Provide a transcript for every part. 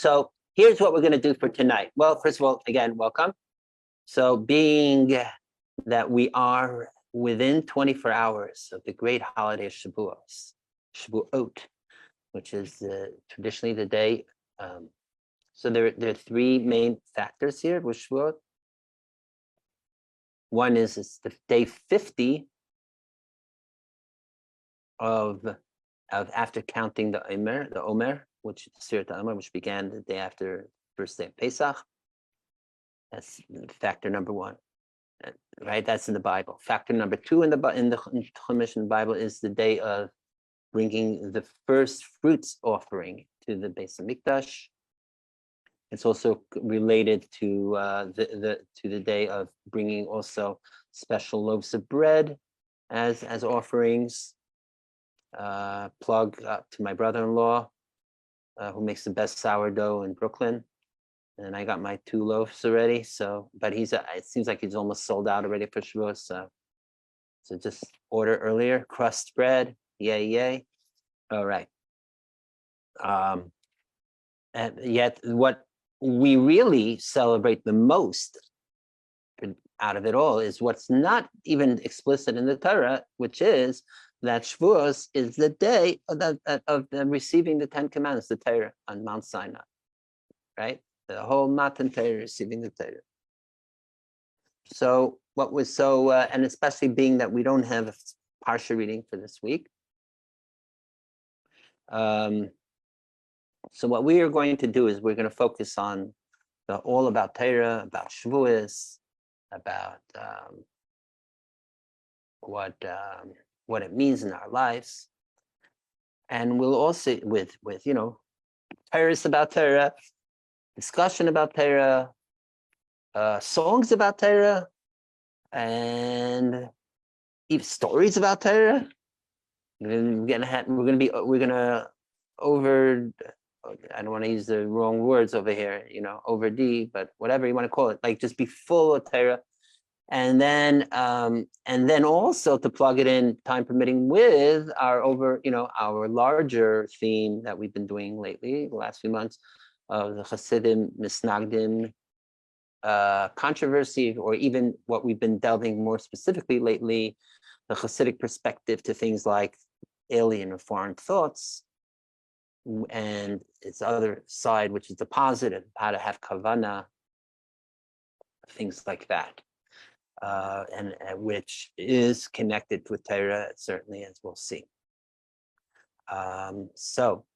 So here's what we're going to do for tonight. Well, first of all, again, welcome. So being that we are within 24 hours of the great holiday of Shavuot, which is traditionally the day. So there are three main factors here with Shavuot. One is it's the day 50 of after counting the Omer, which is Sfirat Omer, which began the day after first day of Pesach. That's factor number one, right? That's in the Bible. Factor number two in the Chumash in the Bible is the day of bringing the first fruits offering to the Beis Hamikdash. It's also related to the day of bringing also special loaves of bread as offerings. Plug to my brother-in-law who makes the best sourdough in Brooklyn, and I got my 2 loaves already. So, but it seems like he's almost sold out already for Shavuot. So just order earlier. Crust bread, yay! All right. And yet, what we really celebrate the most out of it all is what's not even explicit in the Torah, which is that Shavuos is the day of receiving the 10 Commandments, the Torah on Mount Sinai, right? The whole Matan Torah, receiving the Torah. So what was so, and especially being that we don't have a Parsha reading for this week. So what we are going to do is we're going to focus on all about Torah, about Shavuos, about what it means in our lives, and we'll also with Torah about Torah, discussion about Torah, songs about Torah, and even stories about Torah. We're gonna over. I don't want to use the wrong words over here, over D, but whatever you want to call it, like just be full of Torah. And then also to plug it in, time permitting, with our larger theme that we've been doing lately, the last few months, of the Hasidim, Misnagdim controversy, or even what we've been delving more specifically lately, the Hasidic perspective to things like alien or foreign thoughts, and its other side, which is the positive, how to have kavana, things like that. And which is connected with Torah, certainly, as we'll see. So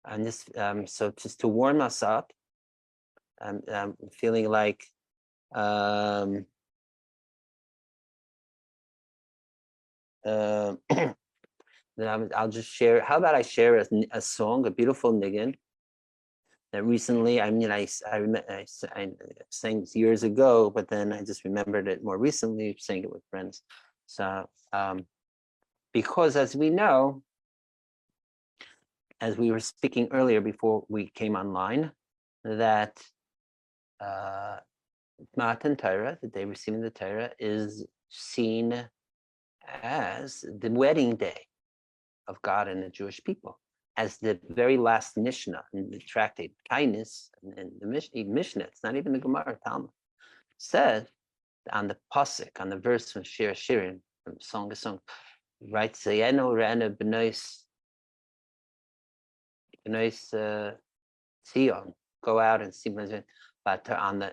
just to warm us up, I'm feeling like I'll just share. How about I share a song, a beautiful niggin that recently, I sang this years ago, but then I just remembered it more recently, sang it with friends. So, because as we know, as we were speaking earlier before we came online, that Matan Torah, the day receiving the Torah, is seen as the wedding day of God and the Jewish people. As the very last Mishnah in the tractate Kindness, and the Mishnah, it's not even the Gemara, Talmud, said on the pasuk, on the verse from Shir Shirim, from Song of Songs, right? Zayeno Rana B'nois Sion, go out and see. But on the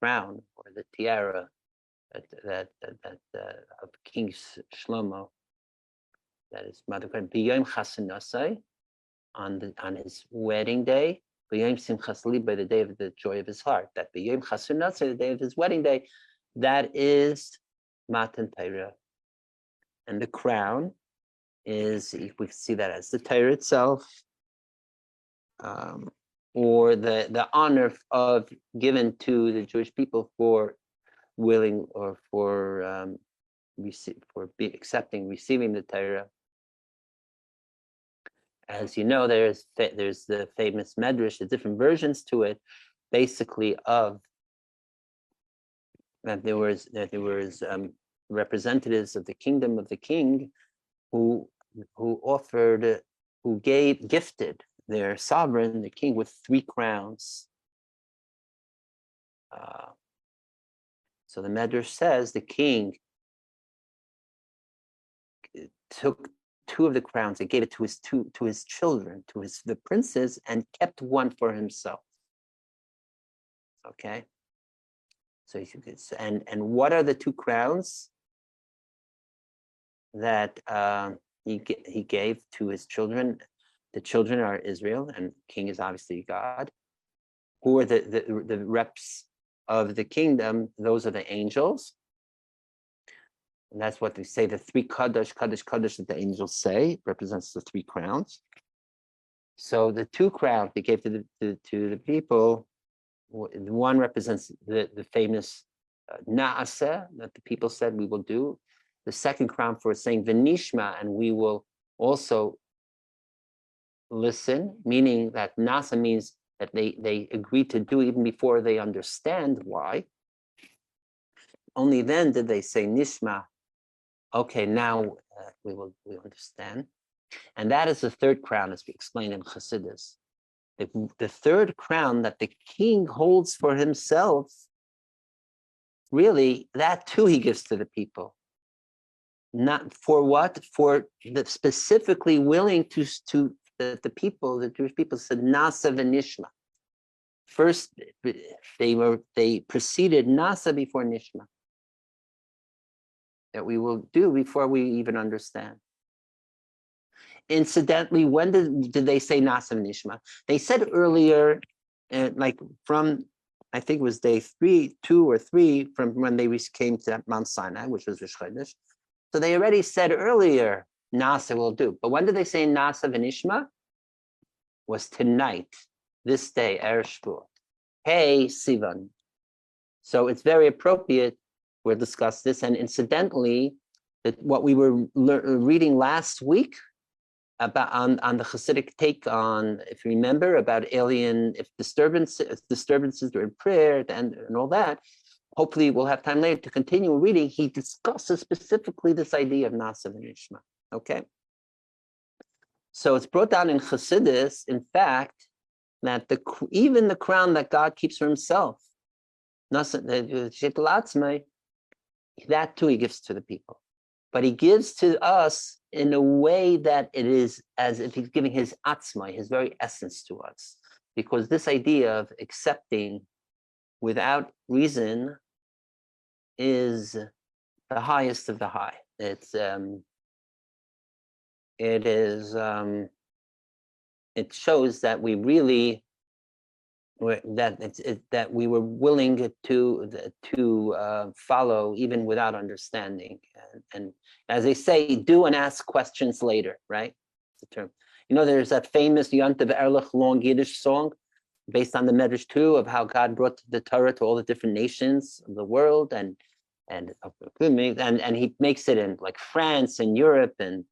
crown or the tiara that of King Shlomo, that is Mother B'yom Chasanasai, on his wedding day, B'yom Simchas Liba, the day of the joy of his heart. That B'yom Chasanasai, the day of his wedding day, that is Matan Torah, and the crown is, we can see that as the Torah itself, or the honor of given to the Jewish people for willing or for receiving the Torah. As you know, there's the famous medrash, the different versions to it, basically of that there was representatives of the kingdom of the king who gifted their sovereign, the king, with 3 crowns. So the Medrash says the king took 2 of the crowns and gave it to his children, the princes, and kept 1 for himself. Okay. So and what are the 2 crowns that he gave to his children? The children are Israel, and king is obviously God. Who are the reps of the kingdom? Those are the angels. And that's what they say, the 3 Kaddish that the angels say represents the 3 crowns. So the 2 crowns they gave to the people, one represents the famous Naaseh that the people said we will do. The second crown for saying Venishma, and we will also listen, meaning that Nasa means that they agree to do even before they understand why. Only then did they say Nishma. Okay, now we understand. And that is the 3rd crown, as we explained in Chassidus. The 3rd crown that the king holds for himself, really, that too he gives to the people. Not for what? For the specifically willing to the people, the Jewish people said Nasa v'Nishma. First, they preceded Nasa before Nishma. That we will do before we even understand. Incidentally, when did they say Nasa v'Nishma? They said earlier, like from, I think it was day 2 or 3, from when they came to Mount Sinai, which was Rosh Chodesh. So they already said earlier, Nasa will do. But when did they say Nasa v'Nishma? Was tonight, this day, Erev Shavuot. Hey, Sivan. So it's very appropriate we'll discuss this. And incidentally, that what we were reading last week about on the Hasidic take on, if you remember, about if disturbances during prayer and all that. Hopefully we'll have time later to continue reading. He discusses specifically this idea of Nasa v'Nishma. Okay. So it's brought down in Chassidus, in fact, that even the crown that God keeps for himself, that too he gives to the people. But he gives to us in a way that it is as if he's giving his atzma, his very essence to us. Because this idea of accepting without reason is the highest of the high. It shows that we really that we were willing to follow even without understanding, and as they say, do and ask questions later, right? The term. There's that famous Yontav Erlich long Yiddish song based on the Medrash too, of how God brought the Torah to all the different nations of the world, and he makes it in like France and Europe, and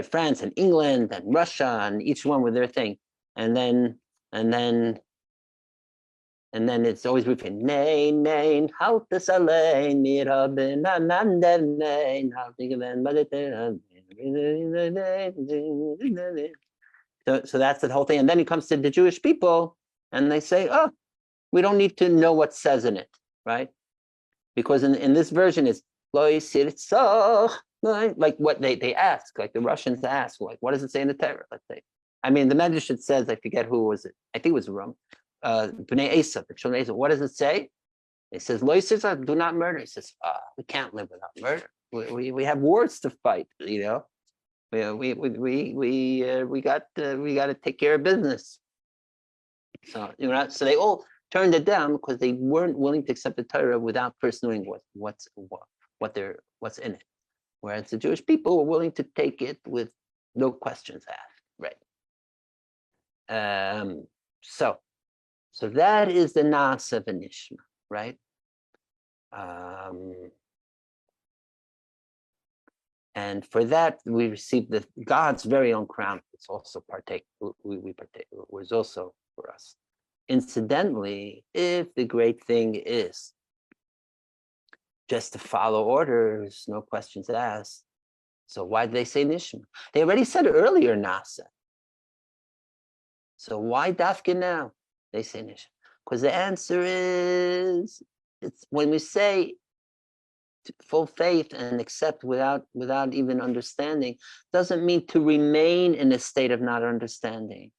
France and England and Russia, and each one with their thing, and then it's always repeating, nein, halt es allein, mir haben einander, nein, halt ich wenn so that's the whole thing. And then he comes to the Jewish people, and they say, oh, we don't need to know what says in it, right? Because in this version it's like what they ask, like the Russians ask, like, what does it say in the Torah? Let's say. I mean, the Medrash says, I forget who was it. I think it was Rum. Bnei Esav, the children of Esav. What does it say? It says, "Lo yisrael, do not murder." He says, we can't live without murder. We have wars to fight. We got to take care of business. So so they all turned it down because they weren't willing to accept the Torah without first knowing what's in it. Whereas the Jewish people were willing to take it with no questions asked, right? So that is the Nasa v'Nishma, right? And for that we receive God's very own crown. It's also partake. We partake. It was also for us. Incidentally, if the great thing is just to follow orders, no questions asked, so why did they say Nishma? They already said earlier Nasa. So why dafka now? They say nish. Because the answer is, it's when we say full faith and accept without even understanding, doesn't mean to remain in a state of not understanding.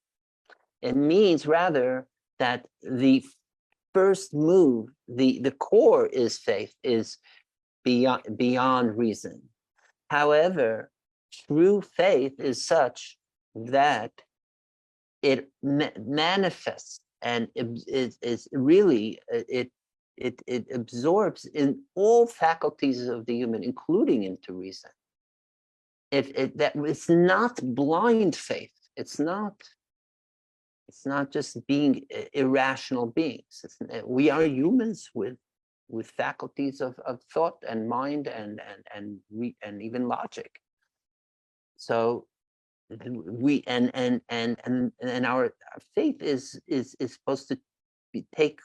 It means rather that the first move, the core is faith, is beyond reason. However, true faith is such that it manifests and is really it absorbs in all faculties of the human, including into reason. That it's not blind faith. It's not just being irrational beings. We are humans with faculties of thought and mind and even logic. So we and our faith is supposed to take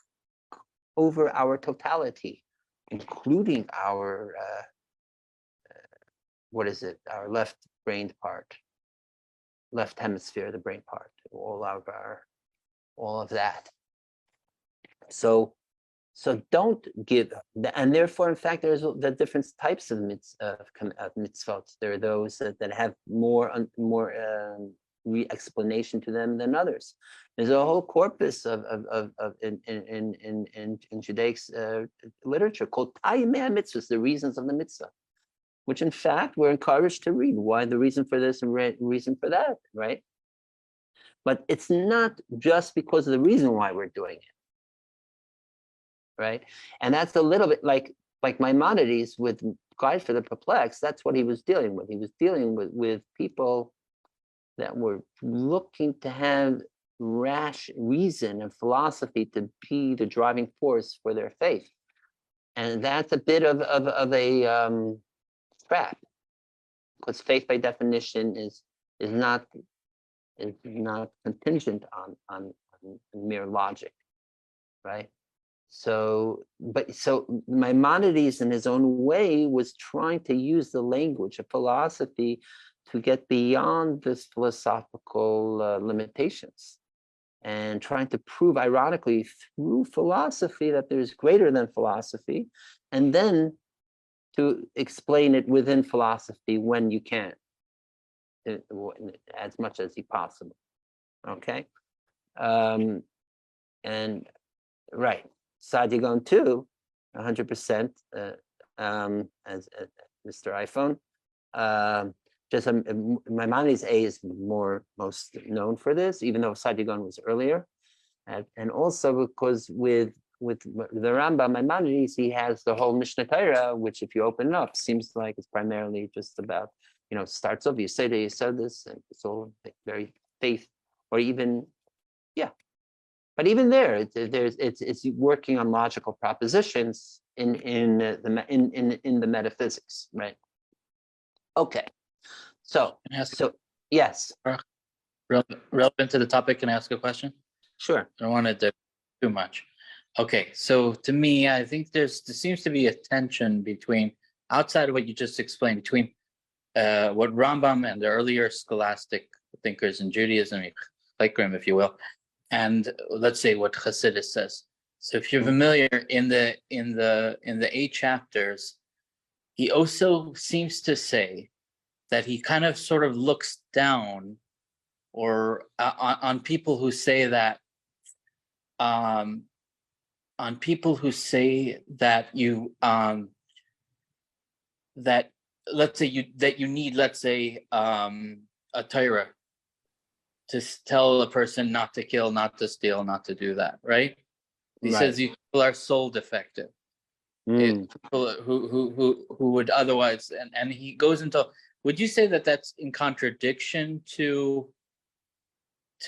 over our totality, including our our left-brained part, left hemisphere, the brain part, all of that. So don't give, and therefore, in fact, there's the different types of mitzvot. There are those that have more explanation to them than others. There's a whole corpus of in Judaic literature called Taimei mitzvahs, the reasons of the mitzvah, which in fact we're encouraged to read. Why the reason for this and reason for that, right? But it's not just because of the reason why we're doing it, right? And that's a little bit like Maimonides with Guide for the Perplexed. That's what he was dealing with. He was dealing with people that were looking to have rash reason and philosophy to be the driving force for their faith, and that's a bit of a trap, because faith by definition is not contingent on mere logic, right? So Maimonides in his own way was trying to use the language of philosophy to get beyond this philosophical limitations, and trying to prove, ironically, through philosophy that there's greater than philosophy, and then to explain it within philosophy when you can, as much as possible. Okay, and right, Sadigon too, 100%, as Mr. iPhone. Just Maimonides A is most known for this, even though Sadigon was earlier, and also because with the Rambam Maimonides, he has the whole Mishnah Torah, which if you open it up, seems like it's primarily just about, starts off, you said this, and it's all very faith, or even, yeah. But even there, it's working on logical propositions in the metaphysics, right? Okay. So yes. Relevant to the topic, can I ask a question? Sure. I don't want to do too much. Okay, so to me, I think there seems to be a tension between, outside of what you just explained, between what Rambam and the earlier scholastic thinkers in Judaism, Laikrim, if you will, and let's say what Chassidus says. So if you're familiar, in the 8 chapters, he also seems to say that he kind of sort of looks down or on people who say that on people who say that you that let's say you need, let's say, a Torah to tell a person not to kill, not to steal, not to do that, right? He says these people are soul defective. People who would otherwise, and he goes into, would you say that that's in contradiction to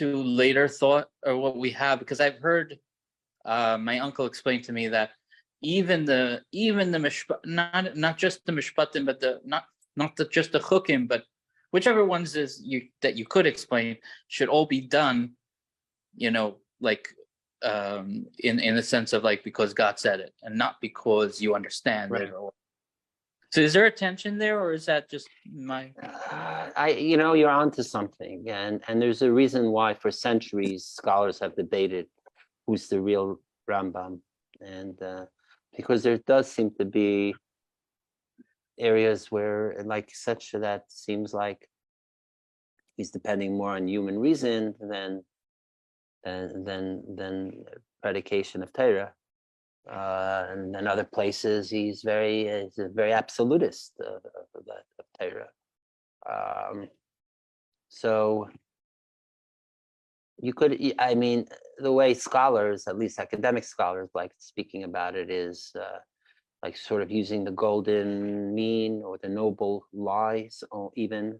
later thought, or what we have? Because I've heard my uncle explain to me that even the mishpat, not just the mishpatim, but not just the chukim, but whichever ones that you could explain, should all be done, like in the sense of like because God said it, and not because you understand it. So is there a tension there, or is that just my? You're onto something, and there's a reason why for centuries scholars have debated who's the real Rambam, and because there does seem to be areas where, like, such that seems like he's depending more on human reason than predication of Torah. And then other places he's a very absolutist of Torah. So you could, the way scholars, at least academic scholars, like speaking about it is like sort of using the golden mean or the noble lies, or even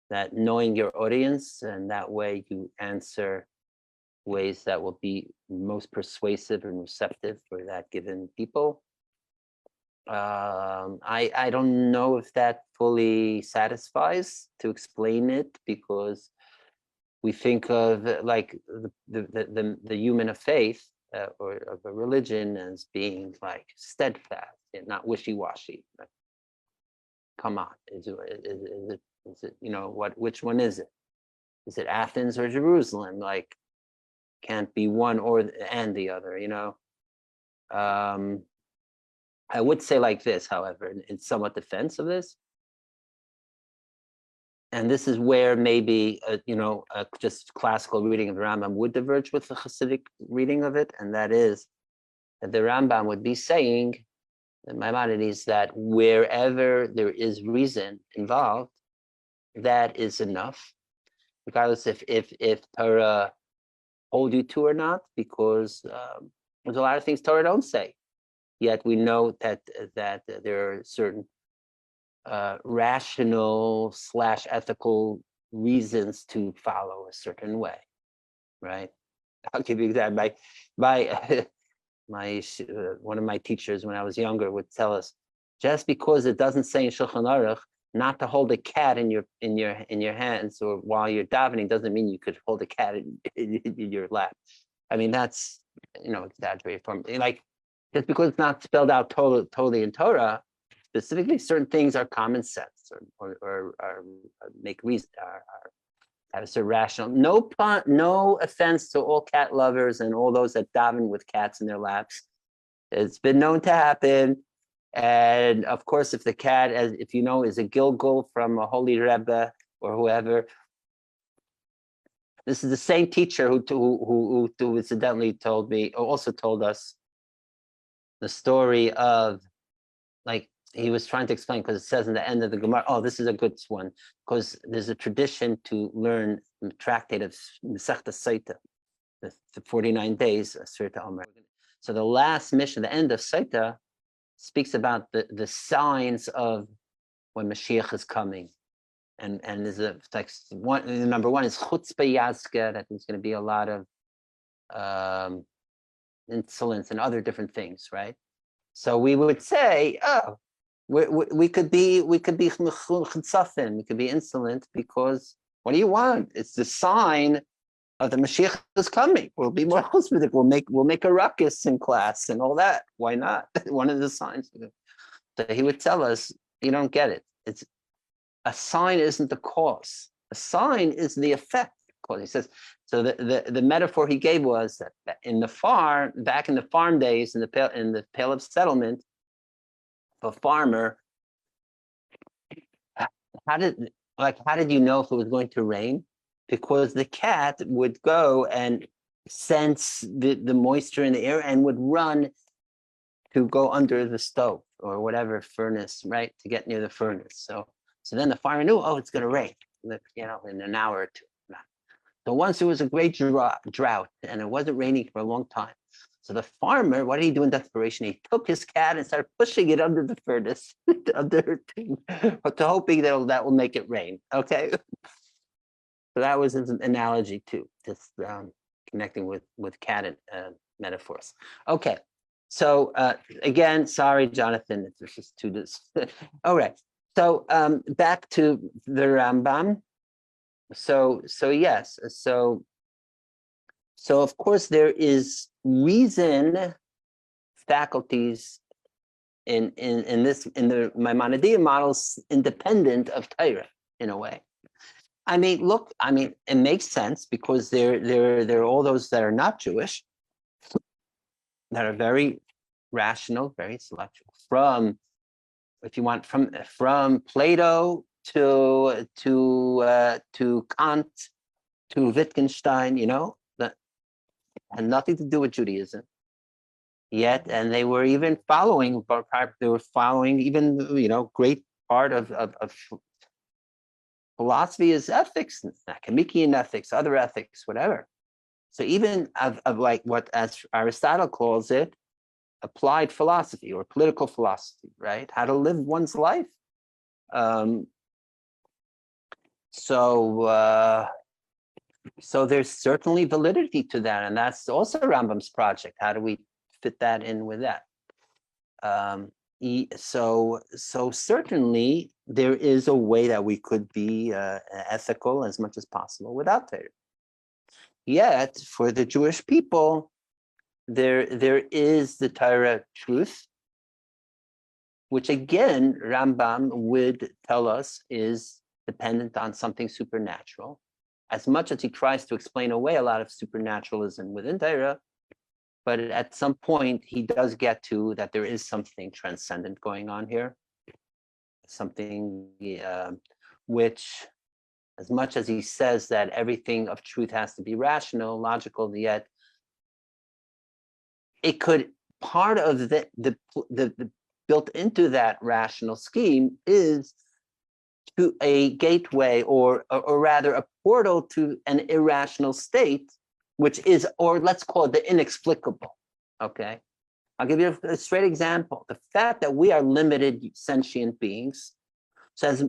that knowing your audience, and that way you answer ways that will be most persuasive and receptive for that given people. I don't know if that fully satisfies to explain it, because we think of like the human of faith or of a religion as being like steadfast and not wishy-washy. Like, come on, is it which one is it? Is it Athens or Jerusalem? Like, can't be one and the other, I would say like this, however, in somewhat defense of this, and this is where maybe just classical reading of the Rambam would diverge with the Hasidic reading of it, and that is that the Rambam would be saying, the Maimonides, that wherever there is reason involved, that is enough, regardless if Torah hold you to or not, because there's a lot of things Torah don't say. Yet we know that there are certain rational / ethical reasons to follow a certain way, right? I'll give you an example. My one of my teachers when I was younger would tell us, just because it doesn't say in Shulchan Aruch not to hold a cat in your hands or while you're davening doesn't mean you could hold a cat in your lap. I mean, that's exaggerated form. Like, just because it's not spelled out totally in Torah, specifically certain things are common sense or make reason have a certain rational. No offense to all cat lovers and all those that daven with cats in their laps. It's been known to happen. And of course, if the cat, if you know, is a Gilgul from a holy Rebbe or whoever, this is the same teacher who incidentally also told us the story of, like, he was trying to explain, because it says in the end of the Gemara, oh, this is a good one, because there's a tradition to learn the tractate of Masechta Saita, the 49 days of Sirta Omer. So the last mission, the end of Saita, speaks about the signs of when Mashiach is coming. And there's number one is chutzpah yazka, that there's going to be a lot of insolence and other different things, right? So we would say, oh, we could be chutzafim, we could be insolent, because what do you want? It's the sign of the Mashiach is coming. We'll be more chutzpah. We'll make a ruckus in class and all that. Why not? One of the signs. So he would tell us, you don't get it. It's a sign isn't the cause. A sign is the effect. He says, so the metaphor he gave was that back in the farm days, in the Pale of Settlement, a farmer, how did you know if it was going to rain? Because the cat would go and sense the moisture in the air and would run to go under the stove or whatever furnace, right, to get near the furnace. So then the farmer knew, oh, it's going to rain, in an hour or two. So once there was a great drought and it wasn't raining for a long time. So the farmer, what did he do in desperation? He took his cat and started pushing it under the furnace, hoping that will make it rain. Okay. So that was an analogy too, just connecting with cat metaphors. Okay. So again, sorry, Jonathan, it's just too this. All right. So back to the Rambam. So yes, so of course there is reason faculties in the Maimonidean models independent of Torah in a way. I mean, look, I mean, it makes sense because there are all those that are not Jewish that are very rational, very intellectual. From, if you want, from Plato to Kant to Wittgenstein, you know, that had nothing to do with Judaism yet, and they were even following. They were following even, you know, great part of philosophy is ethics, Nicomachean ethics, other ethics, whatever. So even of like what, as Aristotle calls it, applied philosophy or political philosophy, right? How to live one's life. So there's certainly validity to that, and that's also Rambam's project. How do we fit that in with that? So certainly there is a way that we could be ethical as much as possible without Torah. Yet for the Jewish people, there is the Torah truth, which again Rambam would tell us is dependent on something supernatural. As much as he tries to explain away a lot of supernaturalism within Torah, but at some point he does get to that there is something transcendent going on here, something which, as much as he says that everything of truth has to be rational, logical, yet it could, part of the built into that rational scheme is to a gateway or rather a portal to an irrational state, which is, or let's call it the inexplicable. Okay, I'll give you a straight example. The fact that we are limited sentient beings. So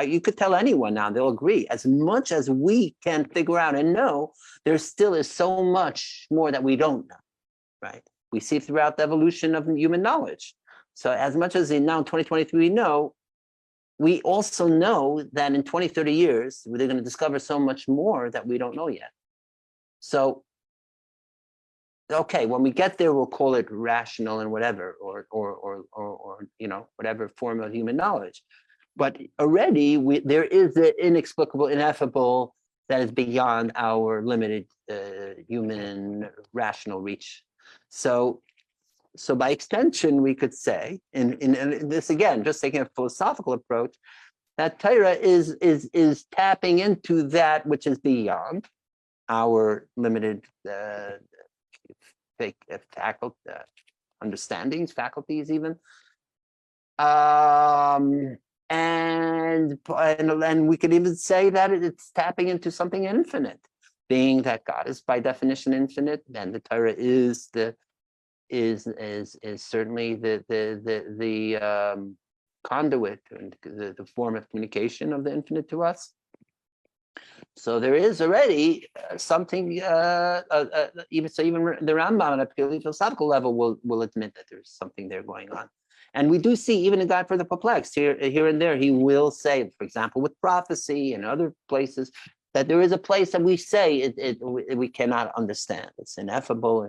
you could tell anyone now, they'll agree. As much as we can figure out and know, there still is so much more that we don't know, right? We see throughout the evolution of human knowledge. So as much as now in 2023 we know, we also know that in 20, 30 years, they're going to discover so much more that we don't know yet. So, okay, when we get there, we'll call it rational and whatever, or you know, whatever form of human knowledge. But already there is the inexplicable, ineffable that is beyond our limited human rational reach. So by extension, we could say, in this again, just taking a philosophical approach, that Torah is tapping into that which is beyond our limited understandings, faculties, even. And we could even say that it's tapping into something infinite, being that God is by definition infinite, and the Torah is certainly the conduit and the form of communication of the infinite to us. So there is already something. Even the Rambam on a purely philosophical level will admit that there's something there going on. And we do see, even in God for the Perplexed, here and there, he will say, for example, with prophecy and other places, that there is a place that we say we cannot understand. It's ineffable.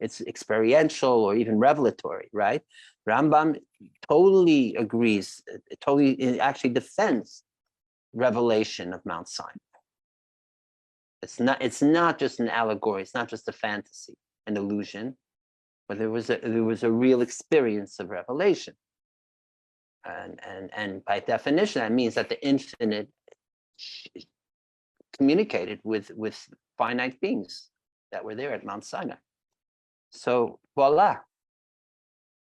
It's experiential or even revelatory, right? Rambam totally agrees. It actually defends revelation of Mount Sinai. It's not just an allegory. It's not just a fantasy, an illusion. But there was a real experience of revelation, and by definition, that means that the infinite communicated with finite beings that were there at Mount Sinai. So voila,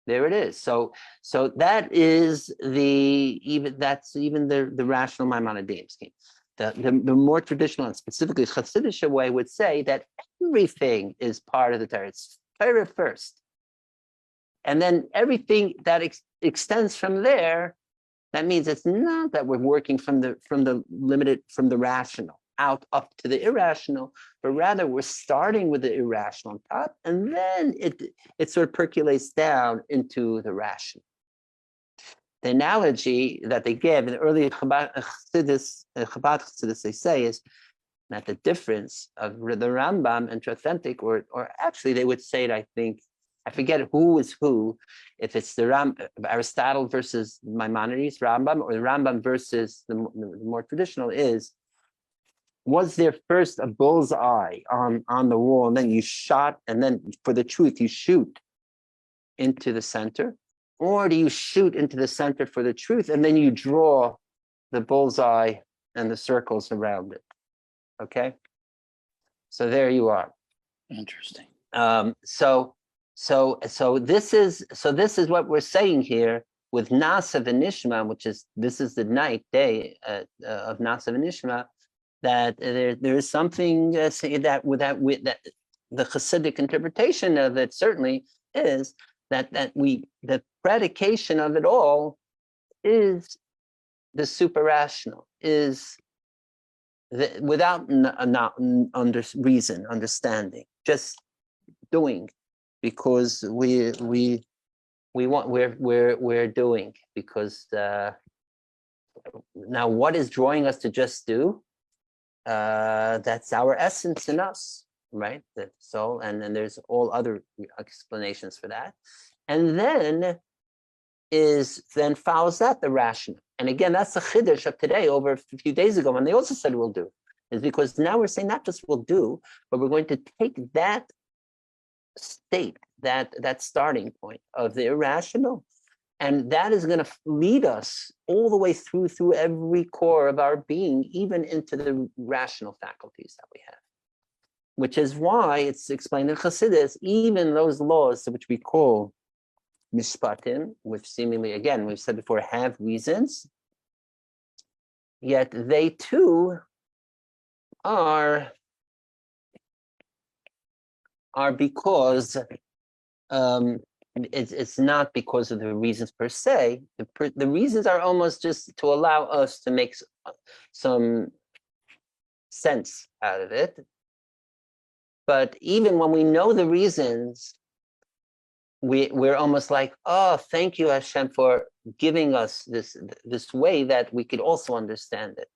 there it is. So that is even the rational Maimonidean scheme. The more traditional and specifically Hasidic way would say that everything is part of the Torah. It's Torah first, and then everything that extends from there. That means it's not that we're working from the limited, from the rational out up to the irrational, but rather we're starting with the irrational on top, and then it sort of percolates down into the rational. The analogy that they give in the early Chabad Chassidus, they say is that the difference of the Rambam and authentic, or actually they would say it, I think, I forget who is who, if it's the Aristotle versus Maimonides, Rambam, or the Rambam versus the more traditional is, was there first a bullseye on the wall, and then you shot, and then for the truth, you shoot into the center? Or do you shoot into the center for the truth, and then you draw the bullseye and the circles around it? Okay? So there you are. Interesting. So this is what we're saying here with Nasav and Nishma, which is, this is the day of Nasav and Nishma, that there is something that the Hasidic interpretation of it certainly is that the predication of it all is the super rational, is without understanding, just doing, because we're doing, because now what is drawing us to just do? That's our essence in us, right? The soul, and then there's all other explanations for that, and then follows that the rational. And again, that's the chiddush of today over a few days ago when they also said we'll do, is because now we're saying not just we'll do, but we're going to take that state, that starting point of the irrational, and that is going to lead us all the way through every core of our being, even into the rational faculties that we have. Which is why it's explained in Chassidus, even those laws which we call mishpatim, which seemingly, again, we've said before, have reasons, yet they too are because it's not because of the reasons per se. The reasons are almost just to allow us to make some sense out of it. But even when we know the reasons, we're almost like, oh, thank you, Hashem, for giving us this way that we could also understand it.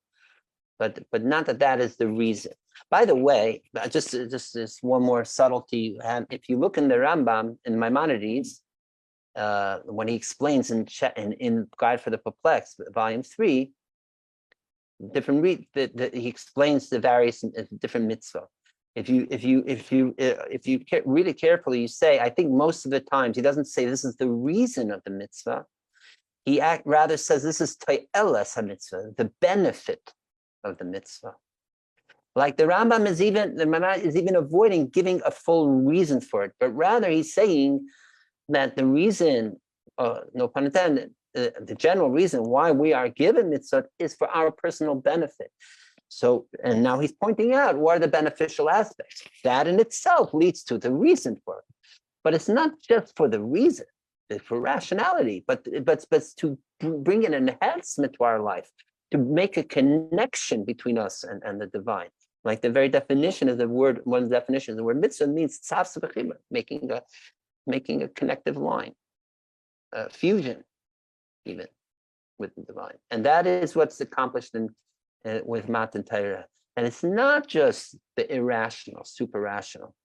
But not that is the reason. By the way, just this one more subtlety. If you look in the Rambam in Maimonides, when he explains in Guide for the Perplexed, Volume 3, he explains the various different mitzvah. If you read it carefully, you say, I think most of the times he doesn't say this is the reason of the mitzvah. He rather says this is to'elas ha-mitzvah, the benefit of the mitzvah. Like the Rambam is even avoiding giving a full reason for it, but rather he's saying that the reason, no pun intended, the general reason why we are given mitzvah is for our personal benefit. So, and now he's pointing out what are the beneficial aspects. That in itself leads to the reason for it. But it's not just for the reason, it's for rationality, but to bring an enhancement to our life, to make a connection between us and the divine. Like the very definition of the word, one's definition of the word mitzvah means tzavs v'chibur, making a connective line, fusion, even with the divine. And that is what's accomplished with Matan Torah. And it's not just the irrational, super rational,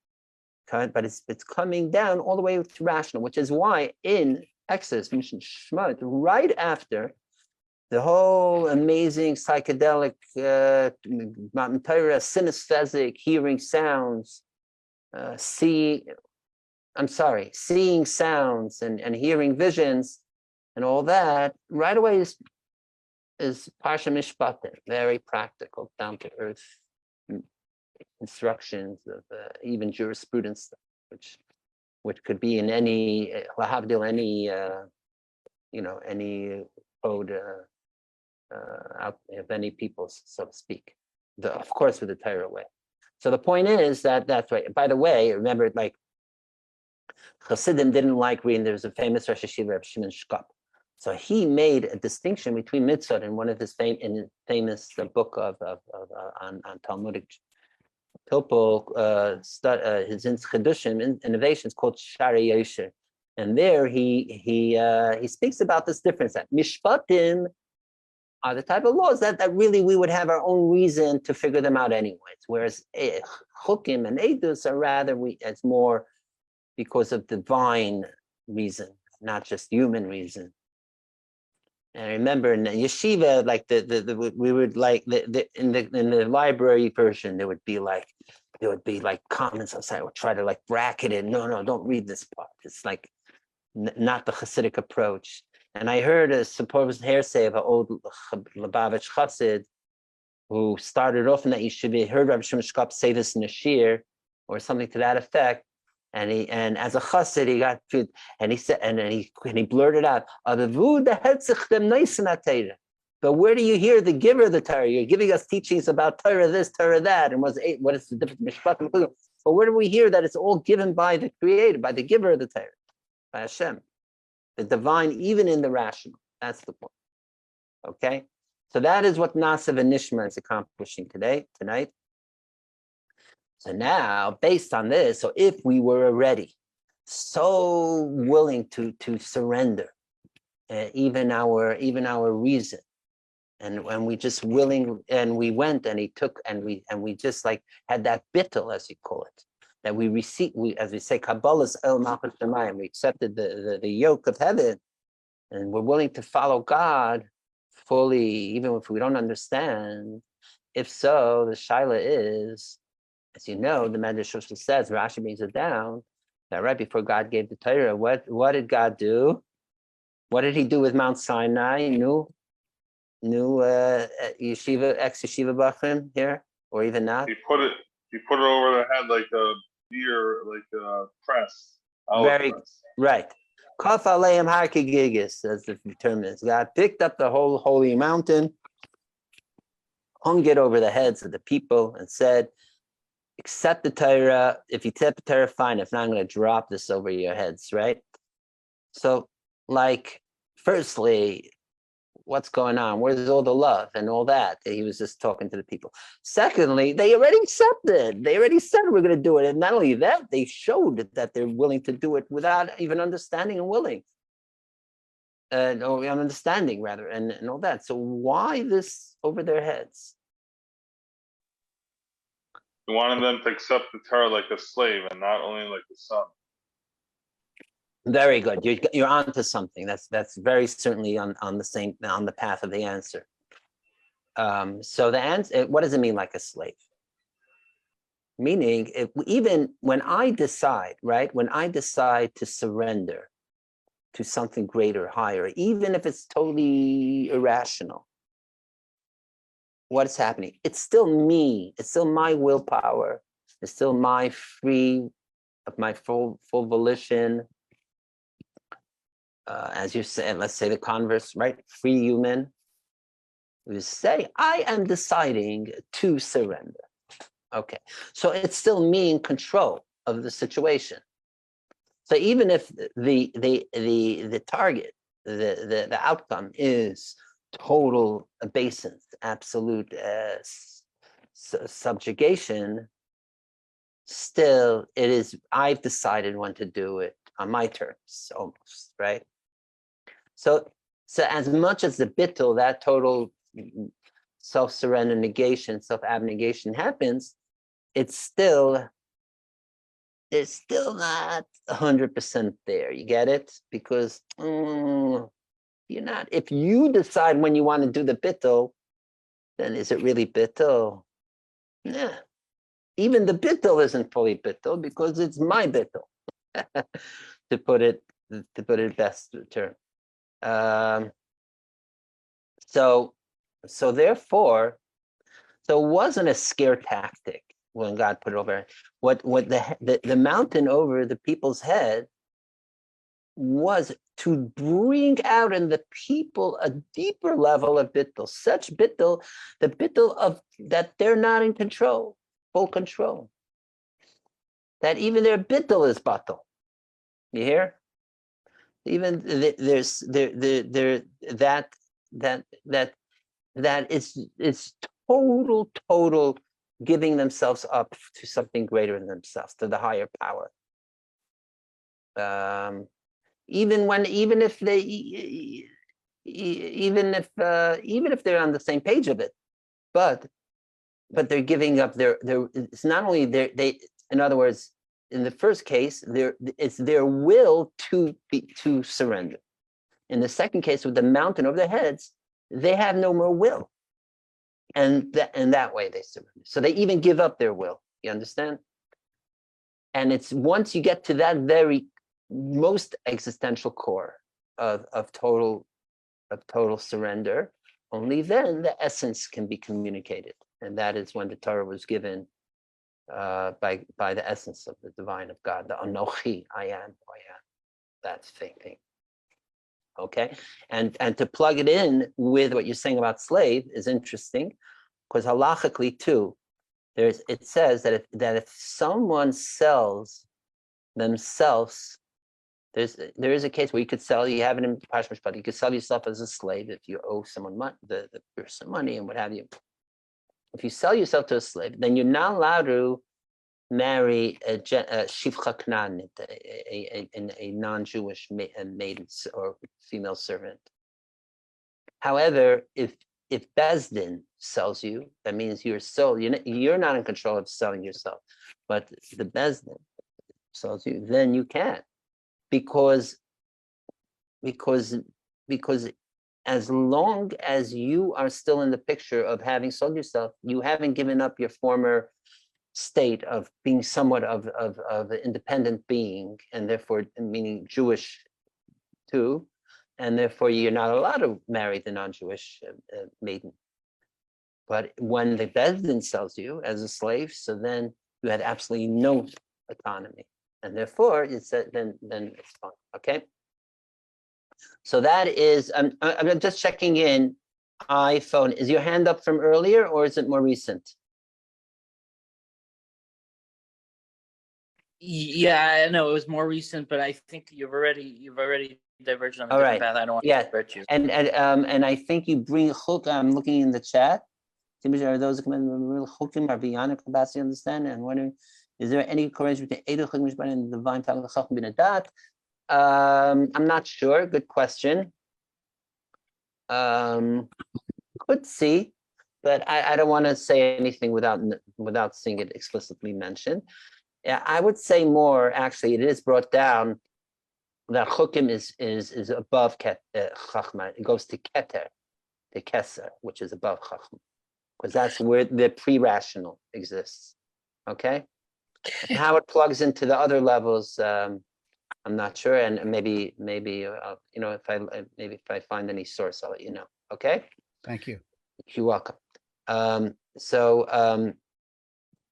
okay? But it's coming down all the way to rational, which is why in Exodus, Mishnah Shemot, right after the whole amazing psychedelic Matan Torah, synesthetic, hearing sounds, seeing sounds and hearing visions and all that, right away is Parsha Mishpatim, very practical, down to earth instructions of even jurisprudence, which could be in any lahavdil, any code out of any people, so to speak. Of course, with the Torah way. So the point is that's right. By the way, remember, like Chassidim didn't like reading. There was a famous Rosh Hashiva, Reb Shimon Shkop. So he made a distinction between mitzvot in one of his famous book on Talmudic Topol, his Chidushim innovations called Shari Yosher, and there he speaks about this difference that mishpatim are the type of laws that really we would have our own reason to figure them out anyways, whereas chukim and edus are rather it's more because of divine reason, not just human reason. And I remember in the yeshiva, like we would like in the library version, there would be like comments outside. I would try to like bracket it. No, don't read this part. It's like not the Hasidic approach. And I heard a supposed hearsay of an old Lubavitch Chassid who started off in that yeshiva, heard Rabbi Shimon Shkop say this in a shir or something to that effect. And as a chassid, he got food, and he said, and he blurted out, but where do you hear the giver of the Torah? You're giving us teachings about Torah this, Torah that, and what is the difference? But where do we hear that it's all given by the Creator, by the giver of the Torah, by Hashem, the divine, even in the rational? That's the point. Okay, so that is what Nasav and Nishma is accomplishing tonight. So now, based on this, so if we were already so willing to surrender, even our reason, and when we just willing, and we went and he took, and we just like had that bittul, as you call it, that we received, as we say, Kabbalah's El Malchus Shemayim, we accepted the yoke of heaven, and we're willing to follow God fully, even if we don't understand. If so, the shaila is, as you know, the Medrash says, Rashi brings it down, that right before God gave the Torah, what did God do? What did he do with Mount Sinai? New yeshiva, ex-yeshiva bachrim here, or even not? He put it over their head like a beer, like a press. Very press. Right. Kaf aleim har kegigis, as the term is. God picked up the whole holy mountain, hung it over the heads of the people, and said, accept the Torah. If you accept the Torah, fine. If not, I'm going to drop this over your heads, right? So, like, firstly, what's going on? Where's all the love and all that? He was just talking to the people. Secondly, they already accepted. They already said we're going to do it. And not only that, they showed that they're willing to do it without even understanding and willing. Or understanding, rather, and all that. So why this over their heads? He wanted them to accept the Torah like a slave and not only like a son. Very good. You're onto something. That's very certainly on the path of the answer. So the answer, what does it mean like a slave? Meaning, even when I decide, right? When I decide to surrender to something greater, higher, even if it's totally irrational, what's happening? It's still me. It's still my willpower. It's still my full volition. As you said, let's say the converse, right? Free human. We say, I am deciding to surrender. Okay, so it's still me in control of the situation. So even if the target, the outcome is total obeisance, absolute subjugation, still it is, I've decided when to do it on my terms, almost, right? So as much as the bittul, that total self-surrender, negation, self-abnegation happens, it's still not 100% there. You get it? Because you're not. If you decide when you want to do the bittul, then is it really bittul? Nah. Even the bittul isn't fully bittul because it's my bittul. to put it best term. So therefore, it wasn't a scare tactic when God put it over. What the mountain over the people's head was to bring out in the people a deeper level of bittul, such bittul, the bittul of that they're not in control, full control. That even their bittul is batal. You hear? Even there's that it's total giving themselves up to something greater than themselves, to the higher power. Even if they're on the same page of it, but they're giving up their it's not only they in other words, in the first case, it's their will to surrender. In the second case, with the mountain over their heads, they have no more will, and that way they surrender. So they even give up their will. You understand? And it's once you get to that very most existential core of total surrender, only then the essence can be communicated, and that is when the Torah was given by the essence of the divine of God, the Anochi, I am who I am. That's the thing. Okay, and to plug it in with what you're saying about slave is interesting, because halachically too, it says that if someone sells themselves, there is a case where you could sell. You have it in Pashmish, but you could sell yourself as a slave if you owe someone the person money and what have you. If you sell yourself to a slave, then you're not allowed to marry a shivcha knan, a non-Jewish maiden or female servant. However, if Bezdin sells you, that means you're sold. You're not in control of selling yourself, but the Bezdin sells you, then you can, because as long as you are still in the picture of having sold yourself, you haven't given up your former state of being somewhat of an independent being, and therefore meaning Jewish too, and therefore you're not allowed to marry the non-Jewish maiden. But when the Bezdin sells you as a slave, so then you had absolutely no autonomy, and therefore it's then it's fine. Okay. So that is, I'm just checking in. iPhone, is your hand up from earlier or is it more recent? Yeah, I know it was more recent, but I think you've already diverged on a All different right. path. I don't want Yeah. to divert you. And I think you bring chuk. I'm looking in the chat. Are those who come in real chukim are beyond capacity to understand? And wondering, is there any correlation between Edu Chukim Mishpatim and the divine Talmud Chacham bin Adat? I'm not sure. Good question. Could see, but I don't want to say anything without seeing it explicitly mentioned. Yeah, I would say more. Actually, it is brought down that chukim is above chachma. It goes to keter, to keser, which is above chachma, because that's where the pre-rational exists. Okay, and how it plugs into the other levels, I'm not sure, and maybe if I find any source, I'll let you know. Okay. Thank you. You're welcome.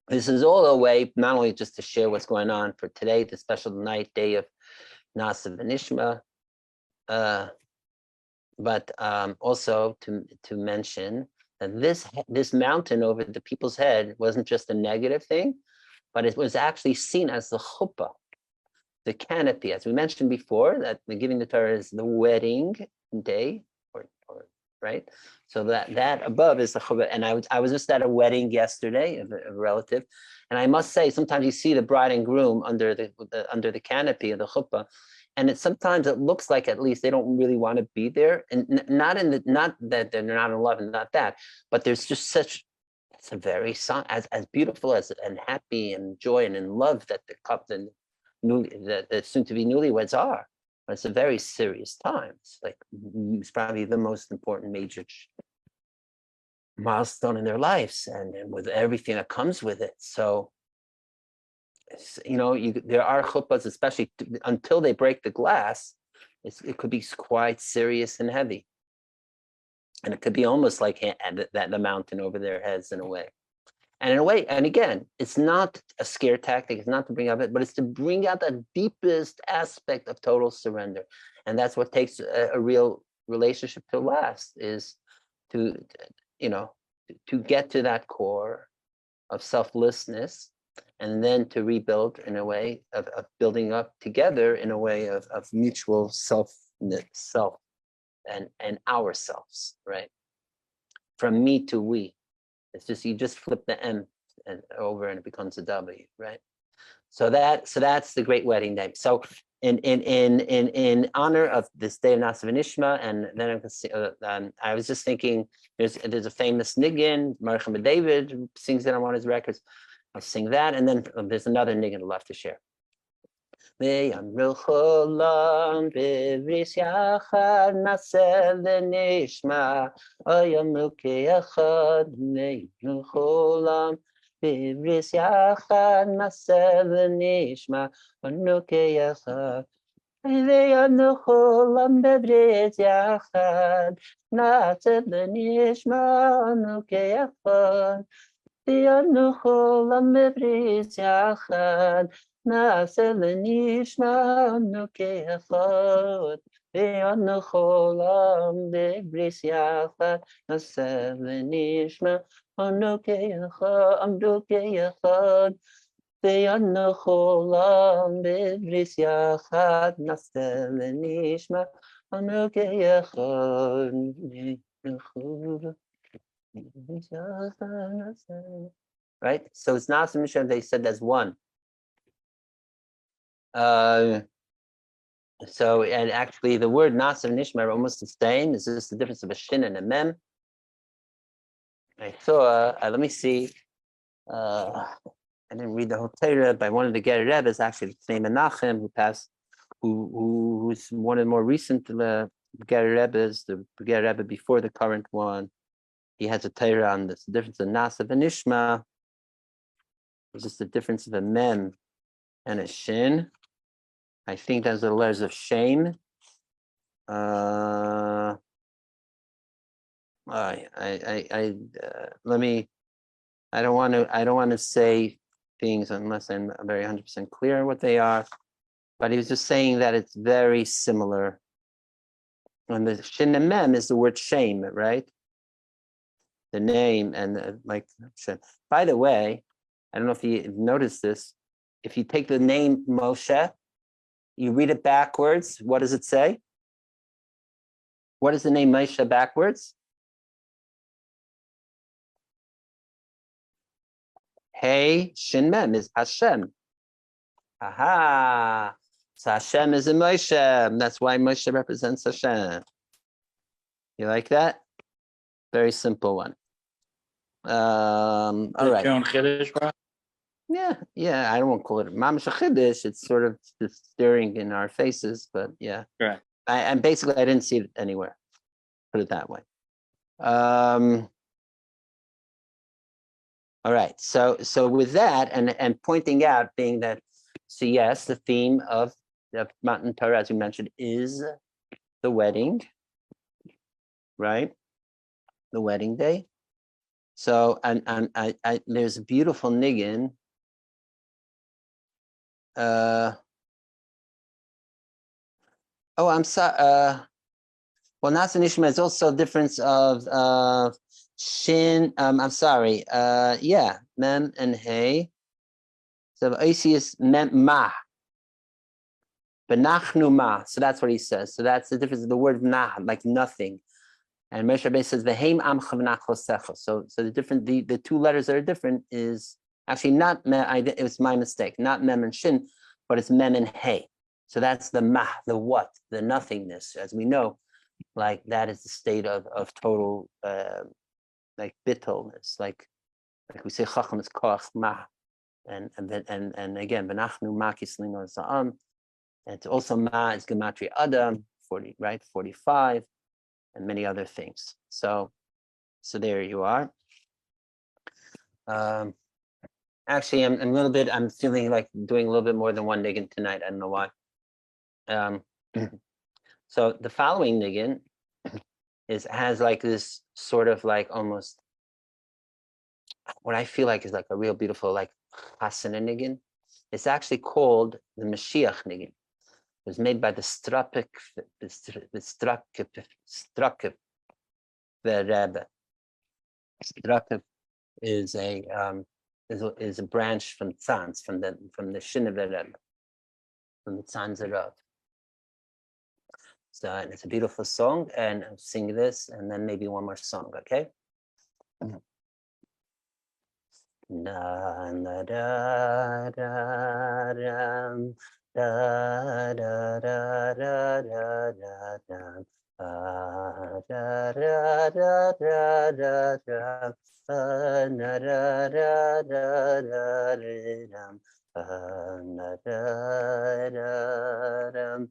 This is all a way not only just to share what's going on for today, the special day of Nasa V'Nishma, but also to mention that this mountain over the people's head wasn't just a negative thing, but it was actually seen as the chuppah, the canopy, as we mentioned before, that the giving the Torah is the wedding day, or right. So that above is the chuppah. And I was just at a wedding yesterday of a relative, and I must say sometimes you see the bride and groom under the canopy of the chuppah, and sometimes it looks like at least they don't really want to be there, and not that they're not in love and not that, but there's just it's a very as beautiful and happy and joy and in love that the soon to be newlyweds are. But it's a very serious time. It's probably the most important major milestone in their lives, and with everything that comes with it. So, there are chuppahs, especially until they break the glass. It could be quite serious and heavy, and it could be almost like the mountain over their heads in a way. And in a way, and again, it's not a scare tactic, it's not to bring up it, but it's to bring out the deepest aspect of total surrender. And that's what takes a real relationship to last, is to get to that core of selflessness, and then to rebuild in a way of building up together in a way of mutual self and ourselves, right? From me to we. It's just you just flip the M and over and it becomes a W, right? So that's the great wedding day. So in honor of this day of Nasa V'Nishma, and then I can see, I was just thinking there's a famous niggin, Marcham David sings it on one of his records. I'll sing that, and then there's another niggin I'd love to share. ויאמרו כולם בבריס יחד נעשה ונשמע, ויאמרו כאחד, ויאמרו כולם בבריס יחד נעשה ונשמע, ויאמרו כאחד. ויאמרו כולם בבריס יחד נעשה ונשמע, ויאמרו כאחד. ויאמרו כולם בבריס יחד נעשה ונשמע, אנו כאחד. ויאמרו כולם בבריס יחד נעשה ונשמע, אנו כאחד. עמדו כאחד. ויאמרו כולם בבריס יחד נעשה ונשמע, אנו כאחד. Right? So it's Nasa Mishnah, they said as one. So, and actually the word Nasa and Nishma are almost the same. Is this the difference of a shin and a mem? I saw, let me see. I didn't read the whole Torah, but one of the Ger Rebbes, actually, his name Menachem, who passed, who's one of the more recent Ger Rebbes, the Ger Rebbe before the current one. He has a Torah on this. The difference of Nasa and Nishma is just the difference of a mem and a shin. I think those are the letters of shame. Let me. I don't want to say things unless I'm very 100% clear what they are. But he was just saying that it's very similar. And the shin and mem is the word shame, right? The name and like. By the way, I don't know if you noticed this. If you take the name Moshe, you read it backwards. What does it say? What is the name Moshe backwards? Hey, Shin Mem is Hashem. Aha. So Hashem is in Moshe. That's why Moshe represents Hashem. You like that? Very simple one. All right. Your own Chiddush, bro? Yeah. I don't want to call it Mamash Chiddush. It's sort of just staring in our faces, but yeah. Right. And basically, I didn't see it anywhere. Put it that way. All right. So with that, and pointing out, being that, so yes, the theme of Matan Torah, as you mentioned, is the wedding, right? The wedding day. So and I there's a beautiful niggin. I'm sorry. Well, Nasa Nishma is also a difference of shin. I'm sorry. Mem and hey. So AC is mem ma. Benachnu ma. So that's what he says. So that's the difference of the word nah, like nothing. And Moshe Rabbeinu says v'heim amcha v'nachlosecha. So the different the two letters that are different is actually not mem. It was my mistake. Not mem and shin, but it's mem and hey. So that's the ma, the what, the nothingness. As we know, like that is the state of total like bittelness. Like we say chacham is koach ma, and again v'nachnu ma kislino za'am. And it's also ma is gematria adam 40, right? 45. And many other things. So there you are. Actually, I'm feeling like doing a little bit more than one niggin tonight. I don't know why. So the following niggin has like this sort of like almost what I feel like is like a real beautiful like chasana niggin. It's actually called the Mashiach niggin. It was made by the Rebbe. Struck is a branch from Tzanz, from the Shin of the Rebbe, from the Tzanz Rav. So and it's a beautiful song, and I'll sing this, and then maybe one more song, okay? Da da da da da da da da da da da Da da da da da da da. Da da da da da da da. Da da da da.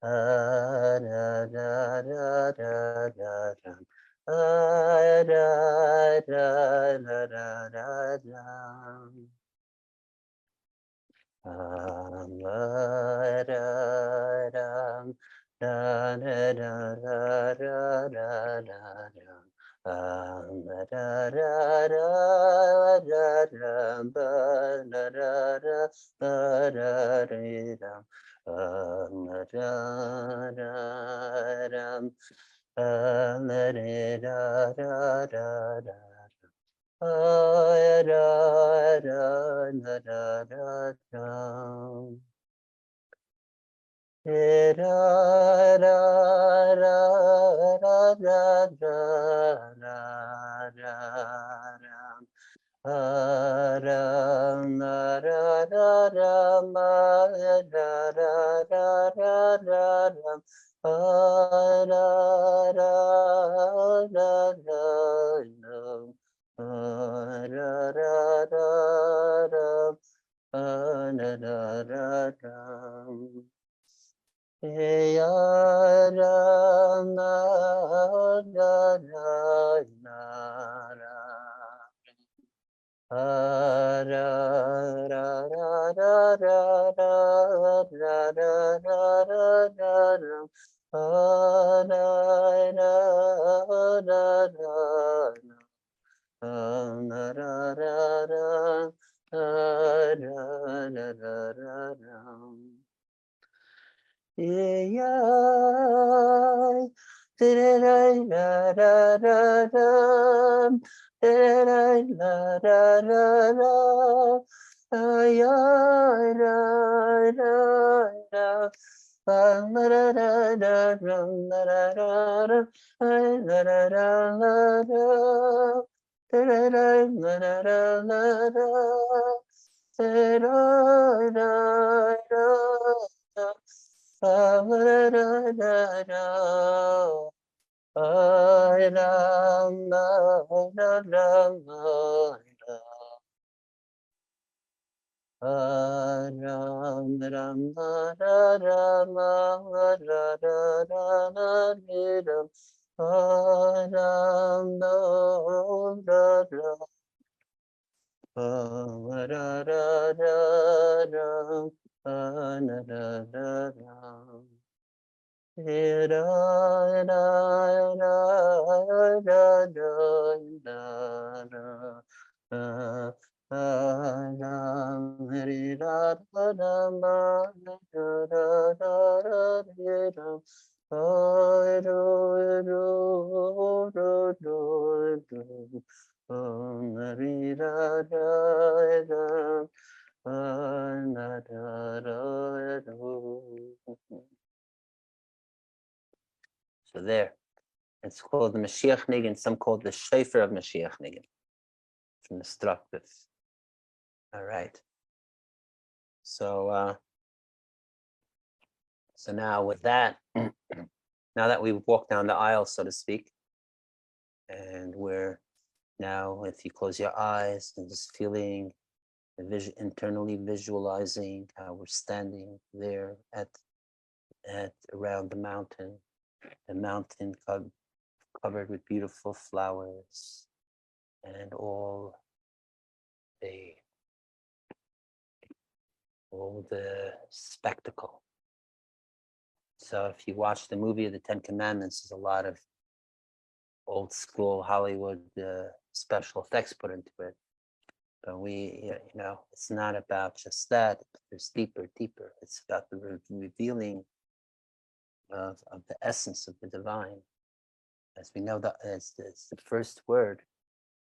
Da da da da da da da. Da da da da da da da. Da da da. Da da da da da da da da. Da da da da da da. Ba da da da ba da da da. Da da da da. Da da da da da. Da da da da da da da. Da da da da da da da da da. Da da da da da da ma da da da da da da. Da da da da da da. Da da da da da. Da da da da. Ya da da da da da da. Da da da da da da da da da da da da. Da da da da da da. Da da da da. Da da da da da da. Yeah, da da da da da. Da da da da da da. Ya da da da. Da da da da da da da da. Da da da da da. Da da da da da da da. Da da da da. Da da da da da. Da da da da da da. Ram ram da da da da da da da da da. Ram da da da. Da da da da da. Da da da da. Da da da da da da da da. So there, it's called the Mashiach Niggin. Some call it the Shofar of Mashiach Niggin. From the Structus. All right. So, so now with that, now that we've walked down the aisle, so to speak, and we're now, if you close your eyes and just feeling, internally visualizing how we're standing there at around the mountain covered with beautiful flowers and all the spectacle. So if you watch the movie of the Ten Commandments, there's a lot of old school Hollywood special effects put into it. But it's not about just that. There's deeper. It's about the revealing of the essence of the divine. As we know, that it's the first word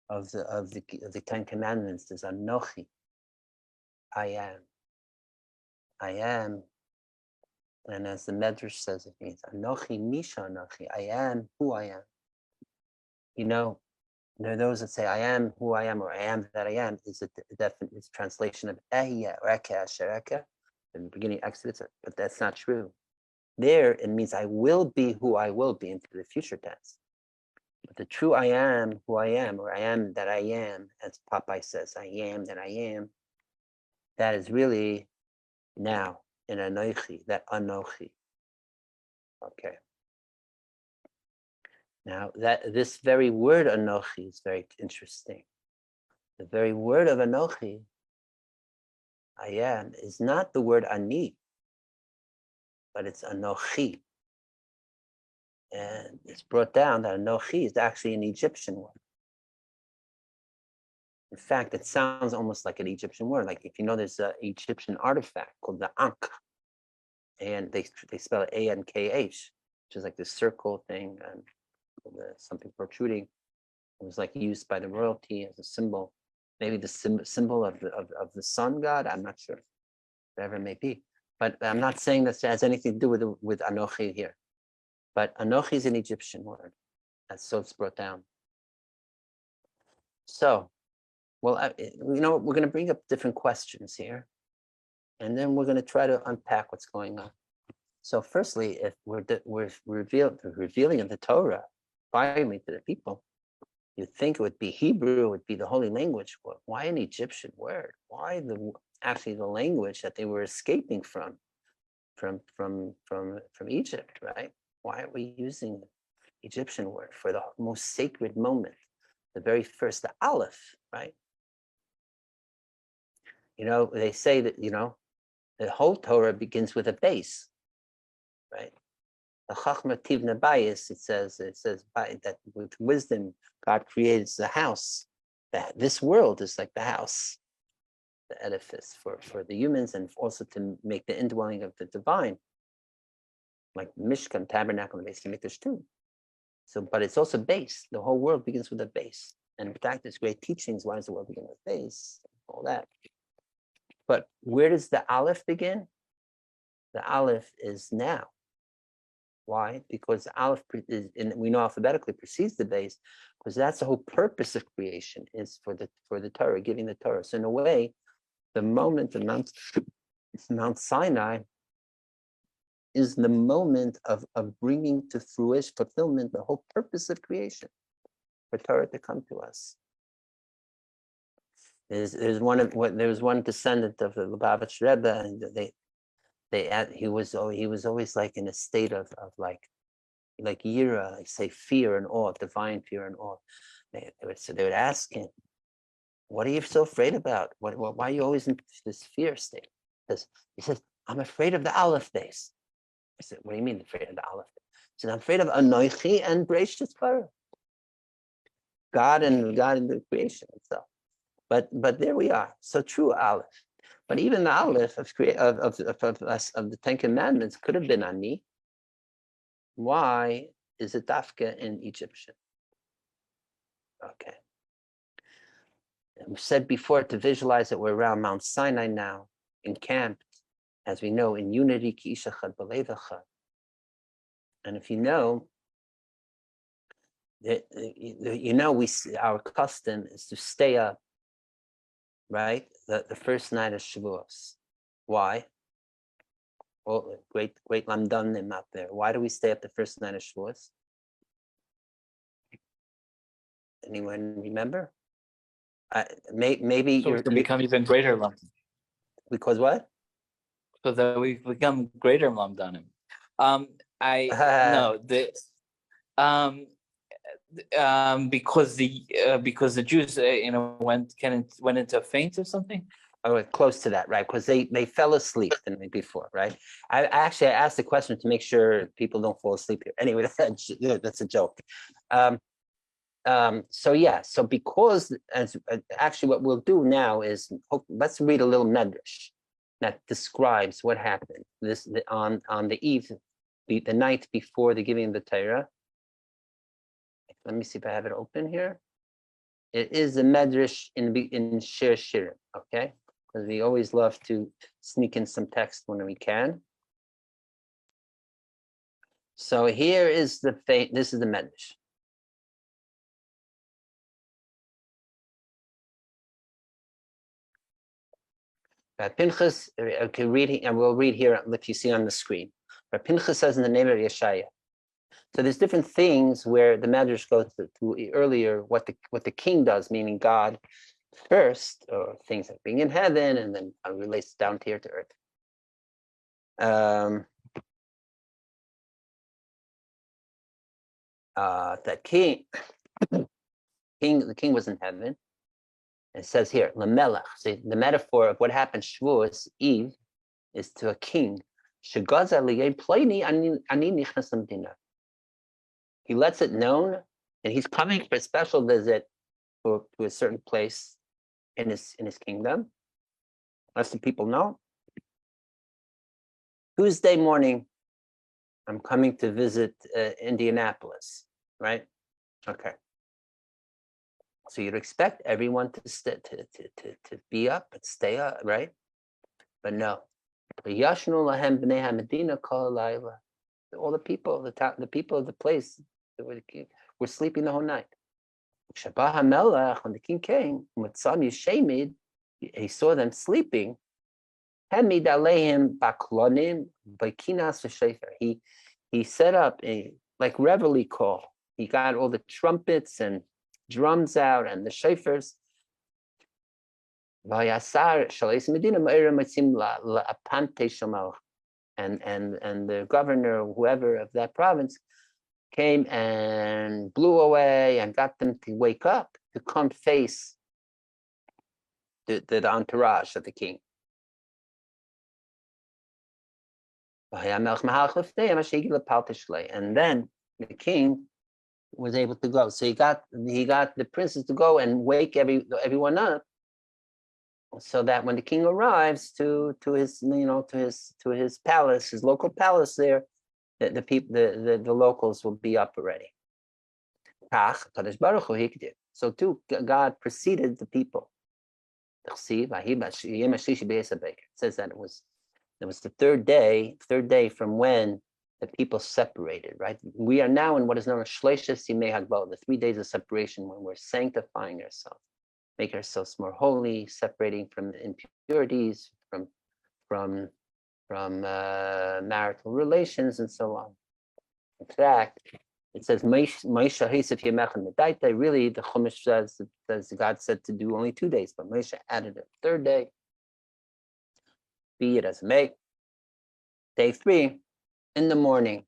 of the Ten Commandments is Anochi. I am. I am. And as the Medrash says, it means Anochi Misha Anochi. I am who I am. There are those that say I am who I am, or I am that I am, is a definite translation of Ehyeh or Eke Asher Eke in the beginning of Exodus, but that's not true. There, it means I will be who I will be into the future tense. But the true I am who I am, or I am that I am, as Popeye says, I am that I am, that is really now in Anochi, that Anochi. Okay. Now, this very word Anochi is very interesting. The very word of Anochi, I am, is not the word Ani, but it's Anochi. And it's brought down that Anochi is actually an Egyptian word. In fact, it sounds almost like an Egyptian word. Like if you know, there's an Egyptian artifact called the Ankh, and they spell it A-N-K-H, which is like this circle thing and something protruding. It was like used by the royalty as a symbol, maybe the symbol of the sun god. I'm not sure, whatever it may be. But I'm not saying this has anything to do with Anochi here. But Anochi is an Egyptian word. That's so it's brought down. So, well, we're going to bring up different questions here, and then we're going to try to unpack what's going on. So, firstly, if we're revealing of the Torah finally to the people, you'd think it would be Hebrew, it would be the holy language. But why an Egyptian word? Why actually the language that they were escaping from Egypt, right? Why are we using the Egyptian word for the most sacred moment, the very first, the Aleph, right? They say that, the whole Torah begins with a base, right? The Chachma Tivna Bayis, it says that with wisdom, God creates the house. That this world is like the house, the edifice for the humans, and also to make the indwelling of the divine, like Mishkan, tabernacle, and base Mikdash too. So, but it's also base. The whole world begins with a base. And in fact, there's great teachings. Why does the world begin with base? All that. But where does the Aleph begin? The Aleph is now. Why? Because the Aleph we know alphabetically precedes the base, because that's the whole purpose of creation, is for the Torah, giving the Torah. So in a way, the moment of Mount Sinai is the moment of bringing to fruition, fulfillment, the whole purpose of creation, for Torah to come to us. There's one descendant of the Lubavitch Rebbe, and he was always like in a state of like yira, like say fear and awe, divine fear and awe. They would ask him, "What are you so afraid about? Why are you always in this fear state?" He says, "I'm afraid of the Aleph base." I said, "What do you mean afraid of the Aleph?" He said, "I'm afraid of Anochi and Bereishis Bara, God and the creation itself." But there we are. So true Aleph. But even the Aleph of the Ten Commandments could have been Ani. Why is it Dafka in Egyptian? Okay. We said before, to visualize that we're around Mount Sinai now, encamped, as we know, in unity, ki ish echad b'lev echad. And if you know, our custom is to stay up, right? The first night of Shavuos. Why? Oh, great lamdanim out there. Why do we stay up the first night of Shavuos? Anyone remember? Maybe So you're we can become even greater lamdanim. Because what? So that we become greater lamdanim. Because the Jews went into a faint or something. Oh, close to that, right? Because they fell asleep the night before, right? I asked the question to make sure people don't fall asleep here. Anyway, that's a joke. So because actually what we'll do now is let's read a little medrash that describes what happened on the eve, the night before the giving of the Torah. Let me see if I have it open here. It is a medrash in Shir Shirim, okay? Because we always love to sneak in some text when we can. So here is this is the medrash. Pinchas, okay, reading, and we'll read here if you see on the screen. But Pinchas says in the name of Yeshaya. So there's different things where the Medrash goes to earlier what the king does, meaning God first, or things like being in heaven, and then relates down here to earth. That the king was in heaven. It says here, Lamelech. So the metaphor of what happened Shavuot Eve is to a king. He lets it known, and he's coming for a special visit to a certain place in his kingdom. Lets the people know. Tuesday morning, I'm coming to visit Indianapolis, right? Okay. So you'd expect everyone to be up and stay up, right? But no. All the people, the people of the place were sleeping the whole night. When the king came, he saw them sleeping. He set up a like reveille call. He got all the trumpets and drums out and the shofars. And the governor, whoever of that province, came and blew away and got them to wake up to come face the entourage of the king. And then the king was able to go. So he got the princes to go and wake everyone up, so that when the king arrives to his palace, his local palace there, the locals will be up already. So too, God preceded the people. It says that it was the third day from when the people separated, right? We are now in what is known as Shleishes Yimei Hagbal, the 3 days of separation, when we're sanctifying ourselves, making ourselves more holy, separating from impurities, from marital relations, and so on. In fact, it says, really, the Chumash says God said to do only 2 days, but Moshe added a third day. Be it as it may. Day 3, in the morning.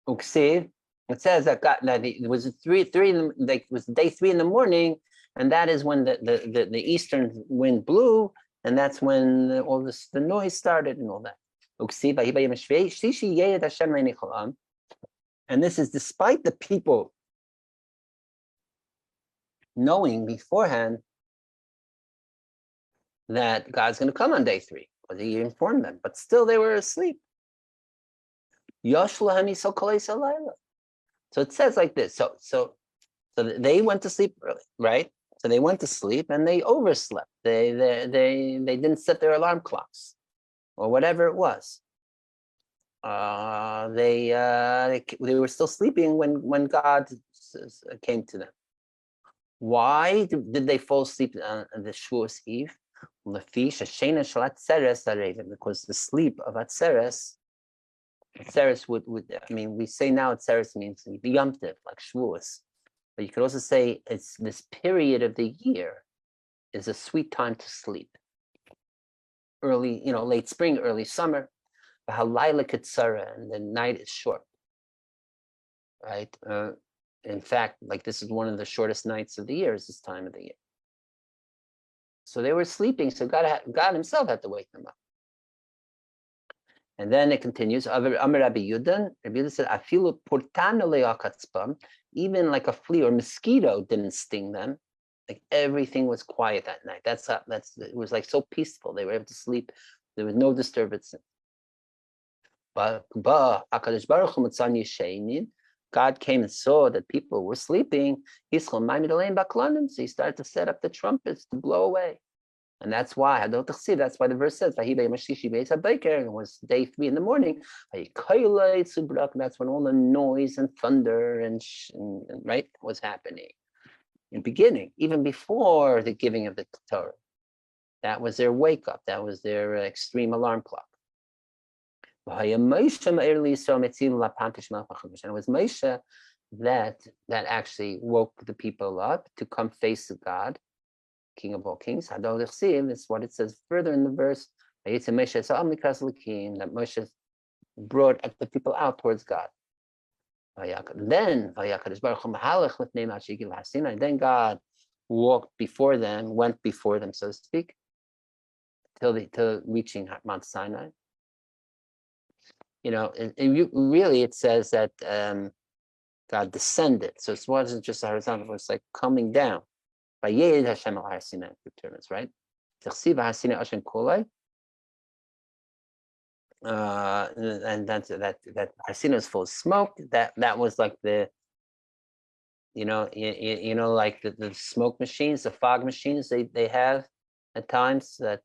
Uksiv, it says that it was it was day 3 in the morning, and that is when the eastern wind blew, and that's when all the noise started and all that. And this is despite the people knowing beforehand that God's going to come on day 3, because he informed them, but still they were asleep. So it says like this. So they went to sleep early, right? So they went to sleep and they overslept. They didn't set their alarm clocks or whatever it was. They were still sleeping when God came to them. Why did they fall asleep on the Shavuot Eve? Because the sleep of Atzeres would we say now Atzeres means Yom Tov, like Shavuos, but you could also say it's this period of the year is a sweet time to sleep. Early, late spring, early summer, Halayla Ketzara, and the night is short, right? In fact, like this is one of the shortest nights of the year, is this time of the year. So they were sleeping, so God himself had to wake them up. And then it continues, Rabbi Yudan said, even like a flea or mosquito didn't sting them. Like everything was quiet that night. It was like so peaceful. They were able to sleep. There was no disturbance. But God came and saw that people were sleeping. So he started to set up the trumpets to blow away. And that's why the verse says, it was day 3 in the morning. That's when all the noise and thunder and right was happening. In the beginning, even before the giving of the Torah. That was their wake up. That was their extreme alarm clock. And it was Moshe that actually woke the people up to come face God, King of all kings. Is what it says further in the verse. That Moshe brought the people out towards God. Then God walked before them, went before them, so to speak, till reaching Mount Sinai. Really it says that God descended, so it wasn't just horizontal; it was like coming down. By Yed Hashem al Har Sinai determines, right? And that Har Sinai is full of smoke. That was like the like the smoke machines, the fog machines they have at times that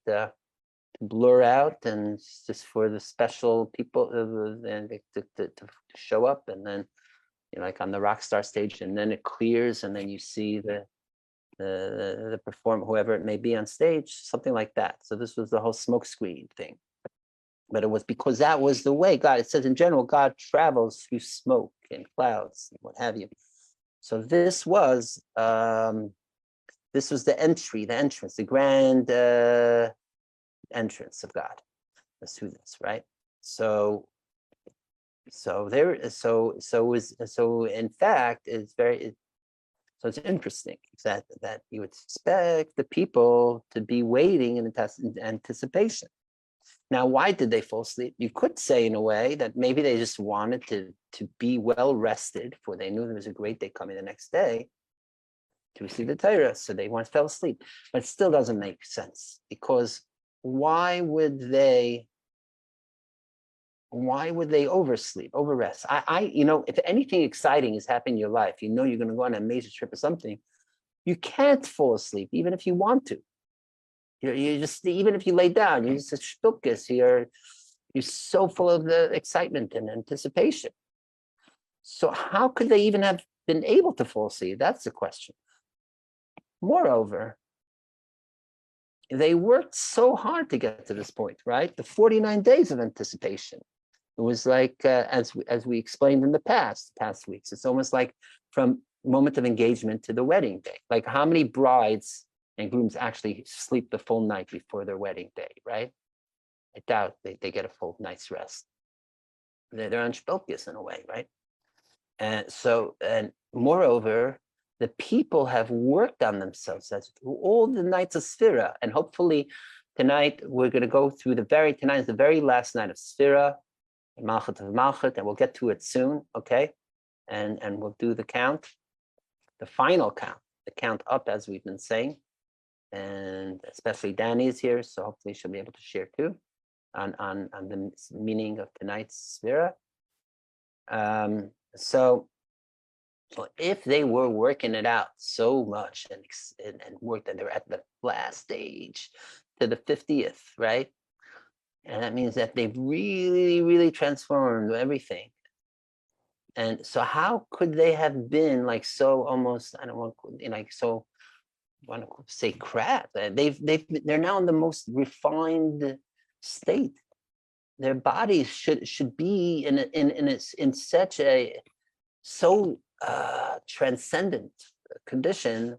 blur out, and it's just for the special people to show up, and then like on the rock star stage, and then it clears, and then you see the performer, whoever it may be on stage, something like that. So this was the whole smoke screen thing, but it was because that was the way God. It says in general, God travels through smoke and clouds and what have you. So this was the entrance, the grand entrance of God. Let's do this, right? So in fact, it's interesting that you would expect the people to be waiting in anticipation. Now, why did they fall asleep? You could say in a way that maybe they just wanted to be well rested, for they knew there was a great day coming the next day to receive the Torah, so they once fell asleep. But it still doesn't make sense, because why would they oversleep, overrest? If anything exciting is happening in your life, you're going to go on a major trip or something, you can't fall asleep, even if you want to. You're just, even if you lay down, you're just a shpilkis. You're so full of the excitement and anticipation. So how could they even have been able to fall asleep? That's the question. Moreover, they worked so hard to get to this point, right? The 49 days of anticipation. It was like, as we explained in the past weeks, it's almost like from moment of engagement to the wedding day. Like, how many brides and grooms actually sleep the full night before their wedding day, right? I doubt they get a full night's rest. They're on shpilkis in a way, right? And moreover, the people have worked on themselves all the nights of Sphira, and hopefully tonight we're going to go through tonight is the very last night of Sphira, Malchut of Malchut, and we'll get to it soon, okay? And we'll do the count, the final count, the count up, as we've been saying, and especially Danny is here, so hopefully she'll be able to share too on the meaning of tonight's Sphira. So if they were working it out so much and worked, and they're at the last stage to the 50th, right? And that means that they've really, really transformed everything. And so how could they have been like so almost, I don't want to say crap. They're now in the most refined state. Their bodies should be in such a transcendent condition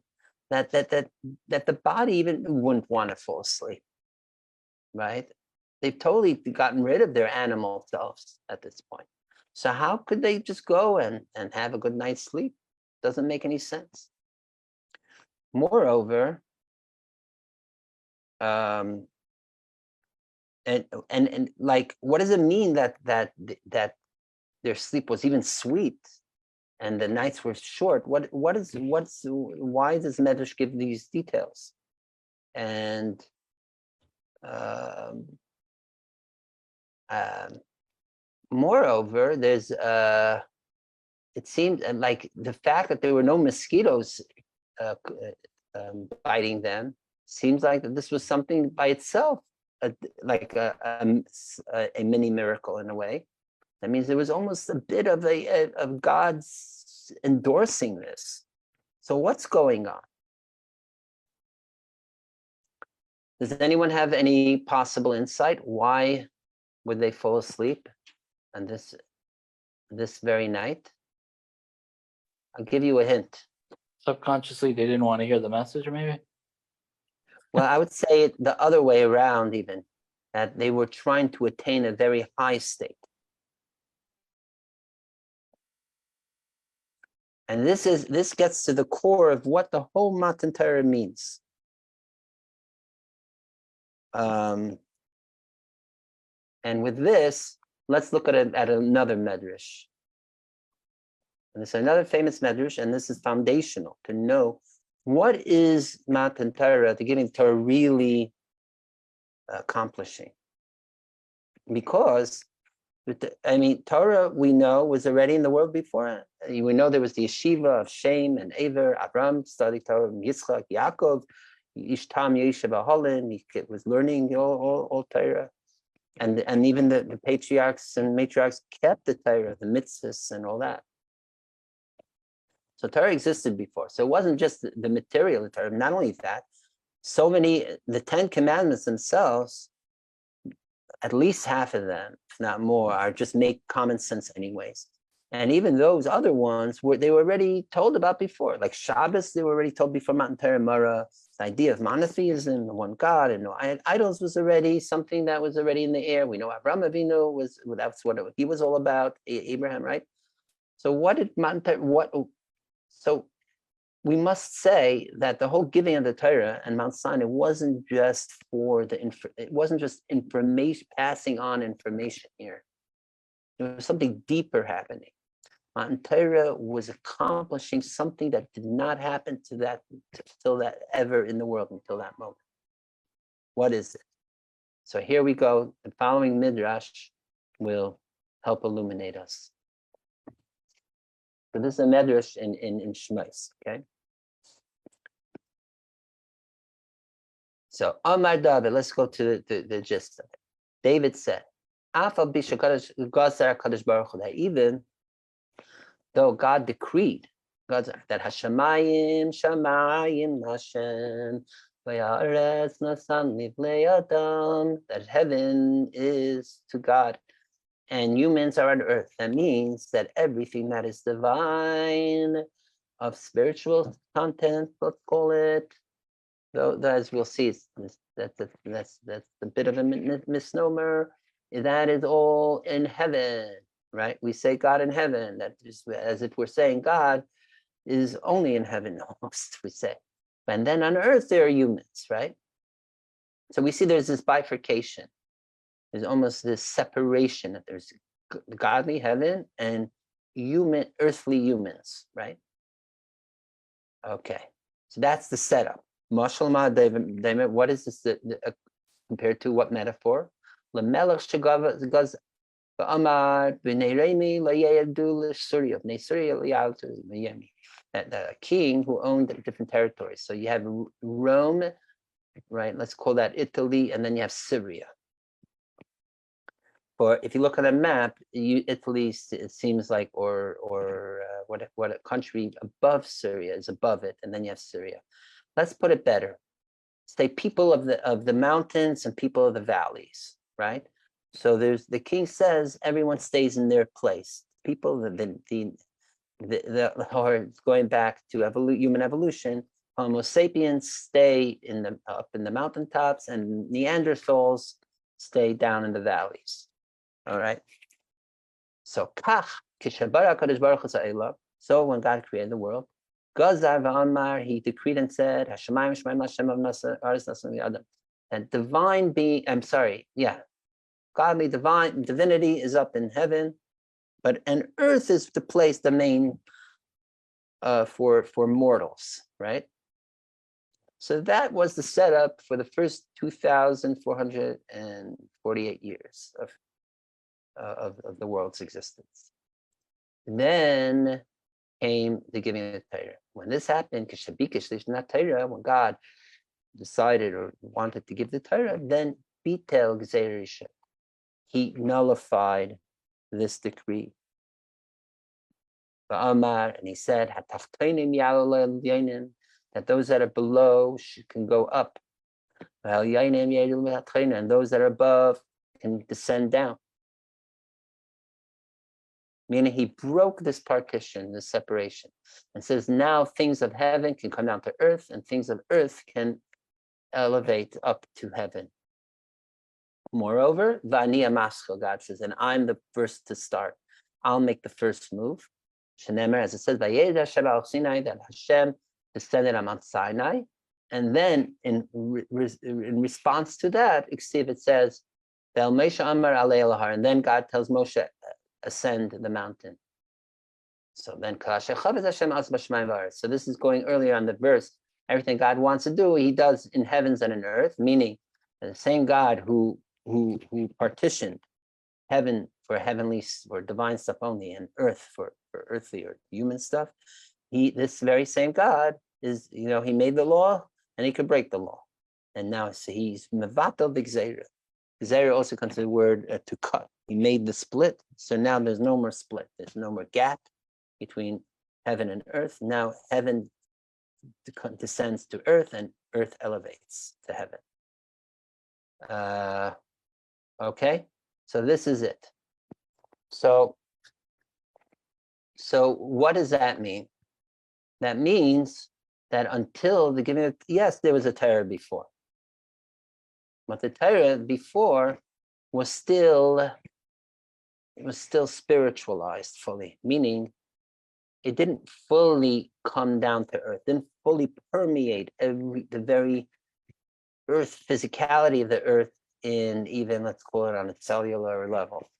that the body even wouldn't want to fall asleep, right? They've totally gotten rid of their animal selves at this point. So how could they just go and have a good night's sleep? Doesn't make any sense. Moreover, and like, what does it mean that their sleep was even sweet and the nights were short? Why does Medrash give these details? And moreover, there's it seemed like the fact that there were no mosquitoes biting them seems like that this was something by itself, like a mini miracle in a way. That means there was almost a bit of God's endorsing this. So what's going on? Does anyone have any possible insight? Why would they fall asleep on this very night? I'll give you a hint. Subconsciously, they didn't want to hear the message, maybe. Well, I would say it the other way around, even that they were trying to attain a very high state. And this gets to the core of what the whole Matan Torah means. And with this, let's look at another medrash. And this is another famous medrash, and this is foundational to know what is Matan Torah, the giving Torah, really accomplishing. Because Torah, we know, was already in the world before. We know there was the yeshiva of Shem and Aver, Abram, studying Torah, Yitzchak, Yaakov, Ishtam, Yeshiva, Holland. He was learning all Torah. And even the patriarchs and matriarchs kept the Torah, the mitzvahs and all that. So Torah existed before. So it wasn't just the material of Torah. Not only that, the 10 Commandments themselves, at least half of them, if not more, are just make common sense anyways. And even those other ones they were already told about before, like Shabbos, they were already told before Matan Torah Mara. The idea of monotheism, the one God, and no idols was already something that was already in the air. We know Avraham Avinu that's what he was all about, Abraham, right? So what did Matan Torah, so we must say that the whole giving of the Torah and Mount Sinai wasn't just it wasn't just information, passing on information here. There was something deeper happening. Mount Torah was accomplishing something that did not happen ever in the world until that moment. What is it? So here we go. The following midrash will help illuminate us. So this is a midrash in Shmos, okay? So Amar David, let's go to the gist of it. David said, even though God decreed that Hashemayim Nashem V'Haaretz Nasan Livnei Adam, that heaven is to God and humans are on earth. That means that everything that is divine, of spiritual content, let's call it, though as we'll see, that's a bit of a misnomer. That is all in heaven, right? We say God in heaven. That is as if we're saying God is only in heaven, almost, we say. And then on earth there are humans, right? So we see there's this bifurcation. There's almost this separation, that there's godly heaven and earthly humans, right? Okay, so that's the setup. Mashallah, David, what is this compared to what metaphor? That a king who owned different territories. So you have Rome, right? Let's call that Italy, and then you have Syria. Or if you look at a map, Italy, it seems like, or what a country above Syria is above it, and then you have Syria. Let's put it better. Say people of the mountains and people of the valleys, right? So the king says everyone stays in their place. People or going back to human evolution, Homo sapiens stay up in the mountaintops, and Neanderthals stay down in the valleys. All right. So so when God created the world, he decreed and said, and divine being, godly divinity is up in heaven, and earth is the place, the main for mortals, right? So that was the setup for the first 2,448 years of the world's existence. Then came the giving of Torah. When this happened, when God decided or wanted to give the Torah, then Bitel Gzeir, he nullified this decree. And he said, that those that are below can go up, and those that are above can descend down. meaning he broke this partition, this separation, and says now things of heaven can come down to earth, and things of earth can elevate up to heaven. Moreover, Vani Amaschel, God says, and I'm the first to start. I'll make the first move. Shenemer, as it says, Vayed Hashem al Sinai, that Hashem descended on Mount Sinai. And then in response to that, it says, Vel Moshe Amar Alei Elahar, and then God tells Moshe, ascend the mountain. So then, so this is going earlier on the verse. Everything God wants to do, he does in heavens and in earth, meaning the same God who partitioned heaven for heavenly or divine stuff only, and earth for earthly or human stuff. This very same God is, he made the law and he could break the law. And now he's mevatel b'gzeira. Gzeira also comes to the word to cut. He made the split, so now there's no more split. There's no more gap between heaven and earth. Now heaven descends to earth and earth elevates to heaven. Okay, so this is it. So what does that mean? That means that until the giving of, yes, there was a Torah before, but the Torah before was still spiritualized fully, meaning it didn't fully come down to earth, didn't fully permeate the very earth, physicality of the earth, in even, let's call it on a cellular level,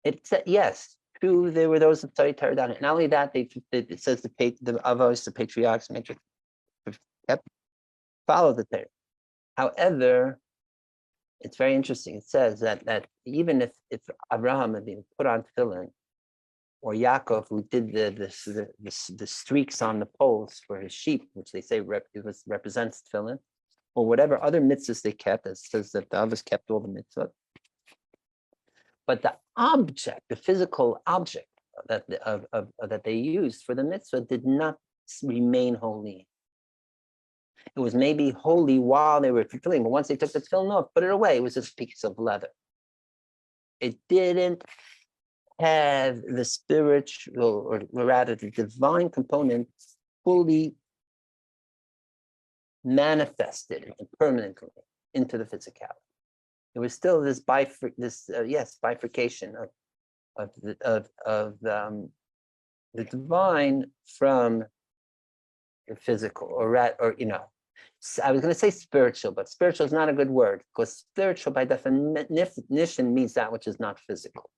It's yes, true, there were those that studied Torah down it. Not only that, it says the Avos, the patriarchs, kept follow the Torah. However, it's very interesting. It says that even if Abraham had been put on tefillin, or Yaakov, who did the streaks on the poles for his sheep, which they say represents tefillin, or whatever other mitzvahs they kept, as it says that the others kept all the mitzvahs. But the object, the physical object that they used for the mitzvah did not remain holy. It was maybe holy while they were fulfilling, but once they took the tefillin off, put it away, it was just a piece of leather. It didn't have the spiritual, or rather the divine component, fully manifested permanently into the physicality. There was still this bifurcation of the divine from the physical, or I was going to say spiritual, but spiritual is not a good word, because spiritual by definition means that which is not physical.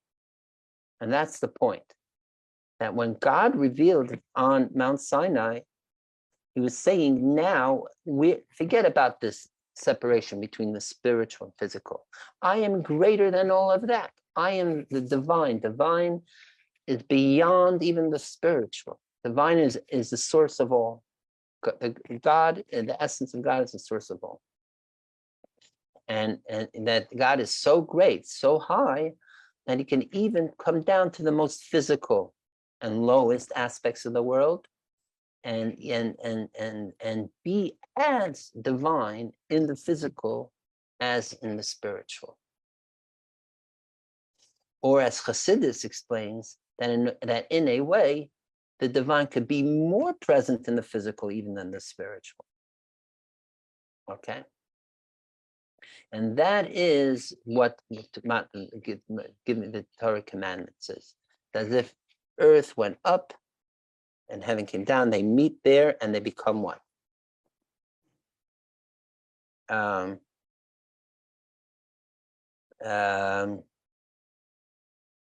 And that's the point, that when God revealed on Mount Sinai, he was saying, now we forget about this separation between the spiritual and physical. I am greater than all of that. I am the divine. Divine is beyond even the spiritual. Divine is the source of all. God, the essence of God, is the source of all. And that God is so great, so high, that he can even come down to the most physical and lowest aspects of the world, and be as divine in the physical as in the spiritual. Or as Chassidus explains, that in a way, the divine could be more present in the physical even than the spiritual. Okay? And that is what give me the Torah commandment says. As if earth went up and heaven came down, they meet there and they become one. And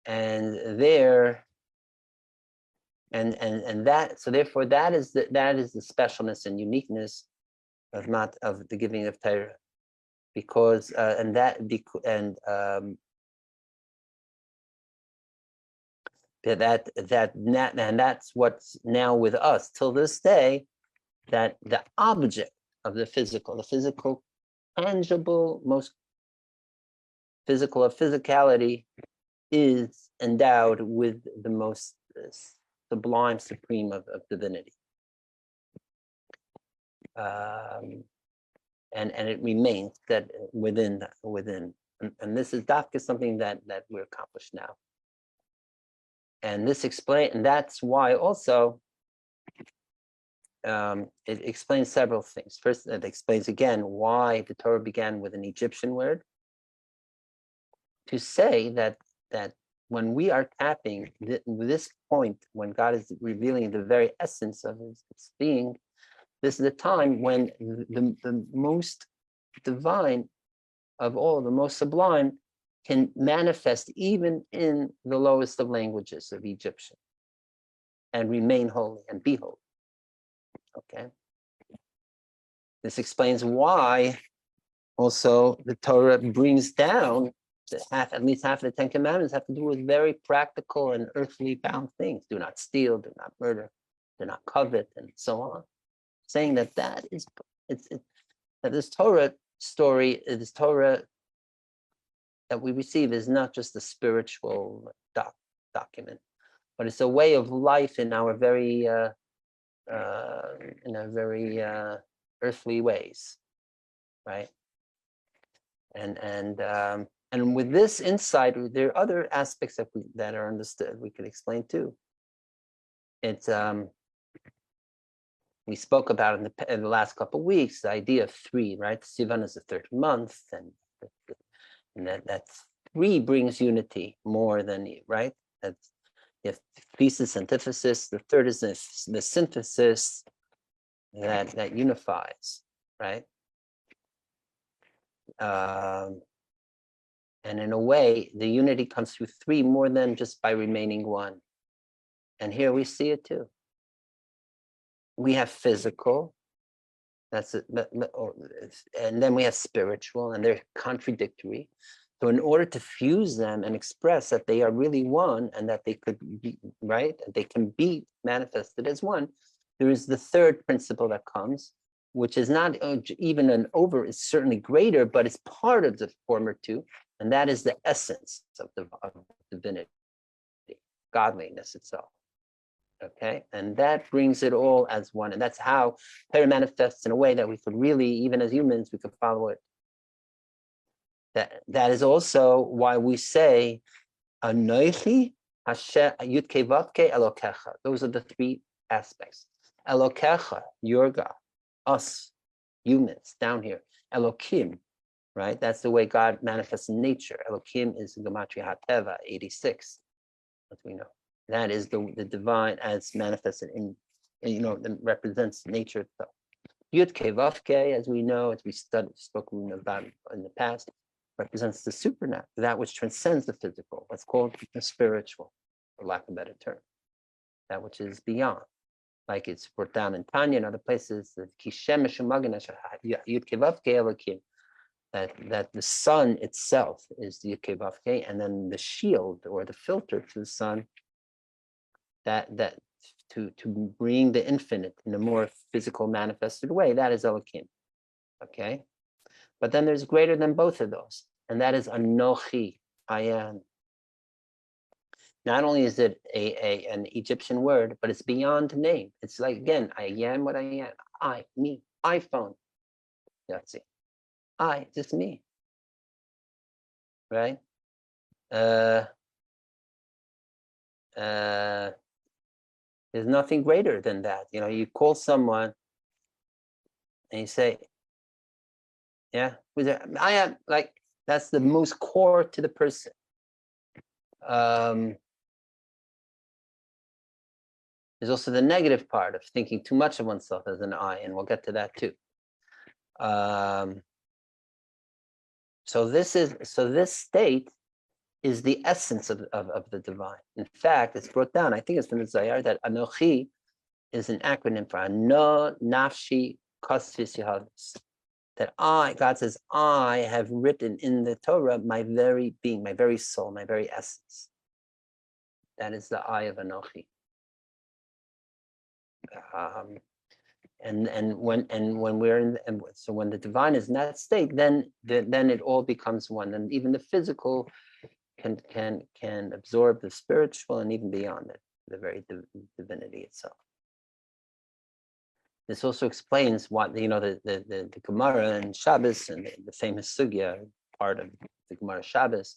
there, and that, so therefore that is the specialness and uniqueness of the giving of Torah, because and that's what's now with us till this day, that the object of the physical tangible, most physical of physicality, is endowed with the most sublime, supreme of divinity. And it remains that within, and this is something that we're accomplished now. And that's why also it explains several things. First, it explains again why the Torah began with an Egyptian word, to say that when we are tapping this point, when God is revealing the very essence of his being, this is the time when the most divine of all, the most sublime, can manifest even in the lowest of languages of Egyptian and remain holy and be holy. Okay. This explains why also the Torah brings down at least half of the 10 Commandments have to do with very practical and earthly bound things. Do not steal, do not murder, do not covet, and so on. Saying that that this Torah story, this Torah that we receive is not just a spiritual document, but it's a way of life in our very earthly ways, right? And with this insight, there are other aspects that are understood. We can explain too. It's we spoke about in the last couple of weeks the idea of three, right? Sivan is the third month, and that three brings unity more than right. That's if thesis, antithesis. The third is the synthesis that unifies, right? And in a way, the unity comes through three more than just by remaining one. And here we see it too. We have physical, that's it, and then we have spiritual, and they're contradictory. So in order to fuse them and express that they are really one and that they could be, right, they can be manifested as one, there is the third principle that comes, which is not even it's certainly greater, but it's part of the former two, and that is the essence of divinity, godliness itself. Okay, and that brings it all as one, and that's how Torah manifests in a way that we could really, even as humans, we could follow it. That is also why we say Anochi Hashem Yudke Vavke Elokecha. Those are the three aspects. Elokecha, your God, us humans down here. Elokim, right? That's the way God manifests in nature. Elokim is Gematria Hateva 86, as we know. That is the divine as manifested in that represents nature itself. Yudke Vavke, as we know, as we spoken about in the past, represents the supernatural, that which transcends the physical. That's called the spiritual, for lack of a better term. That which is beyond. Like it's brought down in Tanya and other places, that the sun itself is the Yudke Vavke, and then the shield or the filter to the sun, that to bring the infinite in a more physical manifested way, that is Elokim. Okay? But then there's greater than both of those, and that is Anochi, I am. Not only is it an Egyptian word, but it's beyond name. It's like, again, I am what I am. I, me, iPhone. That's it. I, just me. Right? There's nothing greater than that. You call someone and you say, yeah, who's there? I am, like, that's the most core to the person. There's also the negative part of thinking too much of oneself as an I, and we'll get to that too. So this state is the essence of the divine. In fact, it's brought down, I think it's from the Zayar, that Anochi is an acronym for Ano Nafshi Kosvis Yehadus. That God says, I have written in the Torah my very being, my very soul, my very essence. That is the I of Anochi. And when we're in, so when the divine is in that state, then it all becomes one, and even the physical can absorb the spiritual, and even beyond it, the very divinity itself. This also explains what the Gemara and Shabbos and the famous sugya part of the Gemara Shabbos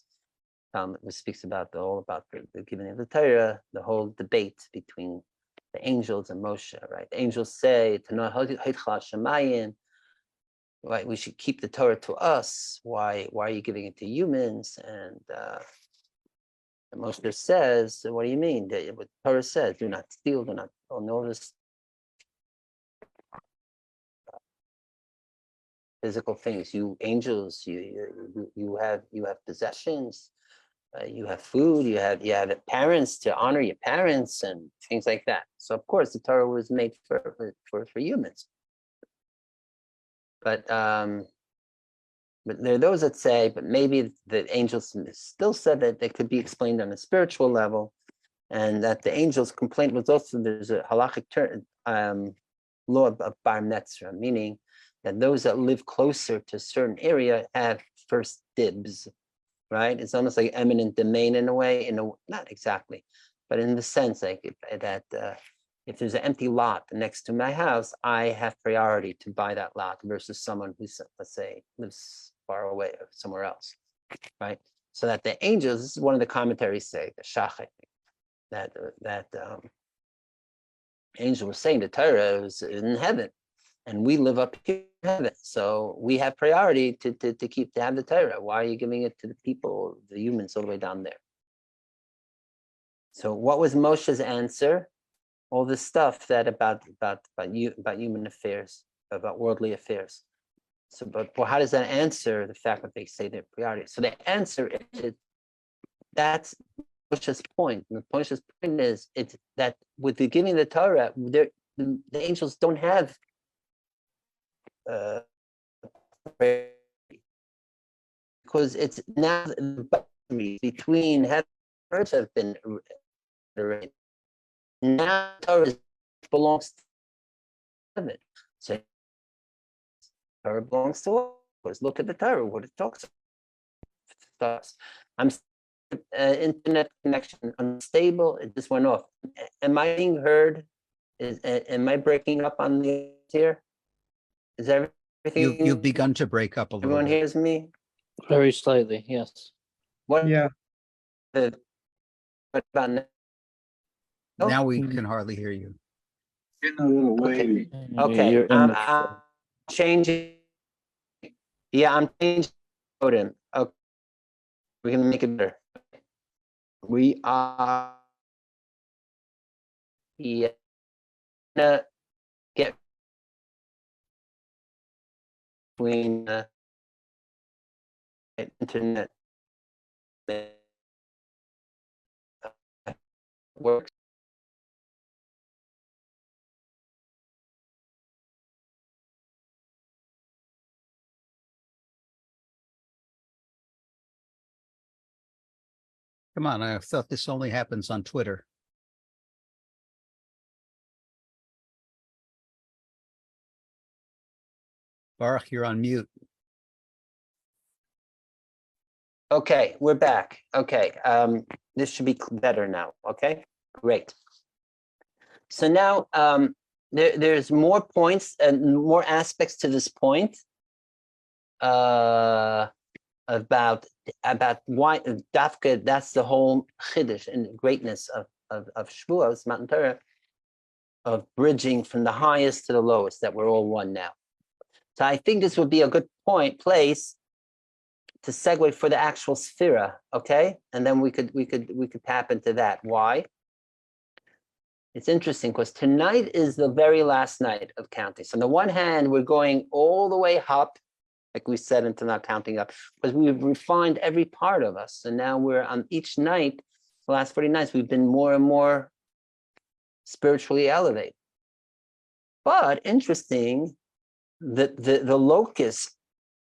Talmud, which speaks about the giving of the Torah, the whole debate between the angels and Moshe, right? The angels say, right, we should keep the Torah to us. Why are you giving it to humans? And Moshe says, what do you mean? What the Torah says, do not steal, do not know this physical things. You angels, you have possessions, you have food, you have parents, to honor your parents and things like that. So of course the Torah was made for humans. But there are those that say, but maybe the angels still said that they could be explained on a spiritual level, and that the angels' complaint was also, there's a halachic law of bar mitzvah, meaning that those that live closer to a certain area have first dibs, right? It's almost like eminent domain in a way, not exactly, but in the sense like if there's an empty lot next to my house, I have priority to buy that lot versus someone who's, let's say, lives far away or somewhere else, right? So that the angels, this is one of the commentaries say, the Shach, I think, that angel was saying the Torah is in heaven, and we live up here in heaven, so we have priority to have the Torah. Why are you giving it to the people, the humans, all the way down there? So what was Moshe's answer? All this stuff that about human affairs, about worldly affairs. So, but how does that answer the fact that they say they're priority? So the answer is, that's Moshe's point. And the Moshe's point is, it's that with the giving the Torah, the angels don't have because it's now the boundaries between heaven and earth have been erased. Now Torah belongs to heaven. So Torah belongs to us. Look at the Torah, what it talks about us. I'm internet connection unstable. It just went off. Am I being heard? Am I breaking up on the here? Is everything? You've begun to break up a little Everyone bit. hears me? Very slightly, yes. What? Yeah. What about now? Oh. Now we can hardly hear you. Getting a little wavy. Okay, You're in I'm changing. Yeah, I'm changing modem. Okay, we're gonna make it better. We are. Yeah. Get between internet works. Come on, I thought this only happens on Twitter. Baruch, you're on mute. Okay, we're back. Okay, this should be better now. Okay, great. So now there's more points and more aspects to this point about why Dafka. That's the whole chiddush and greatness of Shavuos, Matan Torah, of bridging from the highest to the lowest. That we're all one now. So I think this would be a good place to segue for the actual sphera, okay? And then we could tap into that. Why? It's interesting because tonight is the very last night of counting. So on the one hand, we're going all the way up, like we said, into not counting up, because we've refined every part of us. And now we're on each night, the last 40 nights, we've been more and more spiritually elevated. But interesting, the locus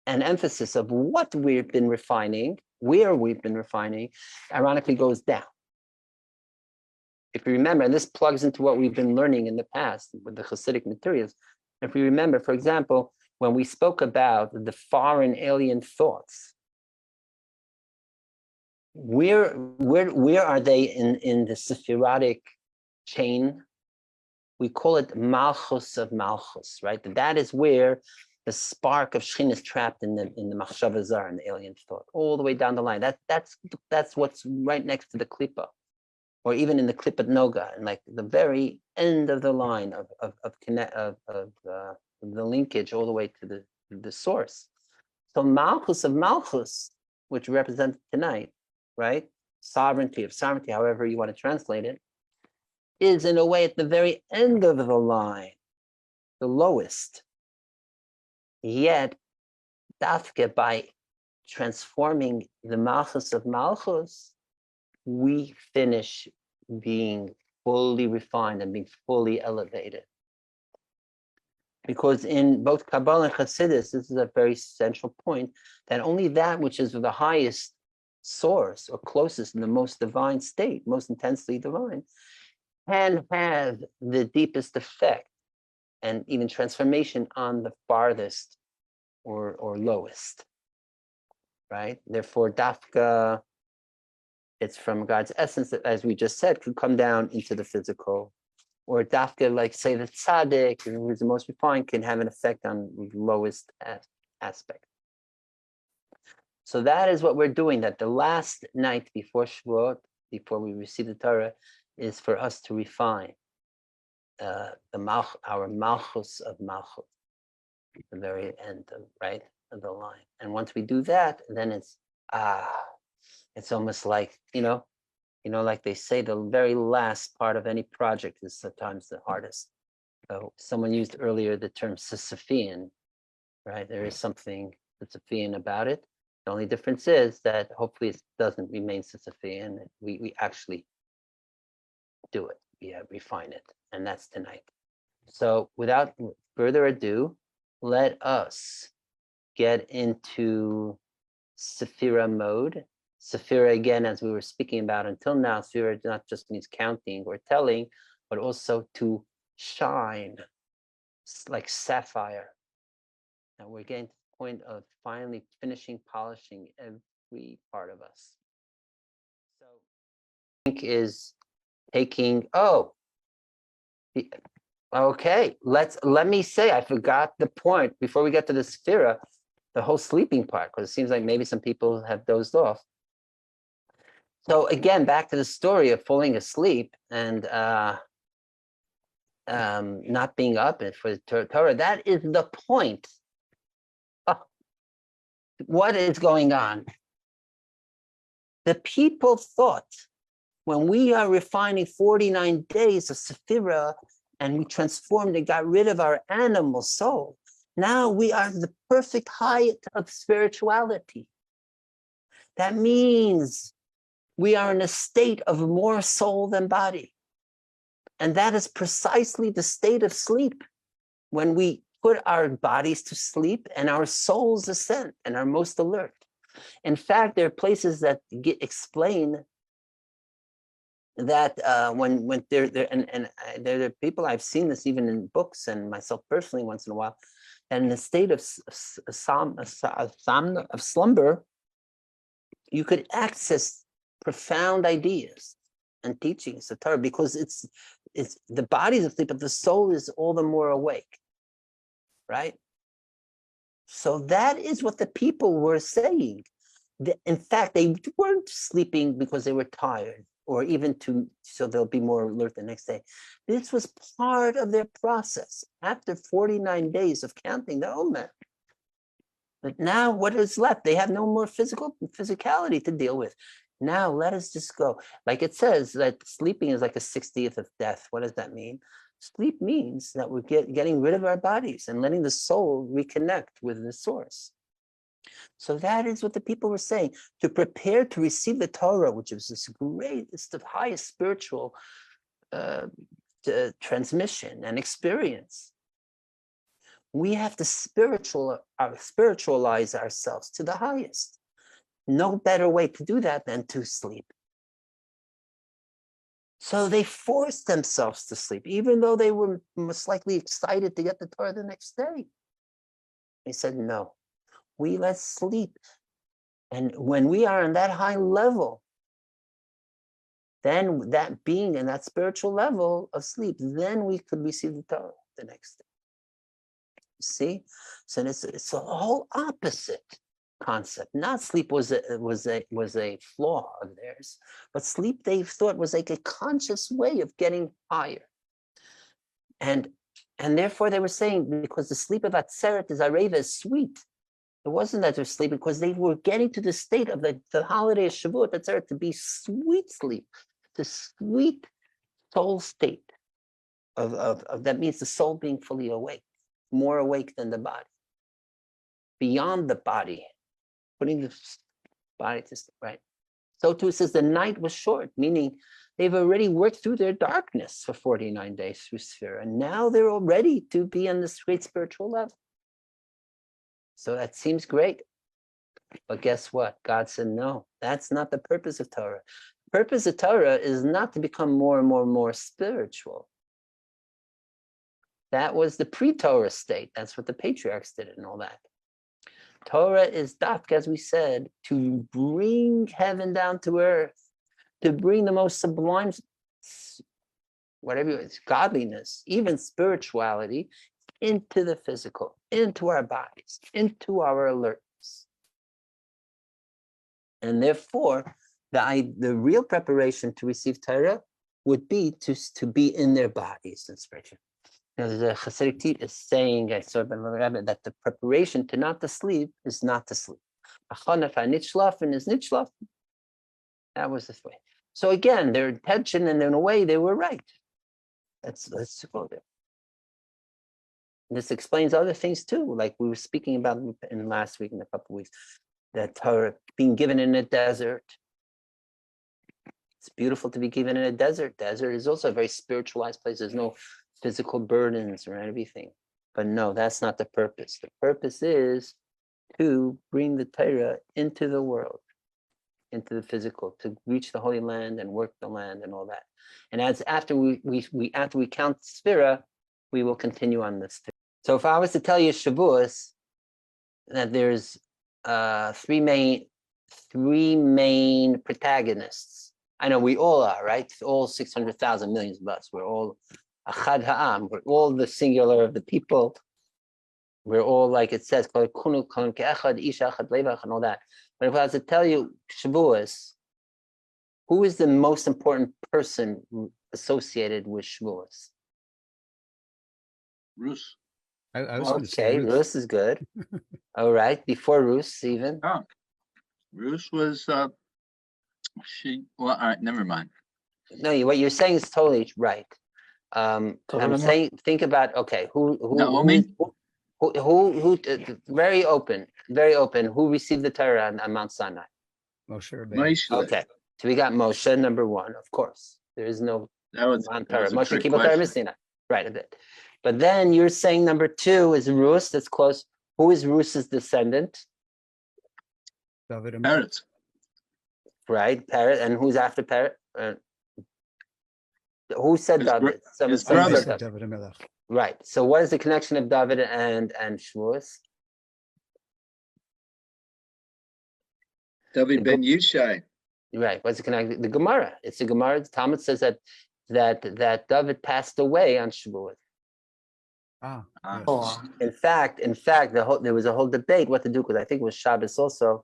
and emphasis of what we've been refining, where we've been refining, ironically goes down. If you remember, and this plugs into what we've been learning in the past with the Hasidic materials. If we remember, for example, when we spoke about the foreign alien thoughts, where are they in the Sephirotic chain? We call it Malchus of Malchus, right? That is where the spark of Shechin is trapped in the machshava zar, in the alien thought, all the way down the line. That's what's right next to the klipa, or even in the klipat noga, and like the very end of the line of the linkage all the way to the source. So Malchus of Malchus, which represents tonight, right? Sovereignty of sovereignty, however you want to translate it, is in a way at the very end of the line, the lowest. Yet, dafke, by transforming the Malchus of Malchus, we finish being fully refined and being fully elevated. Because in both Kabbalah and Chassidus, this is a very central point, that only that which is the highest source or closest in the most divine state, most intensely divine, can have the deepest effect and even transformation on the farthest or lowest, right? Therefore, dafka, it's from God's essence that, as we just said, could come down into the physical. Or dafka, like say the tzaddik, who is the most refined, can have an effect on the lowest aspect. So that is what we're doing, that the last night before Shavuot, before we receive the Torah, is for us to refine our Malchus of Malchus, the very end of the line. And once we do that, then it's almost like, like they say, the very last part of any project is sometimes the hardest. So someone used earlier the term Sisyphean, right? There is something Sisyphean about it. The only difference is that hopefully it doesn't remain Sisyphean. We actually do it. We refine it. And that's tonight. So without further ado, let us get into Sephira mode. Sephira, again, as we were speaking about until now, Sephira not just means counting or telling, but also to shine, like sapphire. And we're getting to the point of finally finishing polishing every part of us. So I think is taking, okay, let me say, I forgot the point before we get to the Sephira, the whole sleeping part, because it seems like maybe some people have dozed off. So again, back to the story of falling asleep and not being up for the Torah. That is the point. What is going on? The people thought when we are refining 49 days of Sephira and we transformed and got rid of our animal soul, now we are the perfect height of spirituality. That means we are in a state of more soul than body. And that is precisely the state of sleep, when we put our bodies to sleep and our souls ascend and are most alert. In fact, there are places that explain that when there are people, I've seen this even in books and myself personally once in a while, and in the state of slumber, you could access profound ideas and teachings of Torah, because it's the body is asleep, but the soul is all the more awake, right? So that is what the people were saying. In fact, they weren't sleeping because they were tired, or even so they'll be more alert the next day. This was part of their process after 49 days of counting the Omer. But now what is left? They have no more physicality to deal with. Now let us just go. Like it says that sleeping is like a 60th of death. What does that mean? Sleep means that we're getting rid of our bodies and letting the soul reconnect with the source. So that is what the people were saying. To prepare to receive the Torah, which is this greatest of highest spiritual transmission and experience, we have to spiritualize ourselves to the highest. No better way to do that than to sleep. So they forced themselves to sleep, even though they were most likely excited to get the Torah the next day. They said, no, let's sleep. And when we are on that high level, then that being in that spiritual level of sleep, then we could receive the Torah the next day. See, so it's a whole opposite concept. Not sleep was a flaw of theirs, but sleep they thought was like a conscious way of getting higher. And therefore they were saying, because the sleep of Atzeret is Areva is sweet. It wasn't that they're sleeping, because they were getting to the state of the holiday of Shavuot Atzeret to be sweet sleep, the sweet soul state of that means the soul being fully awake, more awake than the body, beyond the body, putting the body to sleep, right? So too it says the night was short, meaning they've already worked through their darkness for 49 days through Sphira, and now they're all ready to be on this great spiritual level. So that seems great. But guess what? God said, no, that's not the purpose of Torah. The purpose of Torah is not to become more and more and more spiritual. That was the pre-Torah state. That's what the patriarchs did and all that. Torah is dafka, as we said, to bring heaven down to earth, to bring the most sublime, whatever it's godliness, even spirituality, into the physical, into our bodies, into our alertness. And therefore, the real preparation to receive Torah would be to be in their bodies in spiritual. Now, the Hasidic teacher is saying, I saw that the preparation to not to sleep is not to sleep. Nitzlafen is nitzlafen. That was the way. So again, their intention and in a way they were right. Let's go there. This explains other things too, like we were speaking about in last week, in a couple of weeks, that Torah being given in a desert. It's beautiful to be given in a desert. Desert is also a very spiritualized place. There's no physical burdens or anything. But no, that's not the purpose. The purpose is to bring the Torah into the world, into the physical, to reach the Holy Land and work the land and all that. And as after we count Sphira, we will continue on this. So if I was to tell you Shavuos, that there's three main protagonists. I know we all are, right? All 600,000 millions of us. We're all Achad Ha'am. We're all the singular of the people. We're all, like it says, and all that. But if I was to tell you Shavuos, who is the most important person associated with Shavuos? Rus. I was going to say Okay, Ruth. Rus is good. All right, before Rus even. Oh, Rus was she. Well, all right, never mind. No, what you're saying is totally right. I'm saying, think about, okay, who very open, who received the Torah on Mount Sinai? Moshe Rabbeinu. Moshe. Okay, so we got Moshe, number one, of course. There is no That was Mount that Torah. was a Moshe trick Kibbutz Torah question. Sinai. Right, a bit. But then you're saying number two is Rus, that's close. Who is Rus's descendant? David and Parrots. Right, Parrot, and who's after Parrot? Who said His bro- David? his Somebody brother. said David. David and Melech. Right. So what is the connection of David and Shavuos? David ben Yishai. Right. What's the connection? The Gemara. It's the Gemara. The Talmud says that David passed away on Shavuot. Ah, Ah. yes. Oh, In fact, there was a whole debate what to do, because I think it was Shabbos also.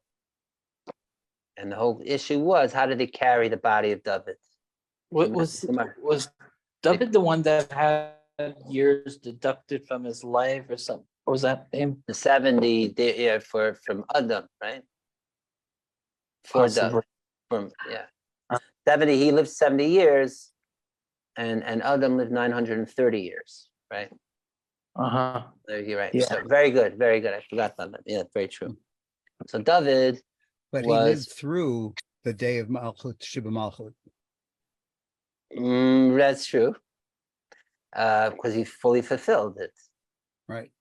And the whole issue was, how did they carry the body of David? was David the one that had years deducted from his life or something? Or was that him? The 70 from Adam, right? For David. Possibly. 70, he lived 70 years, and Adam lived 930 years, right? Uh-huh. There you're right. Yeah. So very good, very good. I forgot about that. Yeah, very true. So David But he was lived through the day of Malchut, Shiva Malchut. that's true. Because he fully fulfilled it. Right.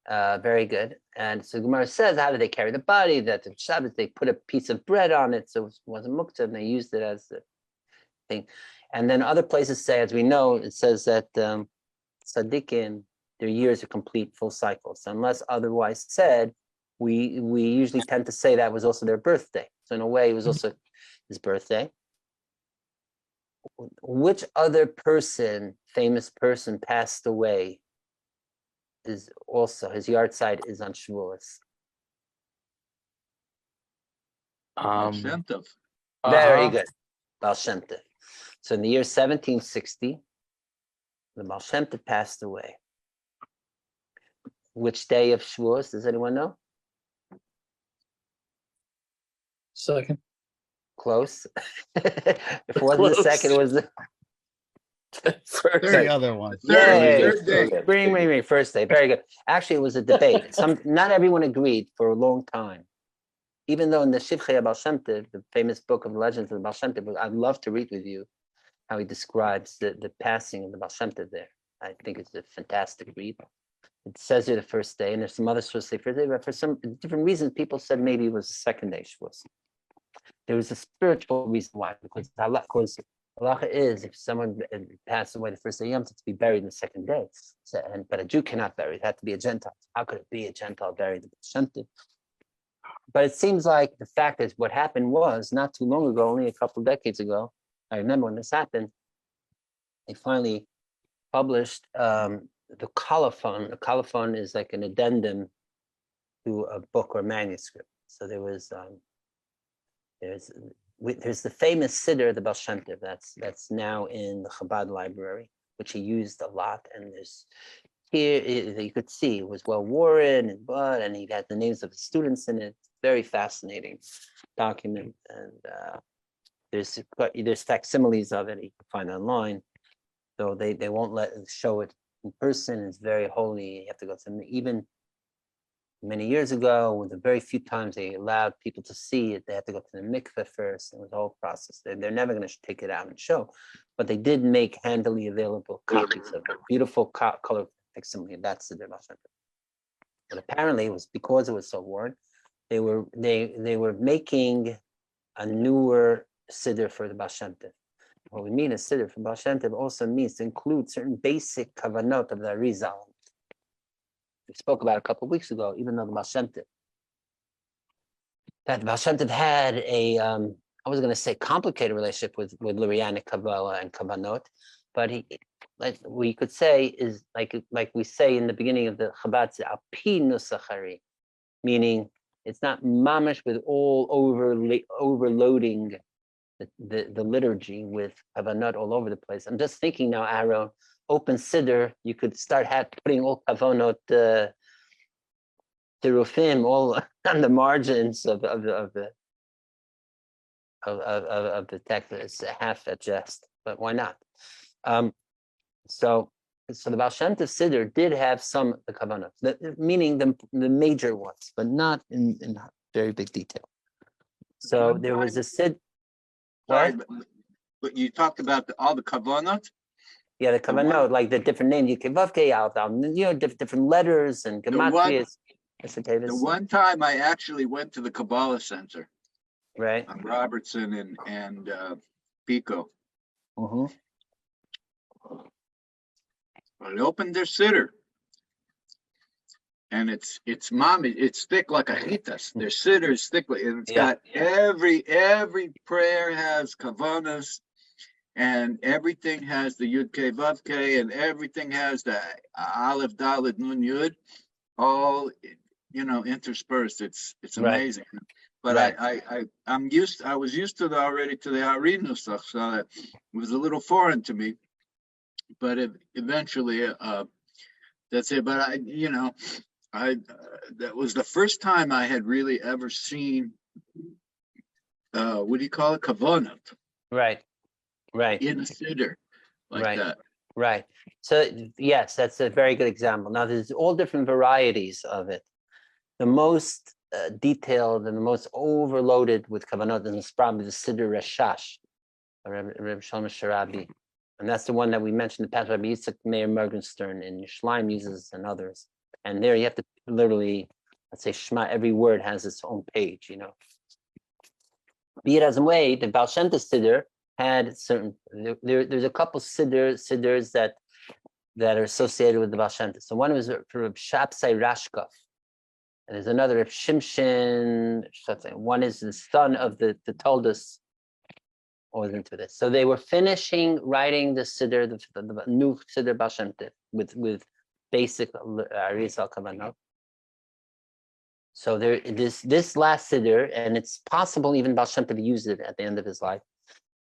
Very good. And so Gemara says, how did they carry the body? That the Shabbos, they put a piece of bread on it, so it wasn't muktzah, and they used it as the thing. And then other places say, as we know, it says that tzaddikim, their years are complete, full cycles. So unless otherwise said, we usually tend to say that was also their birthday. So in a way, it was also his birthday. Which other person, famous person, passed away is also, his yard side is on Shavuos. Shem Tov. Very good. Baal Shem Tov. So in the year 1760, the Baal Shem Tov passed away. Which day of Shavuos, does anyone know? Second. Close. If it wasn't the Close. second, it was the First. The other one. Third day. Ring, first day. Very good. Actually, it was a debate. Not everyone agreed for a long time. Even though in the Shivchei Baal Shem Tov, the famous book of legends of the Baal Shem Tov, I'd love to read with you how he describes the passing of the Baal Shem Tov there. I think it's a fantastic read. It says it the first day, and there's some other sources say first day, but for some different reasons, people said maybe it was the second day Shavuos. There was a spiritual reason why, because halacha is if someone passed away the first day Yom Tov to be buried in the second day. So, but a Jew cannot bury; it had to be a Gentile. How could it be a Gentile buried in the Shem Tov? But it seems like the fact is what happened was not too long ago, only a couple of decades ago. I remember when this happened. They finally published the colophon. The colophon is like an addendum to a book or manuscript. So there was there's the famous Siddur, the Baal Shem Tov, that's now in the Chabad library, which he used a lot. And there's here you could see it was well worn and blood, and he had the names of the students in it. Very fascinating document, and there's facsimiles of it you can find online. So they won't show it in person. It's very holy. You have to go to even many years ago, with the very few times they allowed people to see it, they had to go to the mikveh first. It was a whole process. They're never going to take it out and show, but they did make handily available copies of it. Beautiful color facsimile. That's the Baal Shem Tov. But apparently, it was because it was so worn. They were making a newer siddur for the Baal Shem Tov. What we mean a siddur for Baal Shem Tov also means to include certain basic kavanot of the Arizal. We spoke about a couple of weeks ago, even though the Baal Shem Tov, that the Baal Shem Tov had a, I was going to say complicated relationship with Lurianic Kabbalah and Kavanot, but he, like we could say, is like we say in the beginning of the Chabad, al pi nusachari, meaning it's not mamish with all overloading the liturgy with kavanot all over the place. I'm just thinking now, Aaron, open siddur, you could start putting all kavanot terufim all on the margins of the text. It's half a jest, but why not? So the Baal Shem Tov siddur did have some the kavanot, meaning the major ones, but not in very big detail. So there was a siddur. Sorry, but you talked about all the kavanot. Yeah, the kavanot, like the different names, different letters and gematrias. The one time I actually went to the Kabbalah Center, right, on Robertson and Pico. I opened their siddur, and it's thick like a hitas. Their siddur is thick, and it's got every prayer has kavanas, and everything has the yud ke vav ke, and everything has the aleph dalet nun yud, all interspersed. It's amazing. But right. I was used to the Ari Nusach, so it was a little foreign to me. But eventually, that's it. But that was the first time I had really ever seen, what do you call it? Kavanot. Right. In a siddur like that. Right. So yes, that's a very good example. Now there's all different varieties of it. The most detailed and the most overloaded with kavanot is probably the Siddur Rashash, Reb Shalom Sharabi. And that's the one that we mentioned in the past. Rabbi Yitzchak Meir Morgenstern in Yerushalayim uses and others. And there you have to literally, let's say, Shema, every word has its own page, Be it as a way, the Baal Shem Tov Siddur had certain, there's a couple Siddurs that are associated with the Baal Shem Tov. So one was for Reb Shapsai Rashkov. And there's another Reb Shimshin, one is the son of the Toldos. Was into this. So they were finishing writing the Siddur, the new Siddur Baal Shem Tov with basic Arizal Kavanot. So there, this last siddur, and it's possible even Baal Shem Tov used it at the end of his life.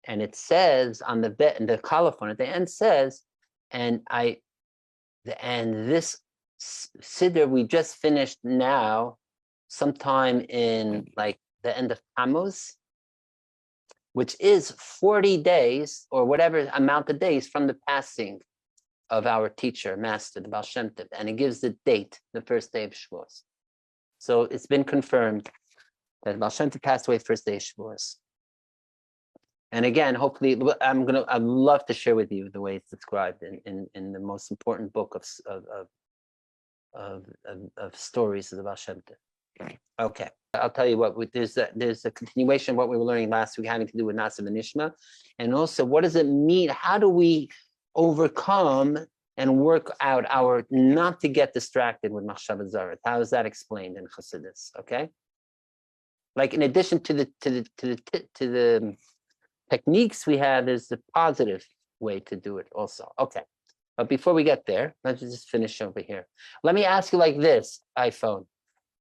And it says on the colophon at the end says, and this siddur we just finished now, sometime in like the end of Tammuz, which is 40 days or whatever amount of days from the passing of our teacher, master, the Baal Shem Tov, and it gives the date, the first day of Shavuos. So it's been confirmed that Baal Shem Tov passed away first day of Shavuos. And again, hopefully, I'd love to share with you the way it's described in the most important book of stories of the Baal Shem Tov. Okay, I'll tell you what. There's a continuation of what we were learning last week, having to do with Nasa and Nishma, and also what does it mean? How do we overcome and work out our not to get distracted with Machshava Zara? How is that explained in Chassidus? Okay, like in addition to the techniques we have, there's the positive way to do it also. Okay, but before we get there, let's just finish over here. Let me ask you like this, iPhone.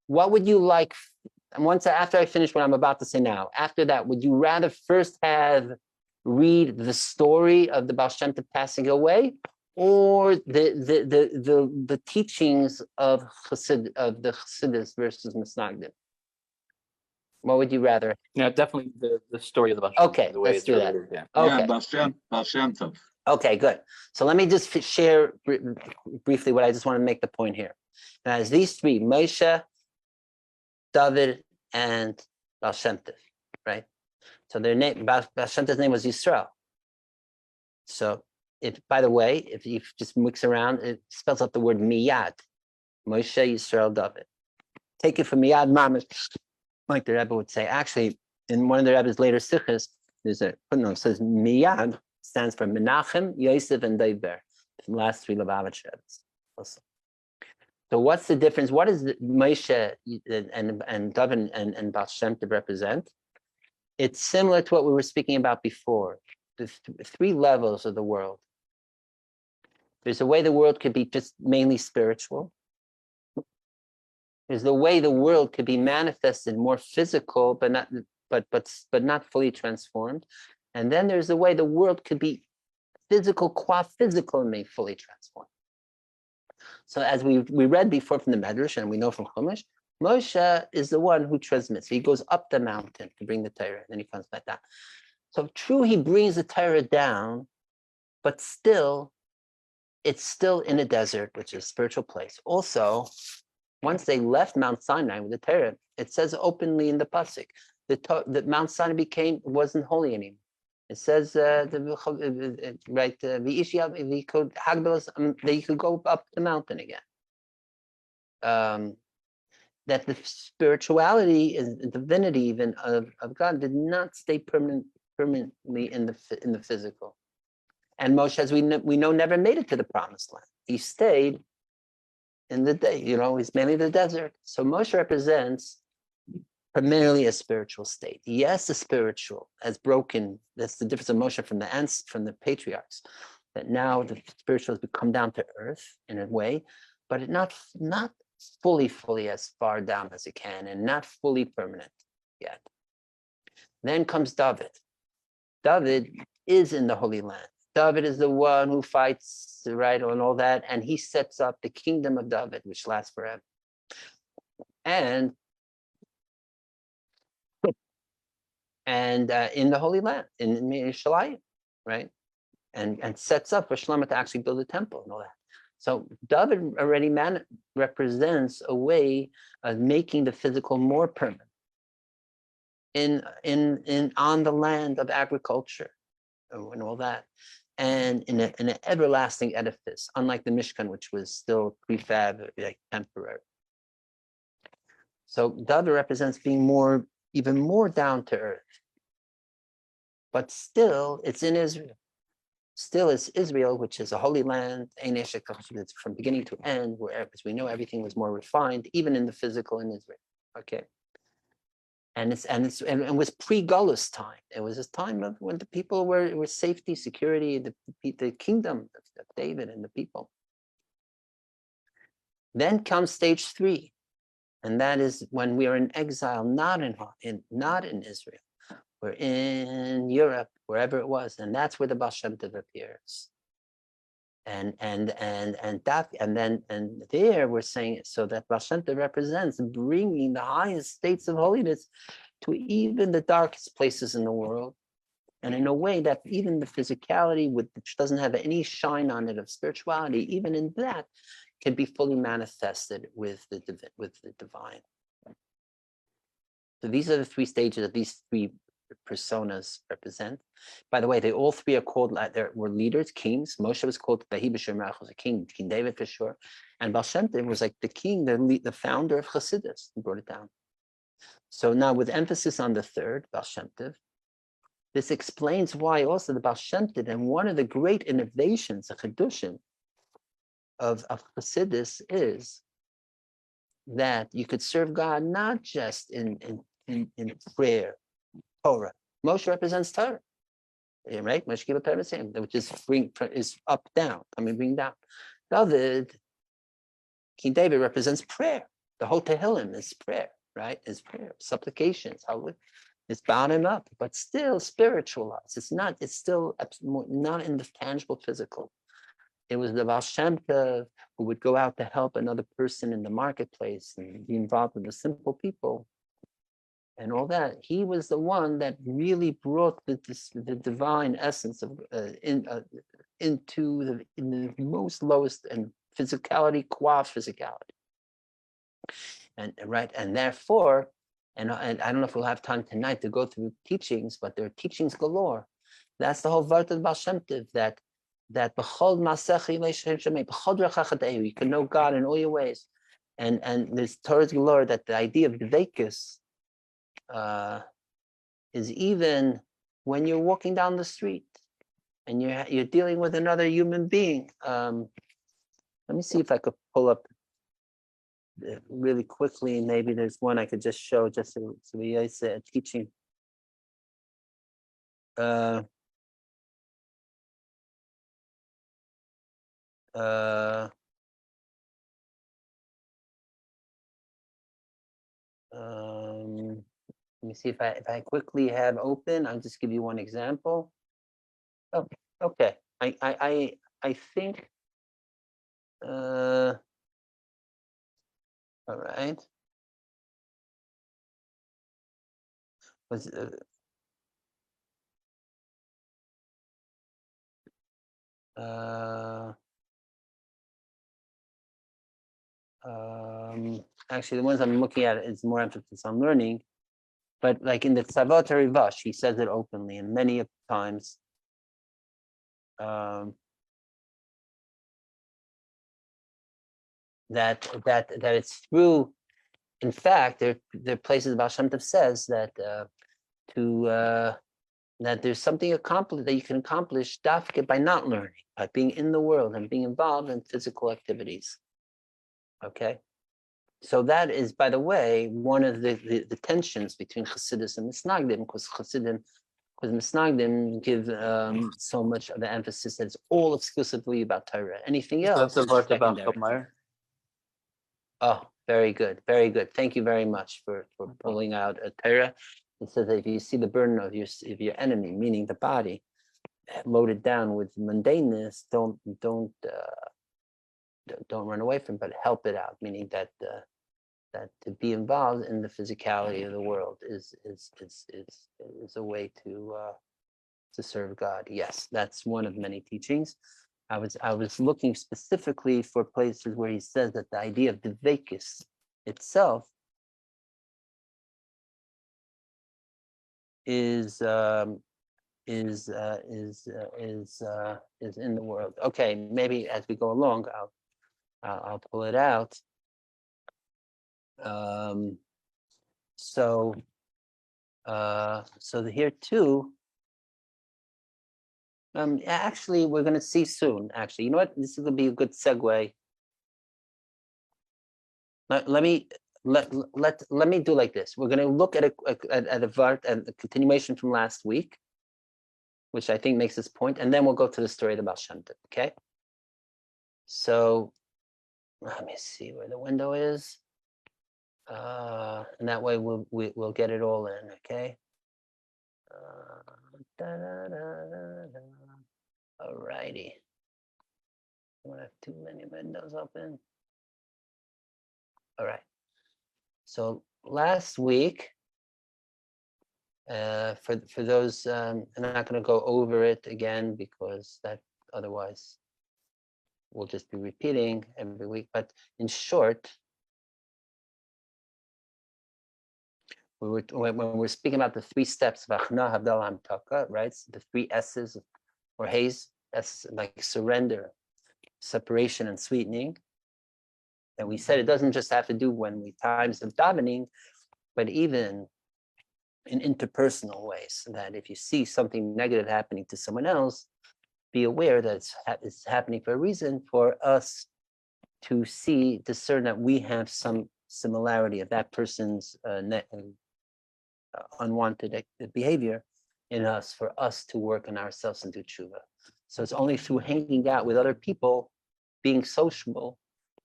What would you like, after I finish what I'm about to say now, after that, would you rather first read the story of the Baal Shem Tov passing away, or the teachings of the Chassidus versus Misnagdim? What would you rather? Yeah, definitely the story of the Baal Shem Tov, Okay, the way let's it's do that. related, yeah. Okay. Yeah, Baal Shem Tov. Okay, good. So let me just share briefly what I just want to make the point here. Now, as these three, Moshe, David, and Baal Shem Tov, right? So their name, Baal Shem Tov's name was Yisrael. So, by the way, if you just mix around, it spells out the word miyad. Moshe, Yisrael, David. Take it from miyad mamish, like the Rebbe would say. Actually, in one of the Rebbe's later sikhs, there's a footnote that says miyad stands for Menachem, Yosef, and Deiber. The last three Lubavitch Rebbe's also. So what's the difference? What does Moshe and David and Baal Shem Tov represent? It's similar to what we were speaking about before. The three levels of the world. There's a way the world could be just mainly spiritual. There's the way the world could be manifested more physical, but not fully transformed. And then there's the way the world could be physical, qua physical, and made fully transformed. So as we read before from the Medrash, and we know from Chumash, Moshe is the one who transmits. He goes up the mountain to bring the Torah, and then he comes back down. So true, he brings the Torah down, but still, it's still in a desert, which is a spiritual place. Also, once they left Mount Sinai with the Torah, it says openly in the pasuk that Mount Sinai wasn't holy anymore. It says that you could go up the mountain again. That the spirituality and the divinity even of God did not stay permanently in the physical. And Moshe, as we know, never made it to the promised land. He stayed in the day, he's mainly the desert. So Moshe represents primarily a spiritual state. Yes, the spiritual has broken. That's the difference of Moshe from the patriarchs. That now the spiritual has come down to earth in a way, but it not fully as far down as it can, and not fully permanent yet. Then comes David. David is in the Holy Land. David is the one who fights, right, and all that, and he sets up the kingdom of David, which lasts forever. And in the Holy Land, in Yerushalayim, right, and sets up for Shlomo to actually build a temple and all that. So David already represents a way of making the physical more permanent on the land of agriculture and all that, and in an everlasting edifice, unlike the Mishkan, which was still prefab, like temporary. So David represents being even more down to earth, but still it's in Israel. Still it's Israel, which is a holy land, it's from beginning to end, where, as we know, everything was more refined, even in the physical in Israel. Okay. And it was pre-Gullus time. It was a time of when the people were safety, security, the kingdom of David and the people. Then comes stage 3, and that is when we are in exile, not in Israel. We're in Europe, wherever it was, and that's where the Baal Shem Tov appears. And there we're saying so that Baal Shem Tov represents bringing the highest states of holiness to even the darkest places in the world, and in a way that even the physicality, which doesn't have any shine on it of spirituality, even in that, can be fully manifested with the divine. So these are the 3 stages that these 3 personas represent. By the way, they all 3 are called, were leaders, kings. Moshe was called Vahi B'Shem Melech, was a king, King David for sure. And Baal Shem Tov was like the king, the founder of Chassidus, who brought it down. So now with emphasis on the 3rd, Baal Shem Tov, this explains why also the Baal Shem Tov, and one of the great innovations, the Chidushim of Chassidus, is that you could serve God not just in prayer, Torah. Moshe represents Torah, right? Moshe gave a parasam, which is up down. Bring down. David, King David represents prayer. The whole Tehillim is prayer, right? Is prayer, supplications. It's bound him up, but still spiritualized. It's still not in the tangible physical. It was the Baal Shem Tov who would go out to help another person in the marketplace and be involved with the simple people and all that. He was the one that really brought the divine essence of into the most lowest and physicality, qua physicality. And therefore, and I don't know if we'll have time tonight to go through teachings, but there are teachings galore. That's the whole Vart of Baal Shem Tov, that b'chol masechi leishem shemei, b'chol drachach you can know God in all your ways. And there's Torah's galore that the idea of dveikus is even when you're walking down the street and you're dealing with another human being. Let me see if I could pull up really quickly. Maybe there's one I could just show, just so we say a teaching. Let me see if I quickly have open. I'll just give you one example. Oh, okay. I think. All right. Was actually, the ones I'm looking at is more emphasis on learning, but like in the Tzavot Rivash, he says it openly, and many times. That it's through. In fact, there are places Baal Shem Tov says that that there's something accomplished that you can accomplish by not learning, by being in the world and being involved in physical activities. Okay, so that is, by the way, one of the tensions between Chassidus and Misnagdim, because Misnagdim give so much of the emphasis that it's all exclusively about Torah. Anything else That's is the part about secondary. Chomer. Oh, very good, very good. Thank you very much for pulling out a Torah. It says that if you see the burden of your enemy, meaning the body, loaded down with mundaneness, don't run away from it, but help it out. Meaning that to be involved in the physicality of the world is a way to serve God. Yes, that's one of many teachings. I was looking specifically for places where he says that the idea of dveikus itself is in the world. Okay, maybe as we go along, I'll pull it out. So here too. Actually, we're going to see soon. Actually, you know what? This is going to be a good segue. Let me do like this. We're going to look at a vart and the continuation from last week, which I think makes this point, and then we'll go to the story of the Baal Shem Tov. Okay. So Let me see where the window is. And that way we'll get it all in, okay? All righty. I don't have too many windows open. All right. So last week, for those, I'm not going to go over it again because that otherwise we'll just be repeating every week. But in short, when we're speaking about the 3 steps of Achna, Havdalah, Hamtaka, right? So the 3 S's or Hayes, S like surrender, separation, and sweetening. And we said it doesn't just have to do when we times of davening, but even in interpersonal ways. That if you see something negative happening to someone else, be aware that it's happening for a reason, for us to discern that we have some similarity of that person's unwanted behavior in us, for us to work on ourselves and do tshuva. So it's only through hanging out with other people, being sociable,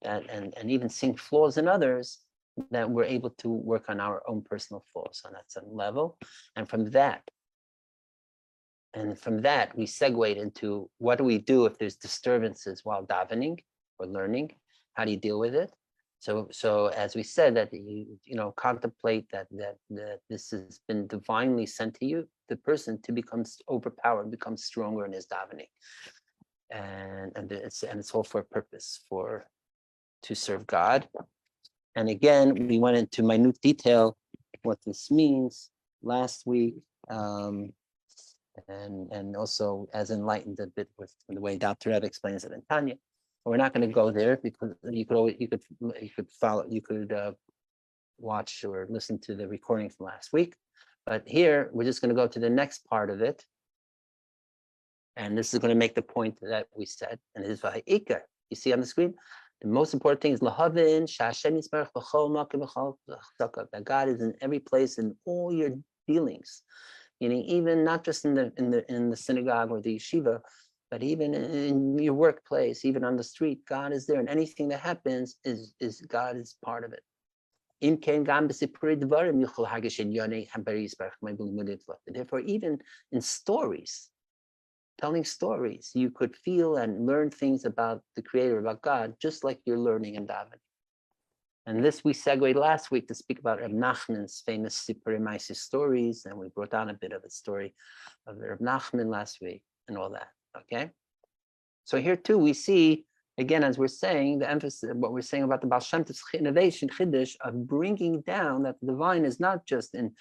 and even seeing flaws in others, that we're able to work on our own personal flaws on that certain level. And from that, we segue into what do we do if there's disturbances while davening or learning? How do you deal with it? So as we said, that you contemplate that this has been divinely sent to you, the person, to become overpowered, become stronger in his davening, and it's all for a purpose, to serve God. And again, we went into minute detail what this means last week, and also as enlightened a bit with the way Dr. Ed explains it in Tanya. We're not going to go there because you could watch or listen to the recording from last week. But here we're just going to go to the next part of it, and this is going to make the point that we said, and it is v'ha'ikar. You see on the screen, the most important thing is lahavin sh'Hashem yisbarach b'chol makom b'chol tzaka, that God is in every place in all your dealings, meaning even not just in the synagogue or the yeshiva, but even in your workplace, even on the street, God is there, and anything that happens is God is part of it. Therefore, even in stories, telling stories, you could feel and learn things about the Creator, about God, just like you're learning in davening. And this we segued last week to speak about Reb Nachman's famous Sipurei Maaseh stories, and we brought down a bit of a story of Reb Nachman last week and all that. Okay, so here too we see again, as we're saying, the emphasis, what we're saying about the Baal Shem Tov's innovation, chiddush of bringing down that the divine is not just in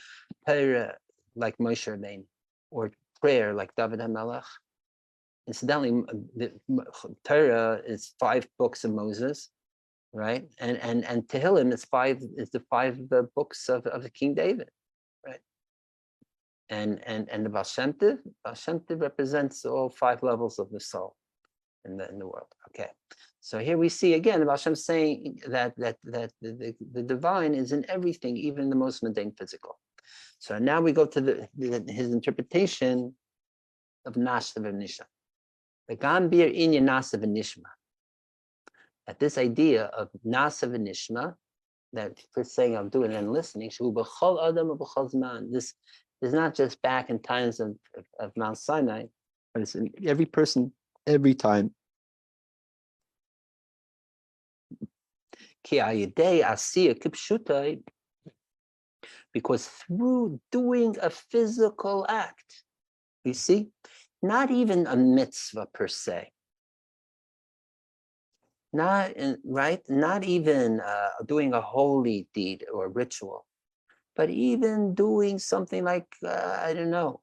Torah like Moshe Rabbeinu or prayer like David HaMelech. Incidentally, the Torah is 5 books of Moses, right? And Tehillim is the 5 books of the King David, right? And the Baal Shem Tov represents all 5 levels of the soul in the world. Okay, so here we see again the Baal Shem saying that the divine is in everything, even the most mundane physical. So now we go to his interpretation of Nasa v'Nishma. The Gambir Inyan Nasa v'Nishma. That this idea of Nasa v'Nishma, that first saying I'm doing and listening, Shu b'chol adam u'b'chol zman. This is not just back in times of Mount Sinai, but it's in every person, every time. Because through doing a physical act, you see, not even a mitzvah per se, not even doing a holy deed or ritual, but even doing something like I don't know,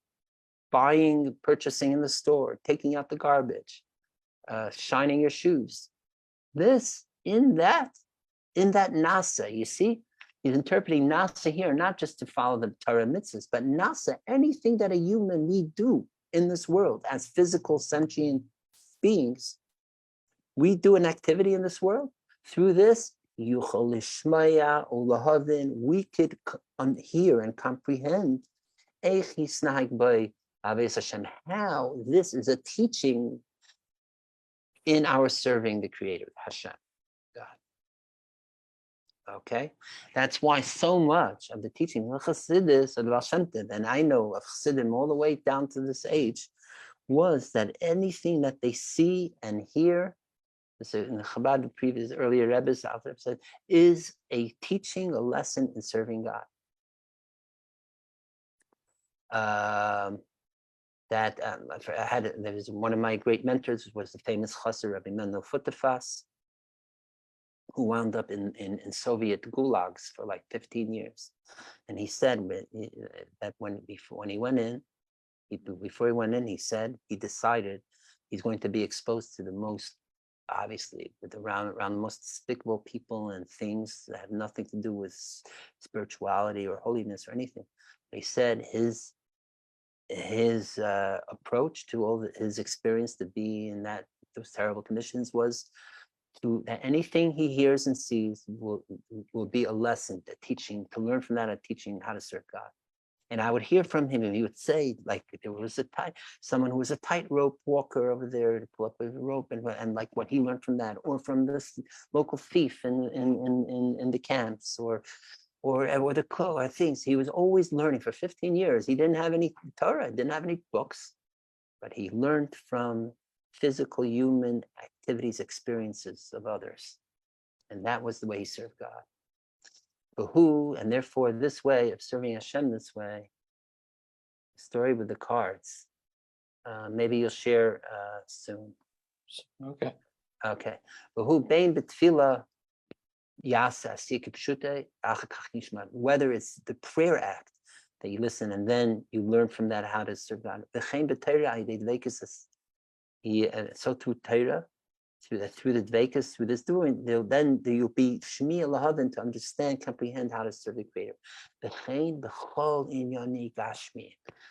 purchasing in the store, taking out the garbage, shining your shoes. This in that nasa, you see, he's interpreting nasa here not just to follow the Torah mitzvahs, but nasa, anything that a human we do in this world as physical sentient beings. We do an activity in this world. Through this, yuchol lishmaya ulahavin, we could hear and comprehend how this is a teaching in our serving the Creator, Hashem, God. Okay, that's why so much of the teaching of Chassidus of Baal Shem Tov, and I know of Chassidim all the way down to this age, was that anything that they see and hear, so in the Chabad, the previous earlier Rebbe's said, is a teaching, a lesson in serving God. There was one of my great mentors was the famous Chassid Rabbi Mendel Futerfas, who wound up in Soviet gulags for like 15 years. And he said that before he went in, he said he decided he's going to be exposed to the most, obviously, around the most despicable people and things that have nothing to do with spirituality or holiness or anything. But he said his approach to his experience to be in those terrible conditions was that anything he hears and sees will be a lesson, a teaching, to learn from that, a teaching how to serve God. And I would hear from him, and he would say, like, there was someone who was a tightrope walker over there to pull up a rope, and like what he learned from that, or from this local thief in the camps, or the cook, or things. He was always learning for 15 years. He didn't have any Torah, didn't have any books, but he learned from physical human activities, experiences of others. And that was the way he served God. And therefore this way of serving Hashem this way, story with the cards. Maybe you'll share soon. Okay. Okay. Whether it's the prayer act that you listen and then you learn from that how to serve God. So through Torah, through the Dveikus, through this doing, then you'll be Shmi Lahavin to understand, comprehend how to serve the Creator.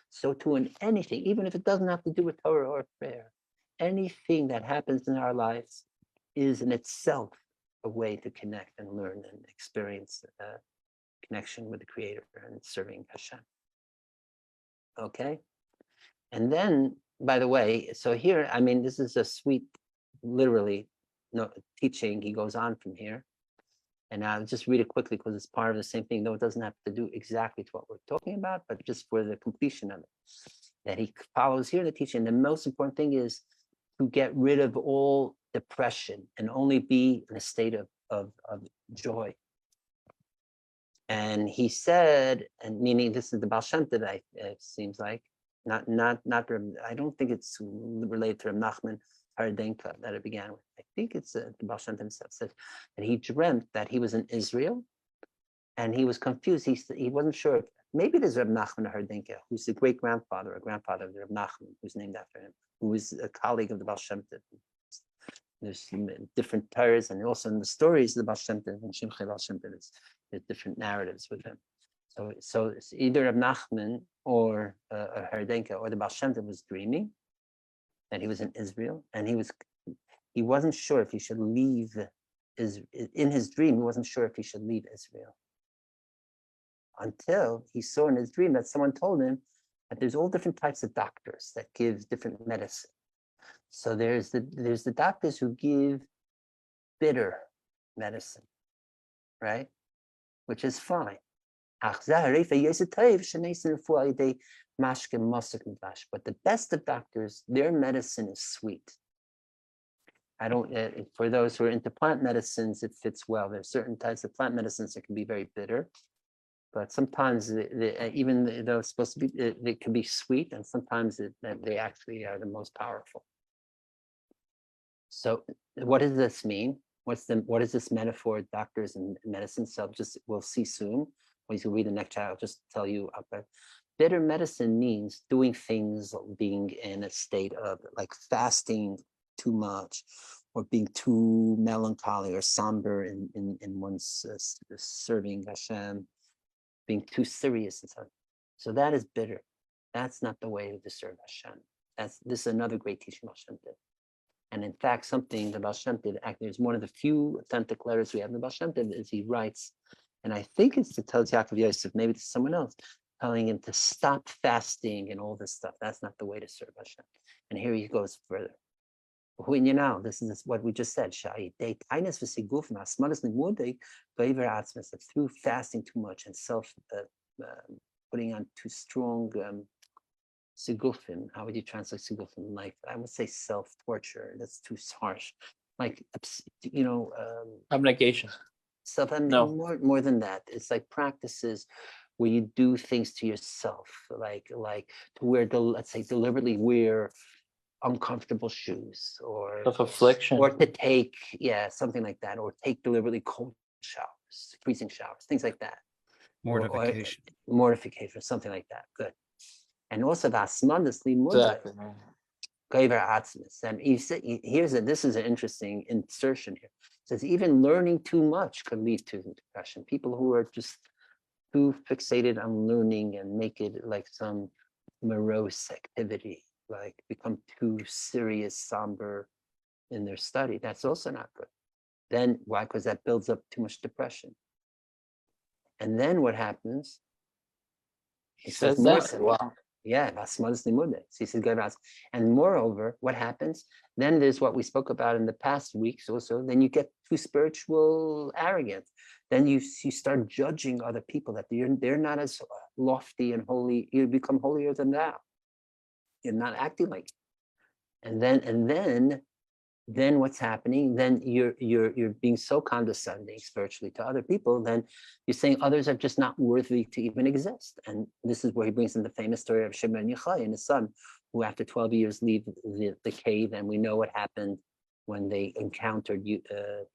So too in anything, even if it doesn't have to do with Torah or prayer, anything that happens in our lives is in itself a way to connect and learn and experience connection with the Creator and serving Hashem. Okay? And then, by the way, so here, I mean, this is a sweet, literally, teaching. He goes on from here. And I'll just read it quickly because it's part of the same thing, though it doesn't have to do exactly to what we're talking about, but just for the completion of it. That he follows here, the teaching. The most important thing is to get rid of all depression and only be in a state of joy. And he said, and meaning this is the Baal Shem Tov, it seems like, not. I don't think it's related to Reb Nachman Hardenka that it began with. I think it's the Baal Shem Tov himself says that he dreamt that he was in Israel, and he was confused. He wasn't sure. Maybe it is Reb Nachman Hardenka, who's the great grandfather or grandfather of Reb Nachman, who's named after him, who was a colleague of the Baal Shem Tov. There's different Torahs, and also in the stories of the Baal Shem Tov and Shimchei Baal Shem Tov, there's different narratives with him. So it's either Reb Nachman or Hardenka or the Baal Shem Tov was dreaming that he was in Israel, and he wasn't sure if he should leave in his dream. He wasn't sure if he should leave Israel until he saw in his dream that someone told him that there's all different types of doctors that give different medicine. So there's the doctors who give bitter medicine, right? Which is fine. But the best of doctors, their medicine is sweet. For those who are into plant medicines, it fits well. There's certain types of plant medicines that can be very bitter, but sometimes even though it's supposed to be, they can be sweet, and sometimes they actually are the most powerful. So what does this mean? What is this metaphor, doctors and medicine? So we'll see soon. When you read the next chapter, I'll just tell you. Bitter medicine means doing things, being in a state of like fasting too much, or being too melancholy or somber in one's serving Hashem, being too serious and so on. So that is bitter. That's not the way to serve Hashem. This is another great teaching Hashem did. And in fact, something the Baal Shem Tov, actually, is one of the few authentic letters we have in the Baal Shem Tov, is he writes, and I think it's to tell Yaakov Yosef, maybe to someone else, telling him to stop fasting and all this stuff. That's not the way to serve Hashem. And here he goes further. When you know, this is what we just said. They kindness for siguf masmanas limudei favor atzmas. That's through fasting too much and putting on too strong sigufim. How would you translate sigufim? Like I would say self-torture. That's too harsh. Like Abnegation. self. And No. more than that, it's like practices where you do things to yourself, like to wear let's say deliberately wear uncomfortable shoes or Self-affliction. to take something like that, or take deliberately cold showers, freezing showers, things like that. Mortification. Or mortification, something like that. Good. And also Exactly. and you see, this is an interesting insertion here. It says even learning too much could lead to depression. People who are just too fixated on learning and make it like some morose activity, like become too serious, somber in their study. That's also not good. Then why? Because that builds up too much depression. And then what happens? He says that. Wow. Yeah, he says, and moreover, what happens? Then there's what we spoke about in the past weeks also. Then you get too spiritual arrogant. Then you start judging other people that they're not as lofty and holy. You become holier than thou. You're not acting like it. And then what's happening? Then you're being so condescending spiritually to other people. Then you're saying others are just not worthy to even exist. And this is where he brings in the famous story of Shimon and Yochai and his son, who after 12 years leave the cave, and we know what happened when they encountered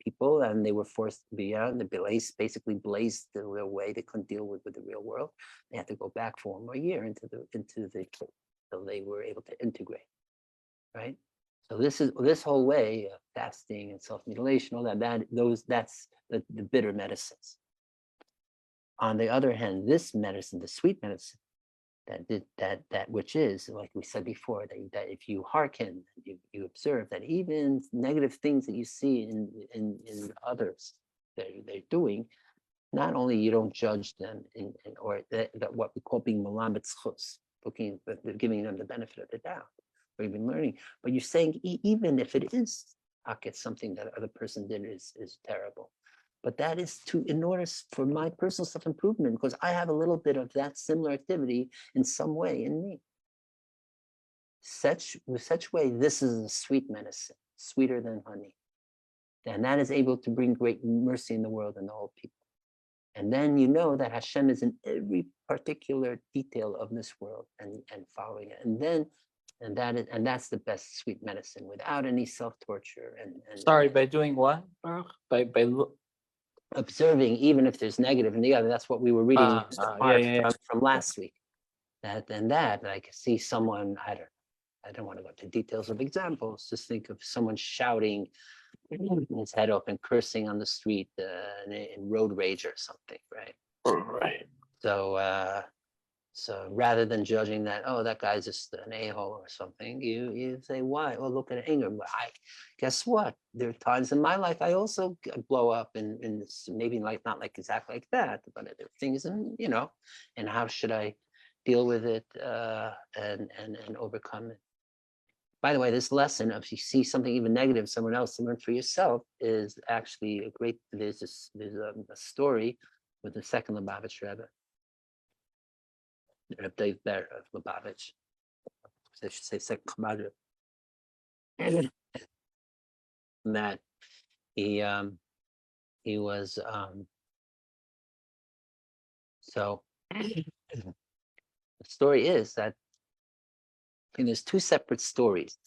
people and they were forced beyond the basically blazed their way. They couldn't deal with the real world. They had to go back for one more year into the cave, so they were able to integrate, right? So this whole way of fasting and self-mutilation, all that's the bitter medicines. On the other hand, this medicine, the sweet medicine, that which is, like we said before, that if you hearken, you observe that even negative things that you see in others that they're doing, not only you don't judge them or that what we call being malam b'tzchus, giving them the benefit of the doubt, or even learning, but you're saying even if it is something that other person did is terrible, but that is in order for my personal self-improvement, because I have a little bit of that similar activity in some way in me. With such way, this is a sweet medicine, sweeter than honey, and that is able to bring great mercy in the world and all people. And then you know that Hashem is in every particular detail of this world and following it. And that's the best sweet medicine without any self-torture Sorry, by doing what, Baruch? By observing, even if there's negative in the other. That's what we were reading from last week. Like see someone, I don't want to go into details of examples. Just think of someone shouting his head up and cursing on the street in road rage or something, right? Right. So rather than judging that, oh, that guy's just an a-hole or something, you say, why? Well, look at anger. Guess what? There are times in my life I also blow up in maybe not like exactly like that, but there are things, and and how should I deal with it and overcome it? By the way, this lesson of if you see something even negative, someone else, to learn for yourself is actually a great. There's a story with the second Lubavitch Rebbe, Reb Dave Ber of Lubavitch. I should say second Chabad Rebbe. That he was so. The story is that. And there's two separate stories,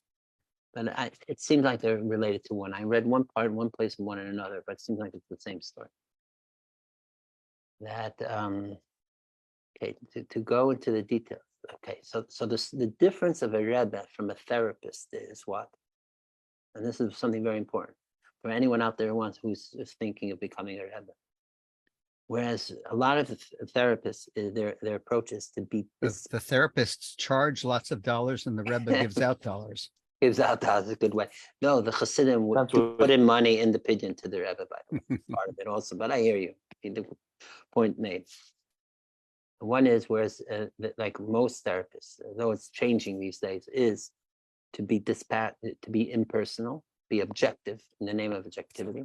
but it seems like they're related to one. I read one part in one place and one in another, but it seems like it's the same story. That okay, to go into the details. Okay, so the difference of a Rebbe from a therapist is what, and this is something very important for anyone out there who's thinking of becoming a Rebbe. Whereas a lot of therapists, their approach is to be The therapists charge lots of dollars and the Rebbe gives out dollars. Gives out dollars a good way. No, the Hasidim would put in money in the pigeon to the Rebbe, by the way, part of it also. But I hear you. The point made. One is, whereas like most therapists, though it's changing these days, is to be to be impersonal, be objective in the name of objectivity.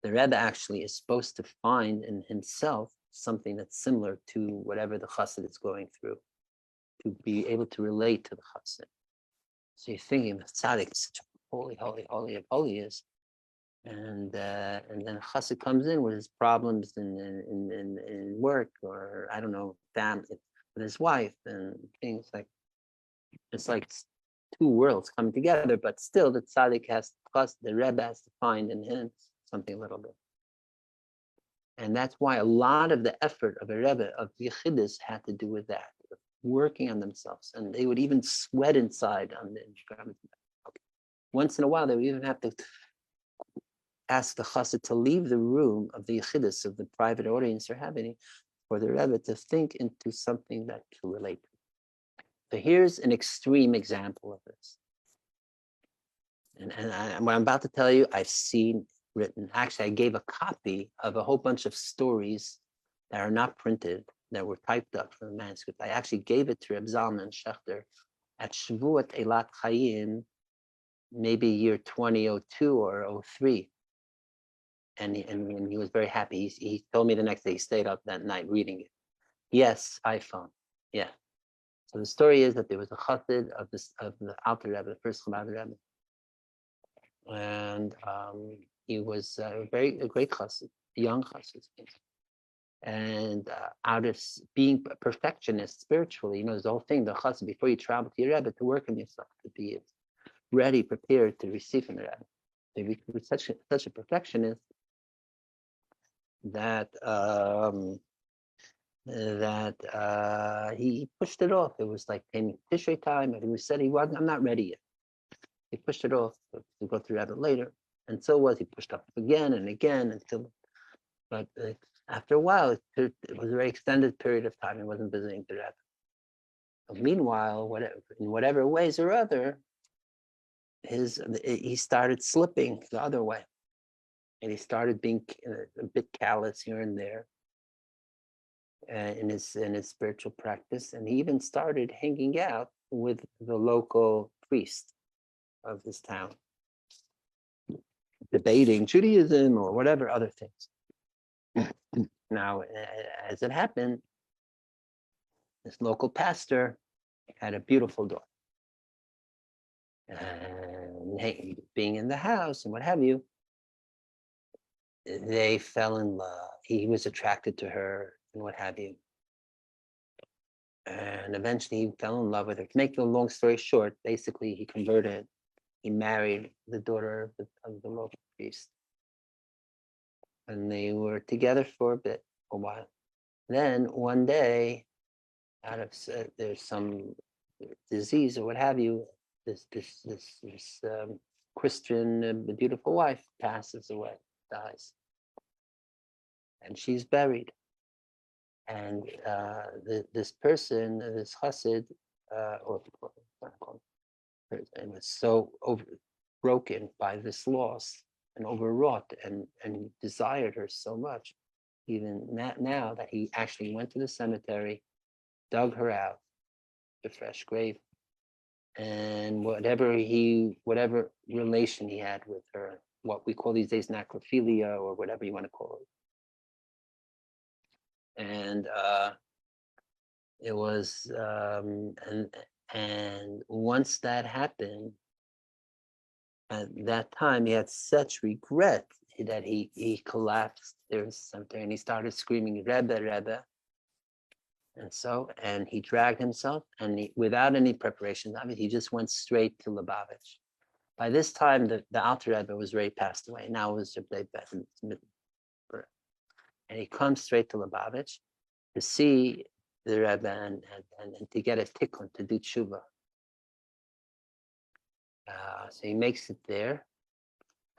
The Rebbe actually is supposed to find in himself something that's similar to whatever the chassid is going through, to be able to relate to the chassid. So you're thinking the tzaddik is such a holy of holiest, and then chassid comes in with his problems in work, or I don't know, family with his wife and things like. It's like two worlds coming together, but still the tzaddik the Rebbe has to find in him something a little bit. And that's why a lot of the effort of a Rebbe, of Yechidus, had to do with that, working on themselves. And they would even sweat inside on the once in a while, they would even have to ask the chassid to leave the room of the Yechidus, of the private audience they're having, for the Rebbe to think into something that can relate to. So here's an extreme example of this. And what I'm about to tell you, I've seen written. Actually, I gave a copy of a whole bunch of stories that are not printed, that were typed up from the manuscript. I actually gave it to Reb Zalman Schechter at Shavuot Eilat Chaim, maybe year 2002 or 03. And he was very happy. He told me the next day he stayed up that night reading it. Yes, iPhone. Yeah. So the story is that there was a chassid of the Alter Rebbe, the first Chabad Rebbe, and he was a great chassid, a young chassid, and out of being a perfectionist spiritually, there's the whole thing, the chassid, before you travel to your Rebbe, to work on yourself, to be ready, prepared to receive from the Rebbe. So he was such a perfectionist that he pushed it off. It was like Tishrei time, and he said I'm not ready yet. He pushed it off to go through Rebbe later, and so he pushed up again and again until. But after a while, it was a very extended period of time. He wasn't visiting the Rebbe. But meanwhile, in whatever ways or other, he started slipping the other way, and he started being a bit callous here and there in his spiritual practice, and he even started hanging out with the local priest of this town, debating Judaism or whatever other things. Now, as it happened, this local pastor had a beautiful daughter. And being in the house and what have you, they fell in love. He was attracted to her and what have you. And eventually he fell in love with her. To make the long story short, basically he converted. He married the daughter of the local priest. And they were together for a while. Then one day, out of there's some disease or what have you, this Christian beautiful wife passes away, dies, and she's buried. And this person, this chassid, and was so broken by this loss and overwrought and desired her so much, even now that he actually went to the cemetery, dug her out, a fresh grave, and whatever relation he had with her, what we call these days necrophilia or whatever you want to call it. And it was and once that happened, at that time he had such regret that he collapsed there in cemetery, and he started screaming Rebbe, Rebbe. And he dragged himself, and without any preparation, he just went straight to Lubavitch. By this time, the Alter Rebbe was already passed away. Now it was Rebbe Beth, and he comes straight to Lubavitch to see the Rebbe and to get a tikkun, to do tshuva. So he makes it there,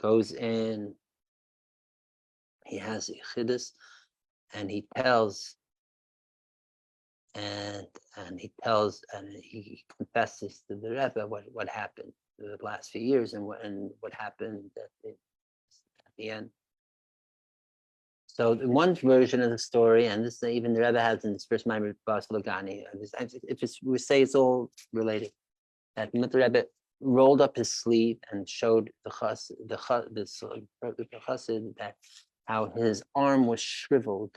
goes in, he has Yechidus, and he tells, and he confesses to the Rebbe what happened the last few years and what happened at the end. So the one version of the story, and this even the Rebbe has in his first Maimer Bas Lagani, if it's, we say it's all related, that the Rebbe rolled up his sleeve and showed the chassid that how his arm was shriveled,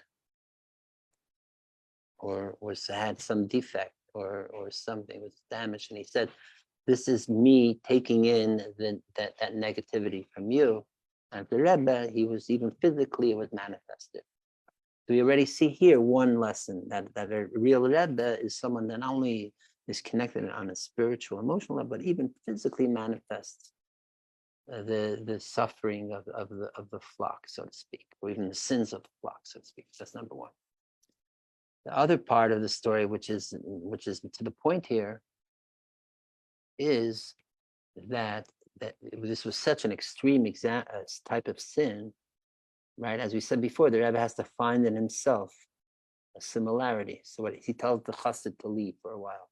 or had some defect, or something was damaged, and he said, "This is me taking in that negativity from you." And the Rebbe, he was even physically, it was manifested. So we already see here one lesson that a real Rebbe is someone that not only is connected on a spiritual, emotional level, but even physically manifests the suffering of the flock, so to speak, or even the sins of the flock, so to speak. That's number one. The other part of the story, which is to the point here, is that this was such an extreme type of sin, right? As we said before, the Rebbe has to find in himself a similarity. So what he tells the chassid to leave for a while,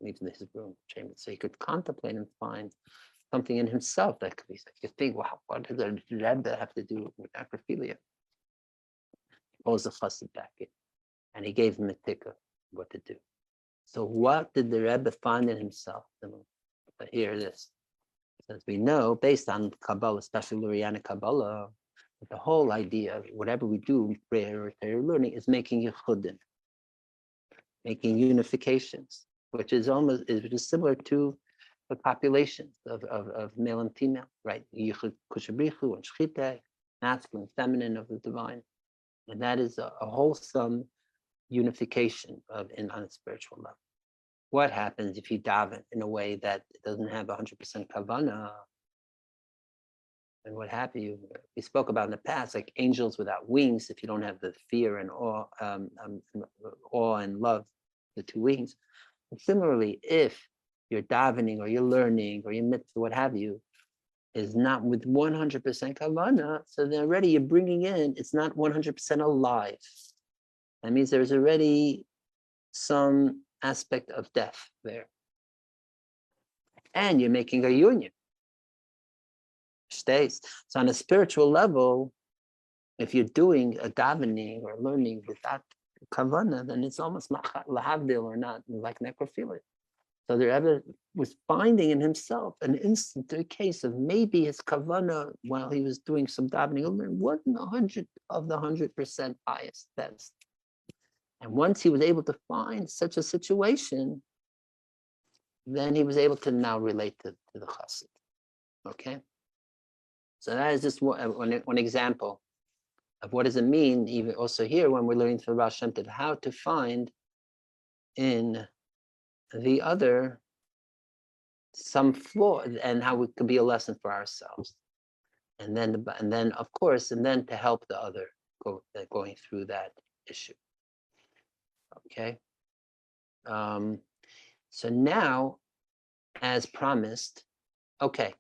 leaves in his room chamber, so he could contemplate and find something in himself that could be. You think, wow, what does the Rebbe have to do with acrophilia? He pulls the chassid back in, and he gave him a tikkun what to do. So what did the Rebbe find in himself? But here it is. As we know, based on Kabbalah, especially Lurianic Kabbalah, the whole idea of whatever we do, prayer or learning, is making yichudim, making unifications, which is similar to the populations of male and female, right? Yichud kushabrichu and shchite, masculine, feminine of the divine, and that is a wholesome unification on a spiritual level. What happens if you daven in a way that doesn't have 100% kavanah? And what have you? We spoke about in the past, like angels without wings. If you don't have the fear and awe and love, the two wings. And similarly, if you're davening or you're learning or you're mitzvah, what have you, is not with 100% kavanah, so then already you're bringing in, it's not 100% alive. That means there's already some aspect of death there. And you're making a union. Stays. So on a spiritual level, if you're doing a davening or learning without kavanah, then it's almost lahavdil or not, like necrophilia. So the Rebbe was finding in himself an instant case of maybe his kavanah while he was doing some davening wasn't 100% pious best. And once he was able to find such a situation, then he was able to now relate to the chassid. Okay? So that is just one example of what does it mean, even also here when we're learning through Baal Shem Tov, how to find in the other some flaw, and how it could be a lesson for ourselves. And then of course, and then to help the other going through that issue. Okay. So now, as promised, okay,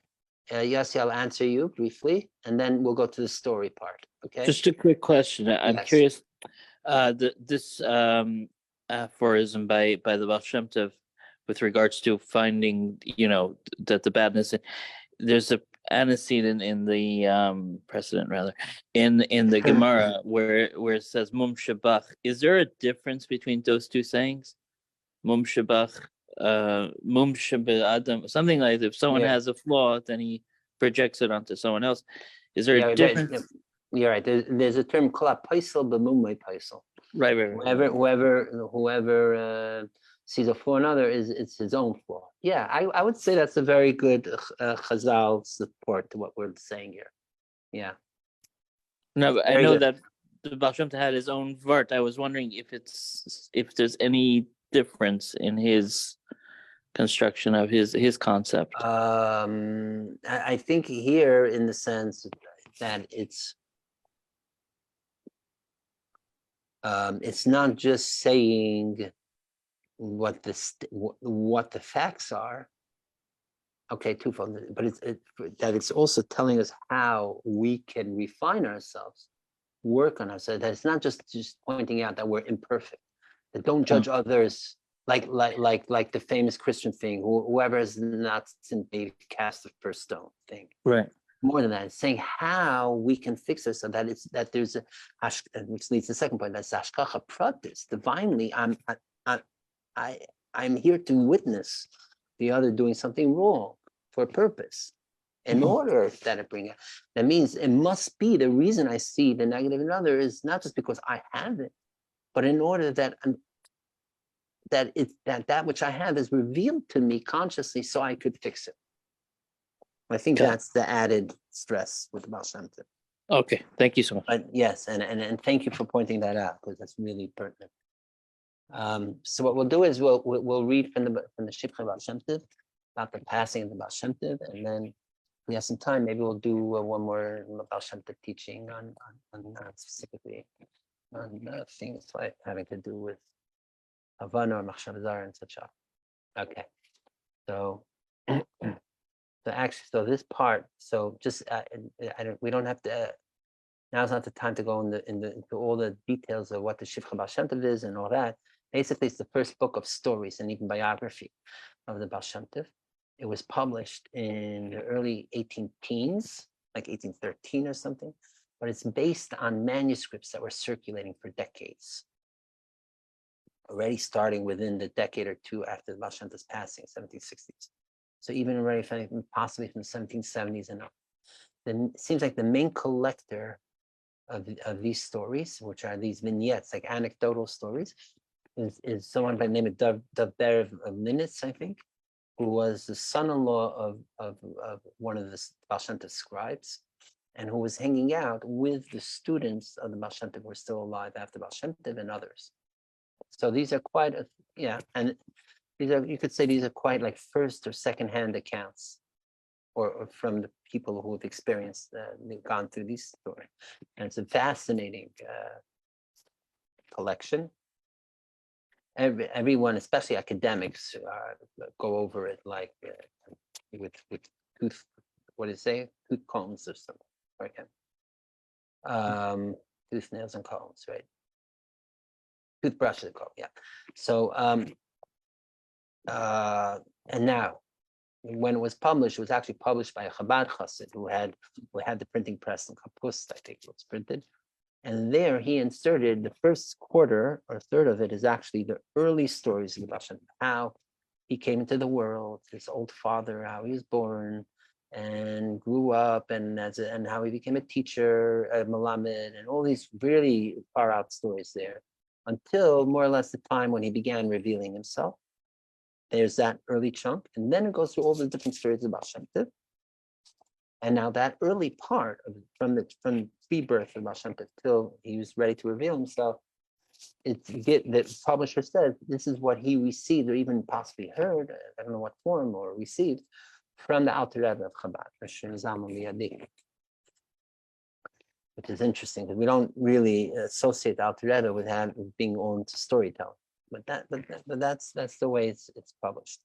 Yossi, I'll answer you briefly, and then we'll go to the story part. Okay. Just a quick question. I'm Yes. curious. This aphorism by the Baal Shem Tov, with regards to finding, that the badness. There's a antecedent in the precedent, rather, in the Gemara where it says mum shabach. Is there a difference between those two sayings? Mum shabach, mum adam, something like that. If someone has a flaw, then he projects it onto someone else. Is there a difference? You're right. There's a term called paisel b'mumay paisel. Right. Whoever sees a flaw in another it's his own flaw. Yeah, I would say that's a very good Chazal support to what we're saying here. Yeah. No, but Very I know good. that the Baal Shem Tov had his own vart. I was wondering if there's any difference in his construction of his concept. I think here, in the sense that it's not just saying what the facts are. Okay, twofold, but it's also telling us how we can refine ourselves, work on ourselves. That it's not just pointing out that we're imperfect. That don't judge others like the famous Christian thing. Whoever has not sinned may cast the first stone thing. Right. more than that. It's saying how we can fix it so that there's which leads to the second point. That's hashgacha pratis. Divinely, I'm here to witness the other doing something wrong for a purpose. In order that it bring it, that means it must be the reason I see the negative in another is not just because I have it, but in order that that which I have is revealed to me consciously, so I could fix it. I think Okay. that's the added stress with the Baal Shem Tov. Okay, thank you so much. But yes, and thank you for pointing that out because that's really pertinent. So what we'll do is we'll read from the Shivchei Baal Shem Tov about the passing of the Baal Shem Tov, and then if we have some time, maybe we'll do one more Baal Shem Tov teaching on specifically on things like having to do with Havana or Machshav Zara and such. Okay, so. So this part, so just we don't have to. Now's not the time to go into all the details of what the Shivchei Baal Shem Tov is and all that. Basically, it's the first book of stories and even biography of the Baal Shem Tov. It was published in the early 18 teens, like 1813 or something, but it's based on manuscripts that were circulating for decades. Already starting within the decade or two after the Baal Shem Tov's passing, 1760s. So even already possibly from the 1770s and up. Then it seems like the main collector of these stories, which are these vignettes, like anecdotal stories, is someone by the name of Davber of Linitz, I think, who was the son-in-law of one of the Baal Shem Tov scribes, and who was hanging out with the students of the Baal Shem Tov who were still alive after Baal Shem Tov and others. So these are quite and these are, you could say, these are quite like first or second-hand accounts, or from the people who have experienced, they've gone through these stories, and it's a fascinating collection. Everyone, especially academics, go over it like with tooth, what do you say, tooth combs or something, right? Tooth nails and combs, right? Toothbrushes and combs, yeah. So and now, when it was published, it was actually published by a Chabad Chassid who had the printing press in Kapust, I think it was printed. And there he inserted the first quarter or third of it is actually the early stories of the Baal Shem Tov, how he came into the world, his old father, how he was born and grew up, and how he became a teacher, a Malamed, and all these really far out stories there, until more or less the time when he began revealing himself. There's that early chunk, and then it goes through all the different stories of Baal Shem Tov. And now that early part of from pre-birth of Baal Shem Tov till he was ready to reveal himself, the publisher says this is what he received or even possibly heard, I don't know what form, or received from the Alter Rebbe of Chabad, which is interesting because we don't really associate the Alter Rebbe with being owned to storytelling. But that's the way it's published,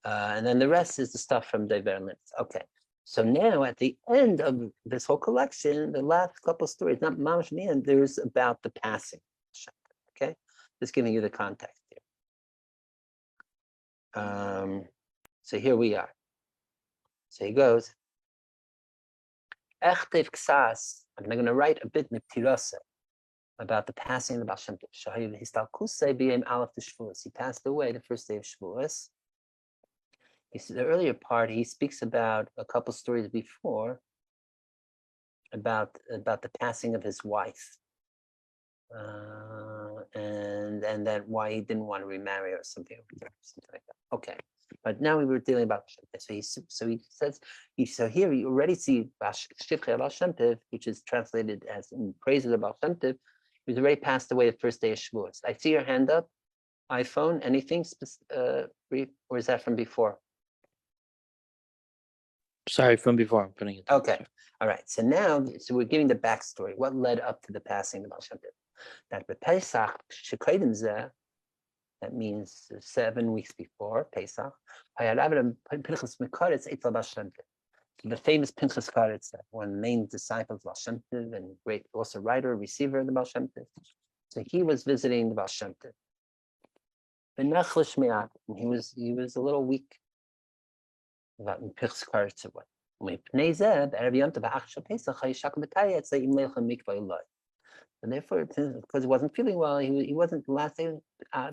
and then the rest is the stuff from Davber Linitz. Okay, so now at the end of this whole collection, the last couple of stories, not mamash in the end, there's about the passing. Okay, just giving you the context here. So here we are. So he goes. Echtev ksas. I'm going to write a bit neptirasa about the passing of the Baal Shem Tov. He passed away the first day of Shavuos. The earlier part, he speaks about a couple stories before about the passing of his wife, and that why he didn't want to remarry or something like that. Okay, but now we were dealing about Shem Tov. So he says, so here you already see Shivchei Baal Shem Tov, which is translated as in praises of Baal Shem Tov. He was already passed away the first day of Shavuos. I see your hand up. iPhone, anything brief, or is that from before? Sorry, from before. I'm putting it. Okay, all right. So now, we're giving the backstory. What led up to the passing of Baal Shem Tov? That the Pesach Shekaydim Zeh, that means 7 weeks before Pesach. The famous Pinchas Karetz, one of the main disciples of Baal Shem Tov and great also writer, receiver of the Baal Shem Tov. So he was visiting the Baal Shem Tov. And he was a little weak about Pinchas Karetz. And therefore, because he wasn't feeling well, he wasn't the last day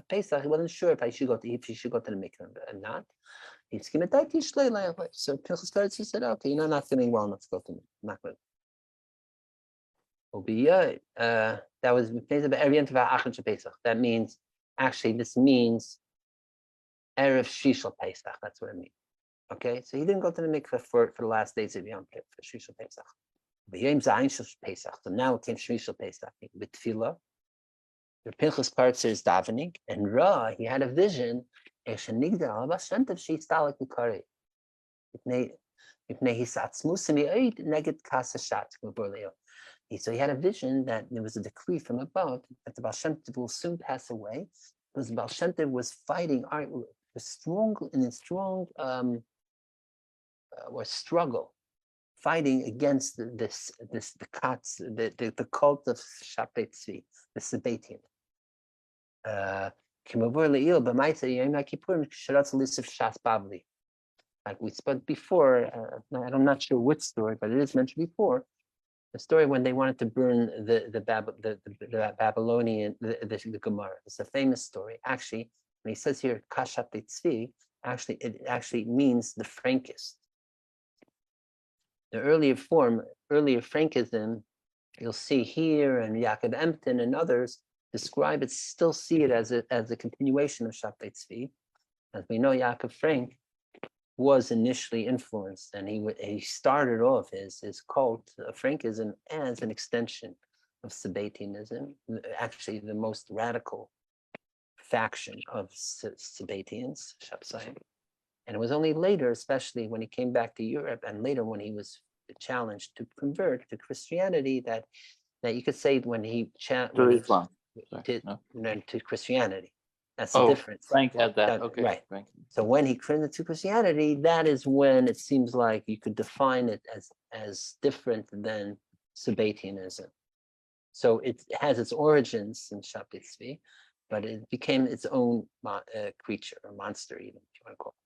Pesach. He wasn't sure if he should go to the mikveh or not. So Pinchas said, "Okay, you're not feeling well. Let's go to the mikveh." That was that means actually this means erev shishal Pesach. That's what it means. Okay, so he didn't go to the mikveh for the last days of Yom Kippur for shishal Pesach. Pesach. So now it came Shmishal Pesach with Tefillah. The Pinchas Kartzer is davening, and he had a vision. So he had a vision that there was a decree from above that the Baal Shem Tov will soon pass away, because the Baal Shem Tov was fighting, was strong struggle, fighting against the cult of Shavuot Tzvi, the Sabbatian. Like we spoke before, I'm not sure which story, but it is mentioned before. The story when they wanted to burn the Babylonian the Gemara. It's a famous story. Actually, when he says here Kashat Tzvi, it actually means the Frankist. The earlier Frankism, you'll see here, and Yaakov Empton and others describe it, still see it as a continuation of Shavuot Tzvi. As we know, Yaakov Frank was initially influenced, and he started off his cult of Frankism as an extension of Sabbatianism, actually the most radical faction of Sabbatians, Shabsai. And it was only later, especially when he came back to Europe, and later when he was challenged to convert to Christianity, that you could say when he Islam. To Christianity. That's the difference. Frank had that. Okay. Right. Frank. So when he converted to Christianity, that is when it seems like you could define it as different than Sabbatianism. So it has its origins in Shavuot Tzvi, but it became its own creature or monster, even if you want to call it.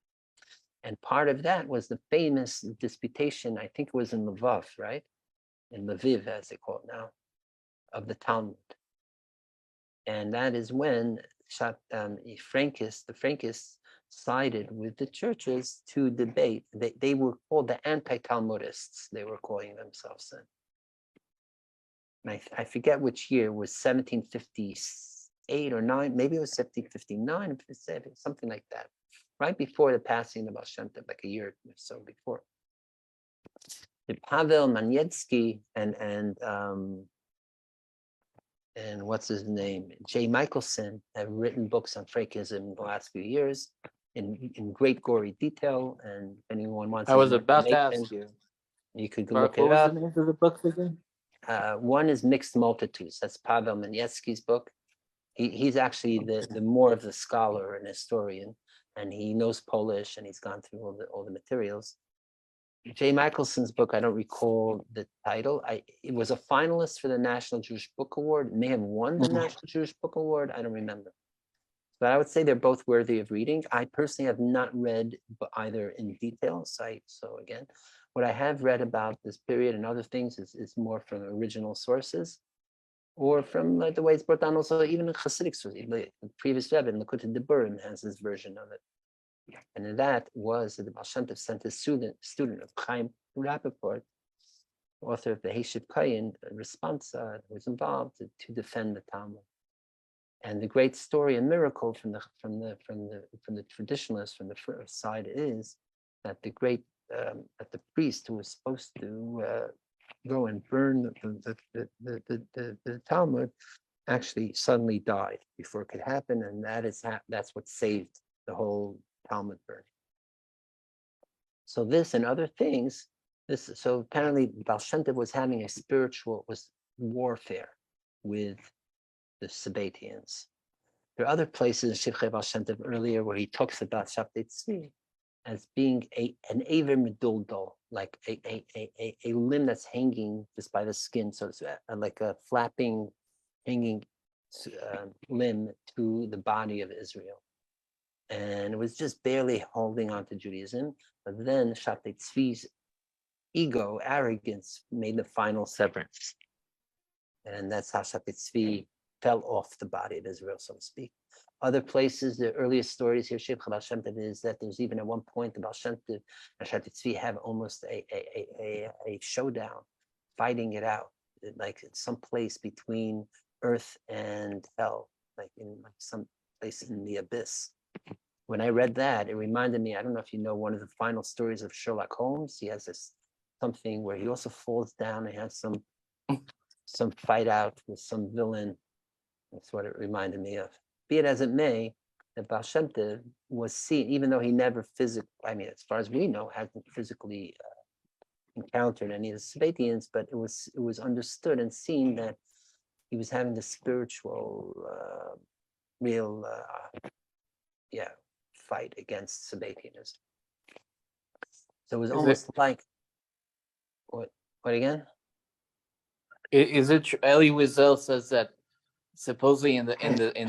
And part of that was the famous disputation, I think it was in Lvov, right? In Lviv, as they call it now, of the Talmud. And that is when the Frankists sided with the churches to debate. They were called the anti-Talmudists, they were calling themselves then. And I forget which year, it was 1758 or 9, maybe it was 1759, something like that. Right before the passing of Baal Shem Tov, like a year or so before. Pavel Manietsky and what's his name? Jay Michelson have written books on Frankism in the last few years in great gory detail. And if anyone wants, I was about to ask you. You could Mark, look it up. What was the name of the books again? One is Mixed Multitudes. That's Pavel Manietsky's book. He's actually the more of the scholar and historian, and he knows Polish, and he's gone through all the materials. Jay Michelson's book, I don't recall the title. It was a finalist for the National Jewish Book Award. It may have won the National Jewish Book Award. I don't remember. But I would say they're both worthy of reading. I personally have not read either in detail. So again, what I have read about this period and other things is more from original sources, or from the way it's brought down also even in Hasidic sources. The previous Rebbe in Likutei Deburim has his version of it. And that was that the Baal Shem Tov sent his student of Chaim Rappaport, author of the Heshiv Kayin, Responsa, who was involved to defend the Talmud. And the great story and miracle from the traditionalists, from the first side, is that the priest who was supposed to go and burn the Talmud actually suddenly died before it could happen, and that's what saved the whole Talmud burning. So this and other things, so apparently Baal Shem Tov was having was warfare with the Sabbatians. There are other places in Shivchei Baal Shem Tov earlier where he talks about Shavuot Tzvi as being an aver meduldal, like a limb that's hanging just by the skin, so it's like a flapping, hanging limb to the body of Israel. And it was just barely holding on to Judaism. But then Shavuot Tzvi's ego, arrogance made the final severance. And that's how Shavuot Tzvi fell off the body of Israel, so to speak. Other places, the earliest stories here, Shir Baal Shem Tov, is that there's even at one point the Baal Shem Tov and Shavuot Tzvi have almost a showdown, fighting it out, like some place between earth and hell, like in like some place in the abyss. When I read that, it reminded me, I don't know if you know one of the final stories of Sherlock Holmes. He has this something where he also falls down and has some fight out with some villain. That's what it reminded me of. Be it as it may, that Baal Shem Tov was seen, even though he never physically, I mean, as far as we know, hasn't physically encountered any of the Sabbatians, but it was understood and seen that he was having the spiritual, real, fight against Sabbatianism. So it was almost like, what again? Is it true? Elie Wiesel says that supposedly in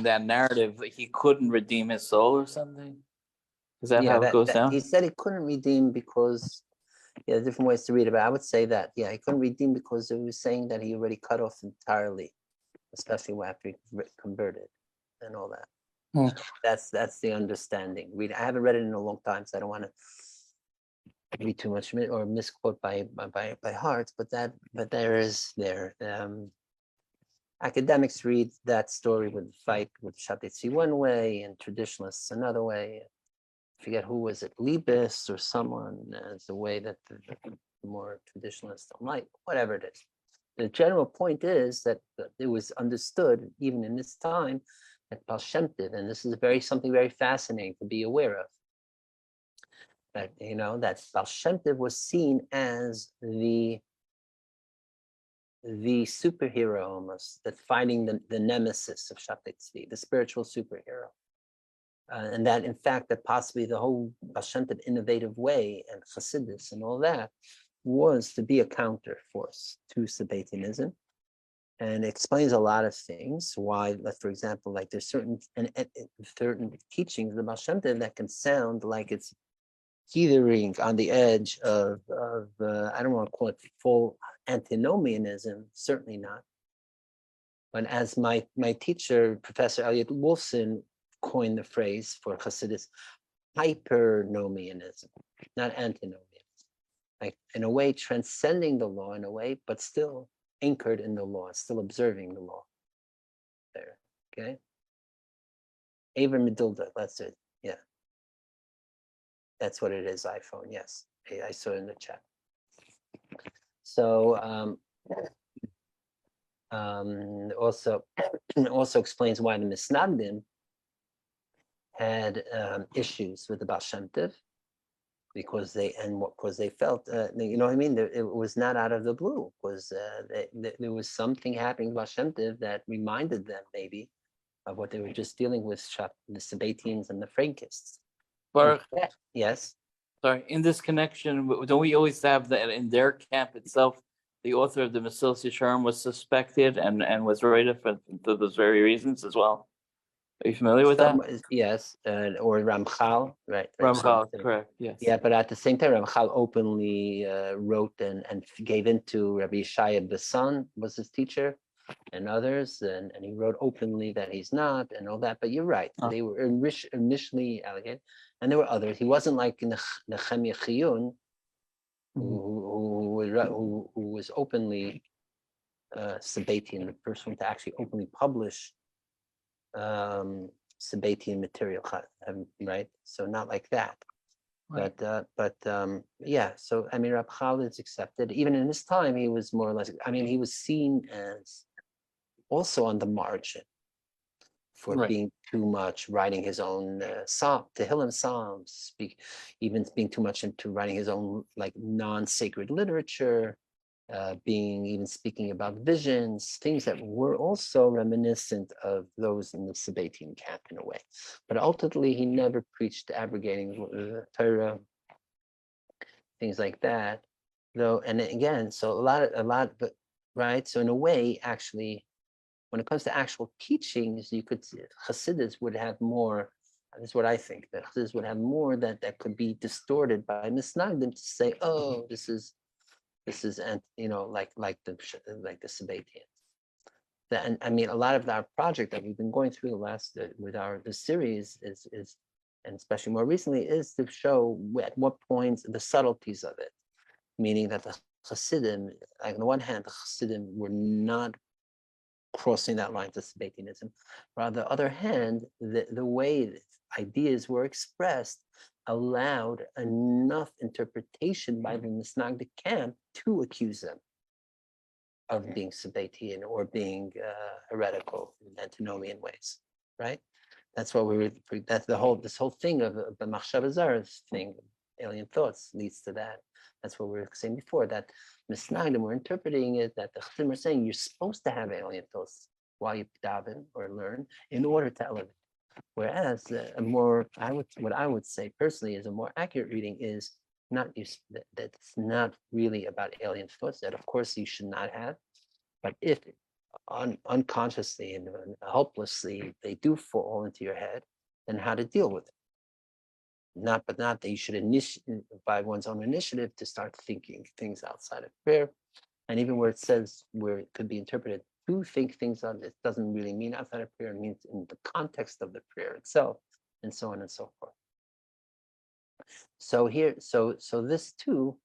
that narrative he couldn't redeem his soul or something. Is that how it goes down? He said he couldn't redeem because different ways to read it, but I would say that he couldn't redeem because it was saying that he already cut off entirely, especially after he converted and all that. That's the understanding. I haven't read it in a long time, so I don't want to read too much or misquote by heart. But there. Academics read that story with fight with Shavuot Tzvi one way and traditionalists another way. I forget who was it, Liebes or someone, as the way that the more traditionalists don't like, whatever it is. The general point is that it was understood even in this time that Baal Shem Tov, and this is something very fascinating to be aware of, that that Baal Shem Tov was seen as the superhero almost, that fighting the nemesis of Shavuot Tzvi, the spiritual superhero. And that in fact that possibly the whole Baal Shem Tov innovative way and Chassidus and all that was to be a counter force to Sabbatianism. And it explains a lot of things. Why, like, for example, like there's certain teachings of the Baal Shem Tov that can sound like it's teetering on the edge of I don't want to call it full antinomianism, certainly not. But as my teacher, Professor Elliot Wolfson, coined the phrase for Hasidus, hypernomianism, not antinomianism. Like in a way transcending the law in a way, but still anchored in the law, still observing the law. There, okay? Aver Medilda, that's it. Yeah. That's what it is, iPhone, yes. I saw it in the chat. So also explains why the Misnagdim had issues with the Baal Shem Tov, because they felt, you know what I mean? It was not out of the blue. It was there was something happening with Baal Shem Tov that reminded them maybe of what they were just dealing with, the Sabbatians and the Frankists. Baruch, yes. Sorry, in this connection, don't we always have that in their camp itself, the author of the Mesilas Yesharim was suspected and was raided for those very reasons as well? Are you familiar with that? Yes, or Ramchal, right? Ramchal, correct, yes. Yeah, but at the same time, Ramchal openly wrote and gave into Rabbi Yeshaya Bassan, was his teacher, and others, and he wrote openly that he's not, and all that. But you're right, they were initially alleged, and there were others. He wasn't like Nehemiah Chiyun, who was openly Sabbatian, the first one to actually openly publish Sabbatian material, right? So not like that. Right. But yeah, so I mean, Rab Chal is accepted. Even in his time, he was more or less, I mean, he was seen as also on the margin for being too much, writing his own Tehillim Psalms, even being too much into writing his own like non-sacred literature, even speaking about visions, things that were also reminiscent of those in the Sabbatian camp in a way. But ultimately, he never preached abrogating Torah, things like that. Though, and again, so a lot, but right. So in a way, actually, when it comes to actual teachings, you could Hasidus would have more. This is what I think, that Hasidus would have more that could be distorted by Misnagdim to say, oh, this is This is, and like the Sabbatians. And I mean, a lot of our project that we've been going through the last with the series is, and especially more recently, is to show at what points the subtleties of it, meaning that the Hasidim, like on the one hand, the Hasidim were not crossing that line to Sabbatianism. But on the other hand, the way that ideas were expressed allowed enough interpretation by the Misnagdim camp to accuse them of being Sabbatian or being heretical in antinomian ways, right? That's what that's this whole thing of the Machshava Zara thing, alien thoughts leads to that. That's what we were saying before, that Misnagdim were interpreting it, that the Chassidim are saying you're supposed to have alien thoughts while you daven or learn in order to elevate. Whereas what I would say personally is a more accurate reading is not that it's not really about alien thoughts, that of course you should not have, but if unconsciously and helplessly they do fall into your head, then how to deal with it. Not that you should initiate by one's own initiative to start thinking things outside of prayer. And even where it says where it could be interpreted to think things on, it doesn't really mean outside of prayer, it means in the context of the prayer itself, and so on and so forth. So here, so this too,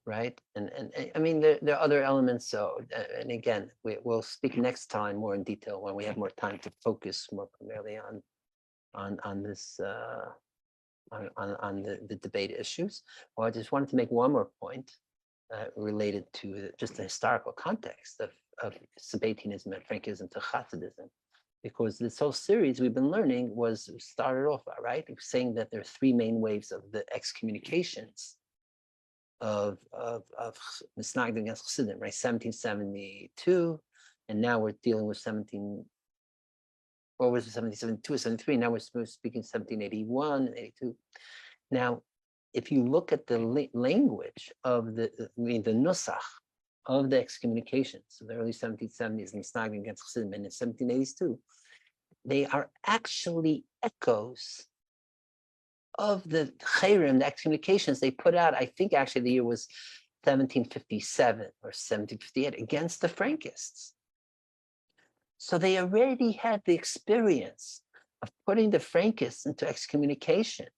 right? And I mean, there are other elements. So, and again, we'll speak next time more in detail when we have more time to focus more primarily on this on the debate issues. Well, I just wanted to make one more point related to just the historical context of Sabbatianism and Frankism to Hasidism, because this whole series we've been learning was started off, right, saying that there are three main waves of the excommunications of Misnagdim against Chassidim, right? 1772, and now we're dealing with 1772 or 73. Now we're speaking 1781 and 82. Now, if you look at the language of the nusach of the excommunications, so the early 1770s, Misnagdim against Chassidim, and in 1782, they are actually echoes of the chayrim, the excommunications they put out. I think actually the year was 1757 or 1758 against the Frankists. So they already had the experience of putting the Frankists into excommunication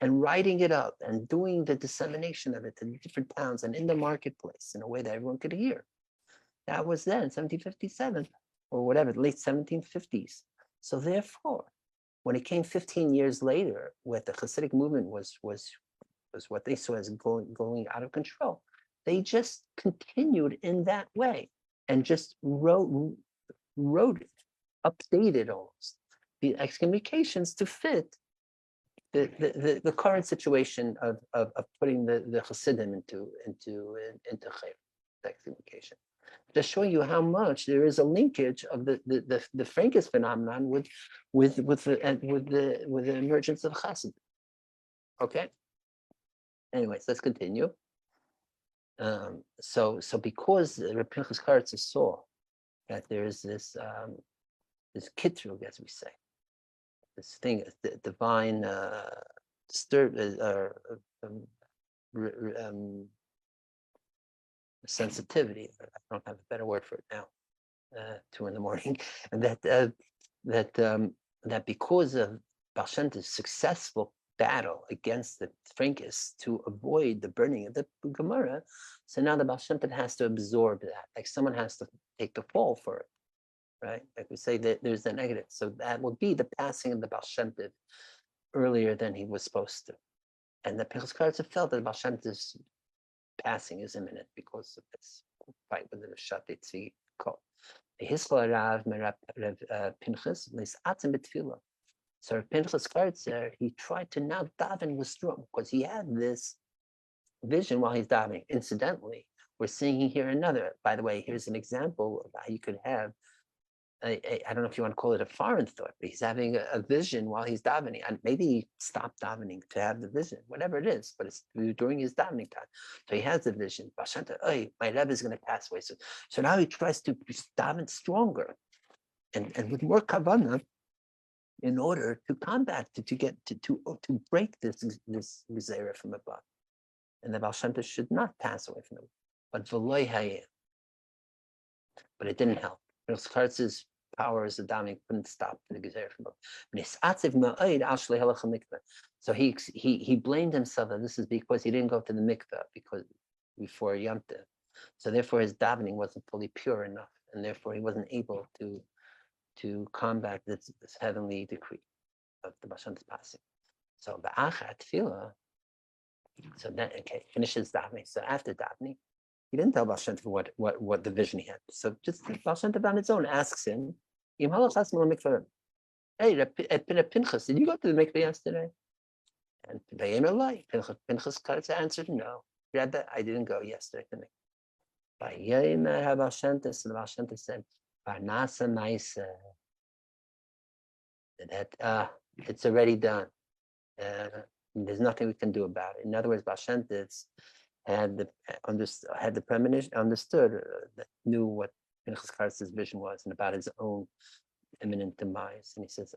and writing it up and doing the dissemination of it to different towns and in the marketplace in a way that everyone could hear. That was then 1757 or whatever, late 1750s. So therefore, when it came 15 years later, where the Hasidic movement was what they saw as going out of control, they just continued in that way and just wrote it, updated almost the excommunications to fit the current situation of putting the Hasidim into Chayr, excommunication. Just showing you how much there is a linkage of the Frankist phenomenon with the emergence of Chassid. Okay. Anyways, let's continue. So because Reb Pinchas Karatz saw that there is this kitrug, as we say, this thing, the divine sensitivity. I don't have a better word for it now. 2 a.m, and that because of Baal Shem Tov's successful battle against the Frankists to avoid the burning of the Gemara, so now the Baal Shem Tov has to absorb that. Like someone has to take the fall for it, right? Like we say that there's a negative. So that will be the passing of the Baal Shem Tov earlier than he was supposed to. And the Pinchas Karatz felt that the Baal Shem Tov's passing is imminent because of this fight with the Rishat Tzvi called. So Pinchas Karatz, he tried to now daven with strong because he had this vision while he's davening. Incidentally, we're seeing here another. By the way, here's an example of how you could have I don't know if you want to call it a foreign thought, but he's having a vision while he's davening, and maybe he stopped davening to have the vision, whatever it is, but it's during his davening time. So he has the vision. My Rebbe is going to pass away. So now he tries to daven stronger and with more kavanah in order to combat, to break this Gezerah from above. And the Baal Shem Tov should not pass away from it. But v'loy hayeh. But it didn't help. Chatz's power as a davening couldn't stop the Gezerah from above. So he blamed himself that this is because he didn't go to the mikveh because before Yom Tov. So therefore his davening wasn't fully pure enough, and therefore he wasn't able to combat this heavenly decree of the Baal Shem Tov's passing. So ba'achat tefillah. So then, okay, finishes davening. So after davening, he didn't tell Baal Shem Tov what the vision he had. So just Baal Shem Tov on its own asks him, hey, Pinchas, did you go to the mikveh yesterday? And Pinchas answered, no. Rebbe, I didn't go yesterday to the mikveh. Baal Shem Tov, so the Baal Shem Tov said, that it's already done. There's nothing we can do about it. In other words, Baal Shem Tov had the premonition, understood, knew what Pinchas Karz's vision was and about his own imminent demise. And he says,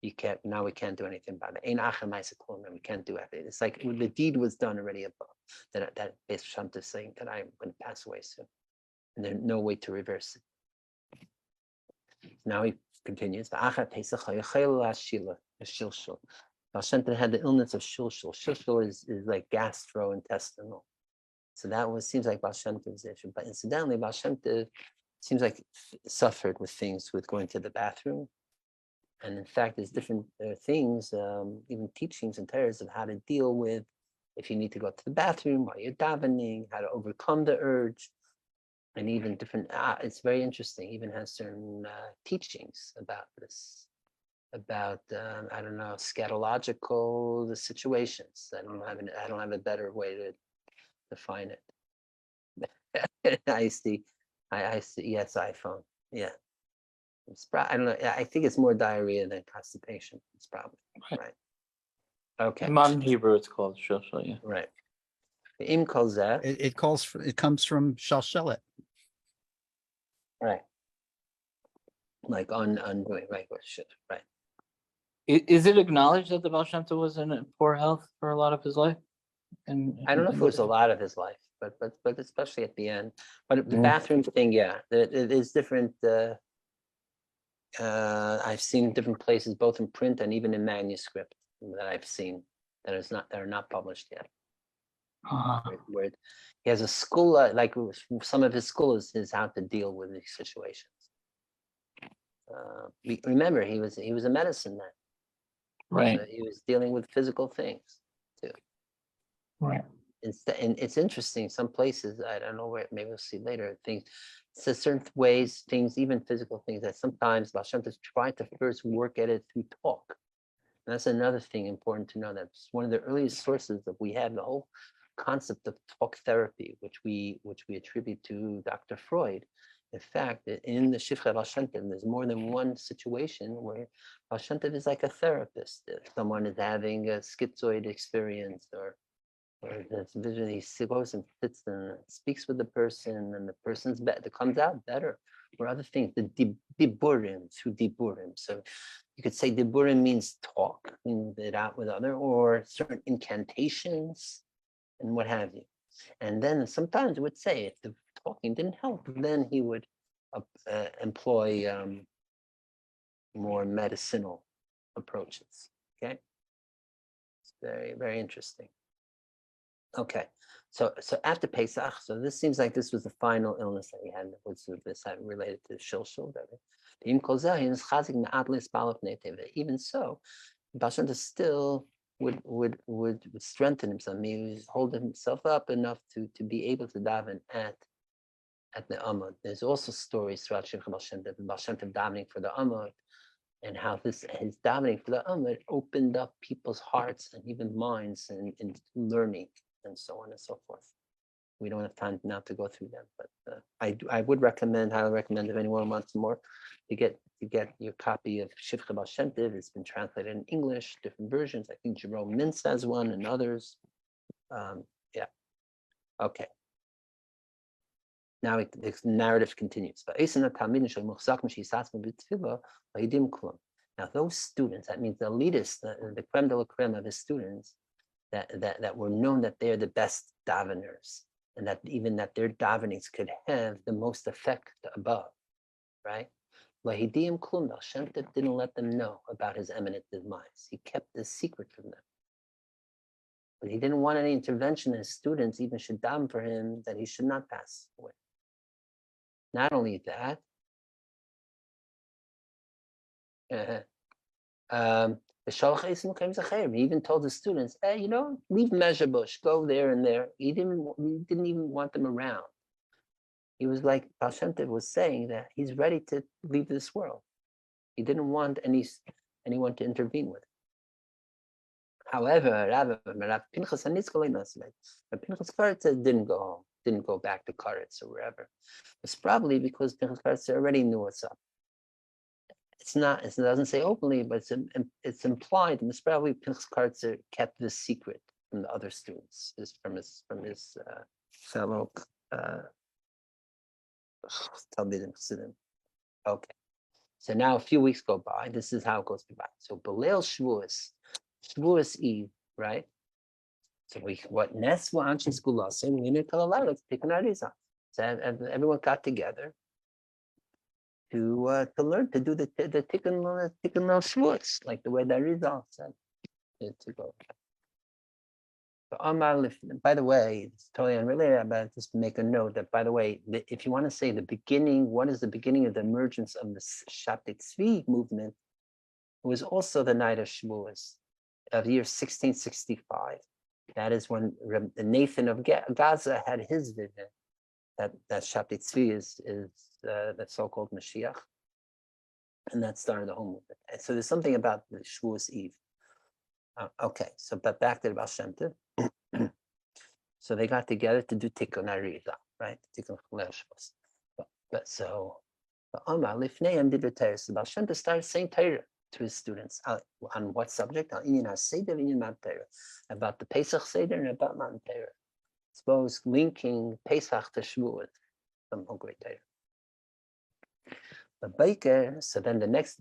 we can't do anything about it. We can't do anything. It's like the deed was done already above. That Beis Shem Tov is saying that I'm going to pass away soon. And there's no way to reverse it. Now he continues. Baal Shem Tov had the illness of shilshul. Shilshul is like gastrointestinal. So that seems like Baal Shem Tov's issue. But incidentally, Baal Shem Tov seems like suffered with things with going to the bathroom. And in fact, there's different things, even teachings and Torahs of how to deal with if you need to go to the bathroom while you're davening, how to overcome the urge. And even different, it's very interesting, even has certain teachings about this, about, I don't know, scatological situations. I don't have a better way to define it. I see, yes, iPhone, yeah. I don't know, I think it's more diarrhea than constipation, it's probably, right? Okay. In modern Hebrew, it's called shilshul, yeah. Right. Im kolzeh. It comes from shalshelet. Right. Like undoing, right? Right. Is it acknowledged that the Baal Shem Tov was in poor health for a lot of his life? And I don't know if it was a lot of his life, but especially at the end. But the bathroom thing, yeah, it is different. I've seen different places, both in print and even in manuscript, that I've seen that are not published yet. Where he has a school, like some of his schools is how to deal with these situations. Remember, he was a medicine man, right? So he was dealing with physical things too. Right. It's interesting. Some places, I don't know where. Maybe we'll see later. Things, so certain ways, things, even physical things, that sometimes Baal Shem Tov tried to first work at it through talk. And that's another thing important to know. That's one of the earliest sources that we have the whole concept of talk therapy, which we attribute to Dr. Freud. In fact, in the Shifra Baal Shem Tov, there's more than one situation where Baal Shem Tov is like a therapist. If someone is having a schizoid experience or this vision, he goes and sits and speaks with the person, and the person's better, comes out better. Or other things, the diburim, through diburim. So you could say diburim means talk, it out with other, or certain incantations and what have you. And then sometimes it would say if the talking didn't help, then he would employ more medicinal approaches. Okay, it's very, very interesting. Okay, so after Pesach, so this seems like this was the final illness that he had. Was this related to shilshul? Even so, Baal Shem Tov still would strengthen himself. He was holding himself up enough to be able to daven at the Amud. There's also stories throughout Shifra Baal Shem Tov davening for the Amud, and how his davening for the Amud opened up people's hearts and even minds in learning and so on and so forth. We don't have time now to go through them, but I would highly recommend if anyone wants more, to get your copy of Shifra Baal Shem Tov. It's been translated in English, different versions. I think Jerome Mintz has one and others. Yeah. Okay. Now the narrative continues. Now those students, that means the elitists, the creme de la creme of his students, that were known that they're the best daveners, and that even that their davenings could have the most effect above, right? Lahidim klum, Shem Tov didn't let them know about his imminent demise. He kept this secret from them. But he didn't want any intervention. His students even should daven for him that he should not pass away. Not only that, he even told the students, hey, leave Mezhebush, go there and there. He didn't even want them around. He was like, Baal Shem Tov was saying that he's ready to leave this world. He didn't want anyone to intervene with him. However, Rav Pinchas Karetz didn't go back to Karetz or wherever. It's probably because Pinchas Karetz already knew what's up. It doesn't say openly, but it's implied, and it's probably Pinchas Karetz kept this secret from the other students, from his fellow Talmidim Chassidim. Okay. So now a few weeks go by. This is how it goes by. So Belel Shavuos Eve, right? So what Nes Anshe Skula say, we need to allow, let's pick an arizah. So everyone got together to learn to do the Tikkun Shavuos, like the way the arizah said to go. So by the way, it's totally unrelated, but just make a note that, by the way, if you want to say the beginning, what is the beginning of the emergence of the Shavuot Tzvi movement? It was also the night of Shavuos of year 1665. That is when Nathan of Gaza had his vision that Shavuot Tzvi is the so-called Mashiach, and that started the whole movement. And so there's something about the Shavuos Eve. Okay, so but back to the Baal Shem Tov. So they got together to do Tikkun Arizah, right? Tikkun Chalel Shavuos. But so Amar Lifneim did the Torah. So Baal Shem Tov started saying Torah to his students on what subject? On Inyan HaSeder, Inyan Matan Torah, about the Pesach Seder and about Matan Torah. Suppose linking Pesach to Shavuot, some great Torah. But Baker, so then the next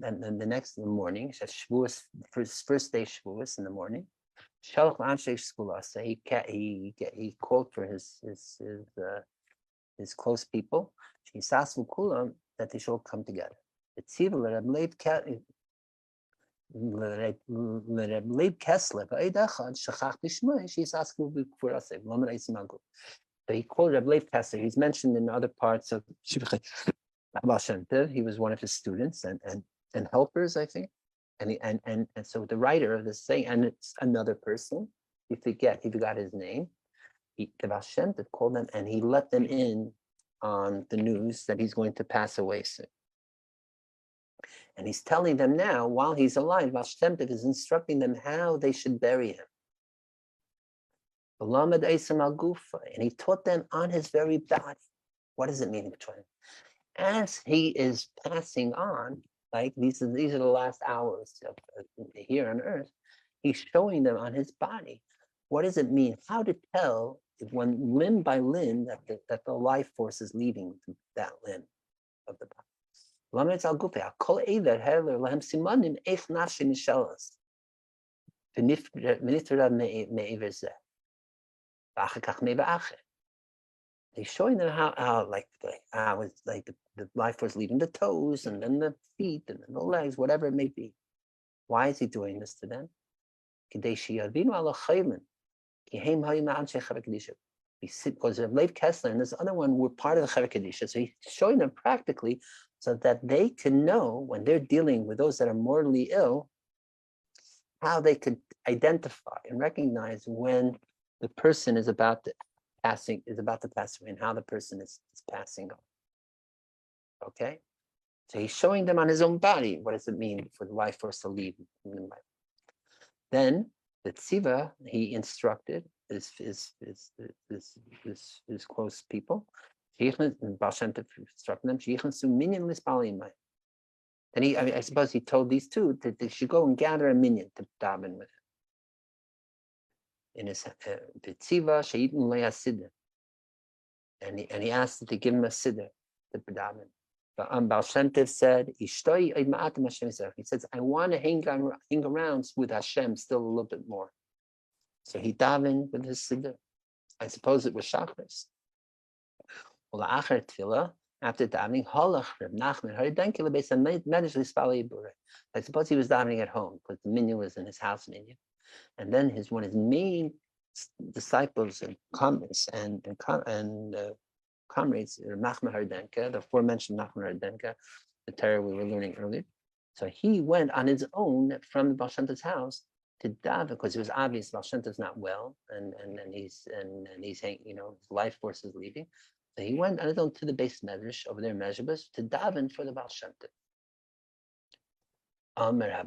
morning, Shavuos, first day Shavuos in the morning, Shalach Anshe Skula, so he called for his close people, that they should all come together. So he called Reb Leib Kessler. He's mentioned in other parts of Baal Shem Tov. He was one of his students and helpers, I think. And so the writer of this saying, and it's another person, he forgot his name. The Baal Shem Tov called them, and he let them in on the news that he's going to pass away soon. And he's telling them now, while he's alive, Baal Shem Tov is instructing them how they should bury him. And he taught them on his very body. What does it mean? As he is passing on, like these are the last hours of here on earth, he's showing them on his body. What does it mean? How to tell if when limb by limb that the life force is leaving that limb of the body. He's showing them how it's like the life was leaving the toes and then the feet and then the legs, whatever it may be. Why is he doing this to them? Because Leib Kessler and this other one were part of the Chevek Kedisha. So he's showing them practically so that they can know when they're dealing with those that are mortally ill, how they could identify and recognize when the person is about to pass away and how the person is passing on. Okay? So he's showing them on his own body. What does it mean for the life force to leave? Then the Tziva, he instructed his close people. Baal Shem Tov instructed them. Then I suppose he told these two that they should go and gather a minyan to daven with him. In his Tziva, She'itun Le'Hasidim. he asked to give him a siddur to daven. But Baal Shem Tov said, he says, I want to hang around with Hashem still a little bit more. So he davened with his siddur. I suppose it was Shachris. Well, after davening, I suppose he was davening at home because the minyan was in his house minyan. And then one of his main disciples and comrades comrades, Nachman Hardenka, the aforementioned Nachman Hardenka, the Torah we were learning earlier. So he went on his own from the Baal Shem Tov's house to daven because it was obvious Baal Shem Tov's not well and he's his life force is leaving. So he went on his own to the base medrash over there in Mezhebus to daven for the Baal Shem Tov.